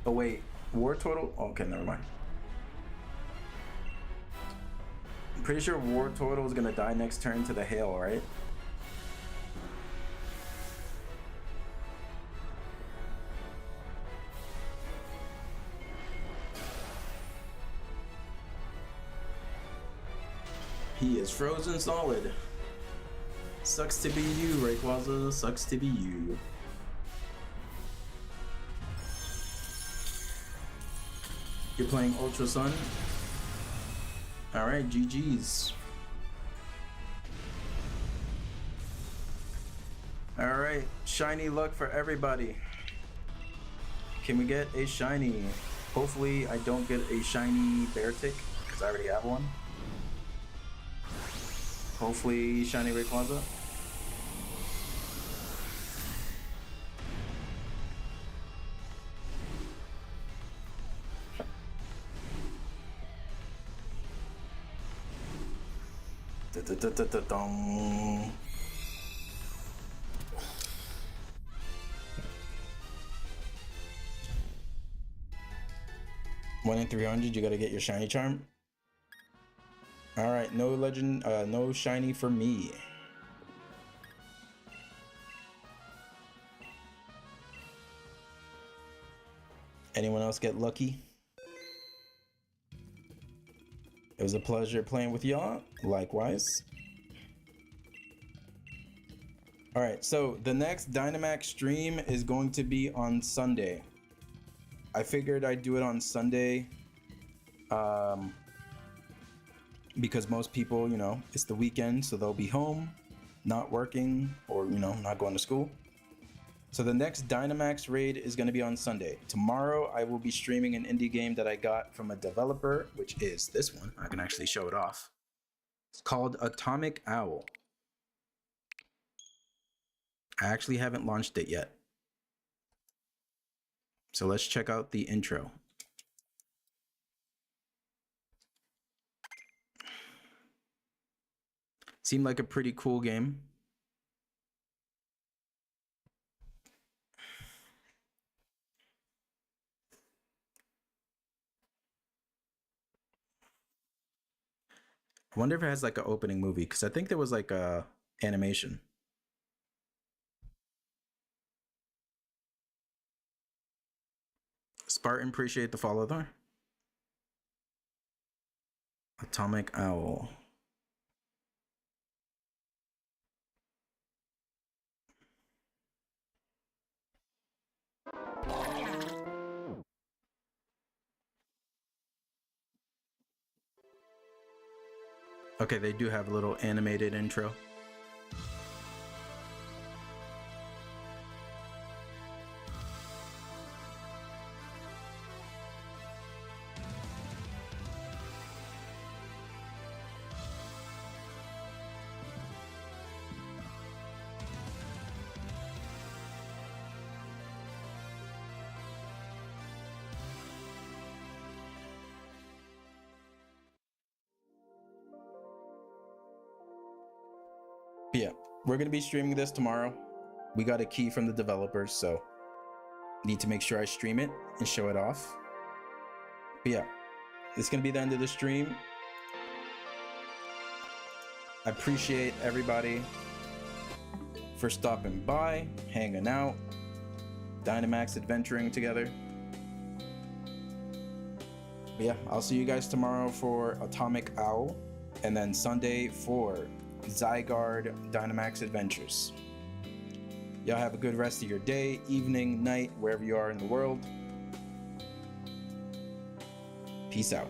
Oh wait, war total? Okay, never mind. I'm pretty sure war total is gonna die next turn to the hail, right? He is frozen solid. Sucks to be you, Rayquaza. Sucks to be you. You're playing Ultra Sun? Alright, GG's. Alright, shiny luck for everybody. Can we get a shiny? Hopefully I don't get a shiny Beartic, because I already have one. Hopefully shiny Rayquaza. Da-da-da-da-da-dong. One in 300, you gotta get your shiny charm. All right, no legend, no shiny for me. Anyone else get lucky? It was a pleasure playing with y'all. Likewise. All right, so the next Dynamax stream is going to be on Sunday. I figured I'd do it on Sunday because most people, you know, it's the weekend, so they'll be home, not working, or, you know, not going to school. So the next Dynamax raid is going to be on Sunday. Tomorrow, I will be streaming an indie game that I got from a developer, which is this one. I can actually show it off. It's called Atomic Owl. I actually haven't launched it yet. So let's check out the intro. Seemed like a pretty cool game. I wonder if it has like an opening movie, because I think there was like a animation. Spartan, appreciate the follow there. Atomic Owl. Okay, they do have a little animated intro. Yeah, we're gonna be streaming this tomorrow. We got a key from the developers, so need to make sure I stream it and show it off. But yeah, it's gonna be the end of the stream. I appreciate everybody for stopping by, hanging out, Dynamax adventuring together. But yeah, I'll see you guys tomorrow for Atomic Owl, and then Sunday for Zygarde Dynamax Adventures. Y'all have a good rest of your day, evening, night, wherever you are in the world. Peace out.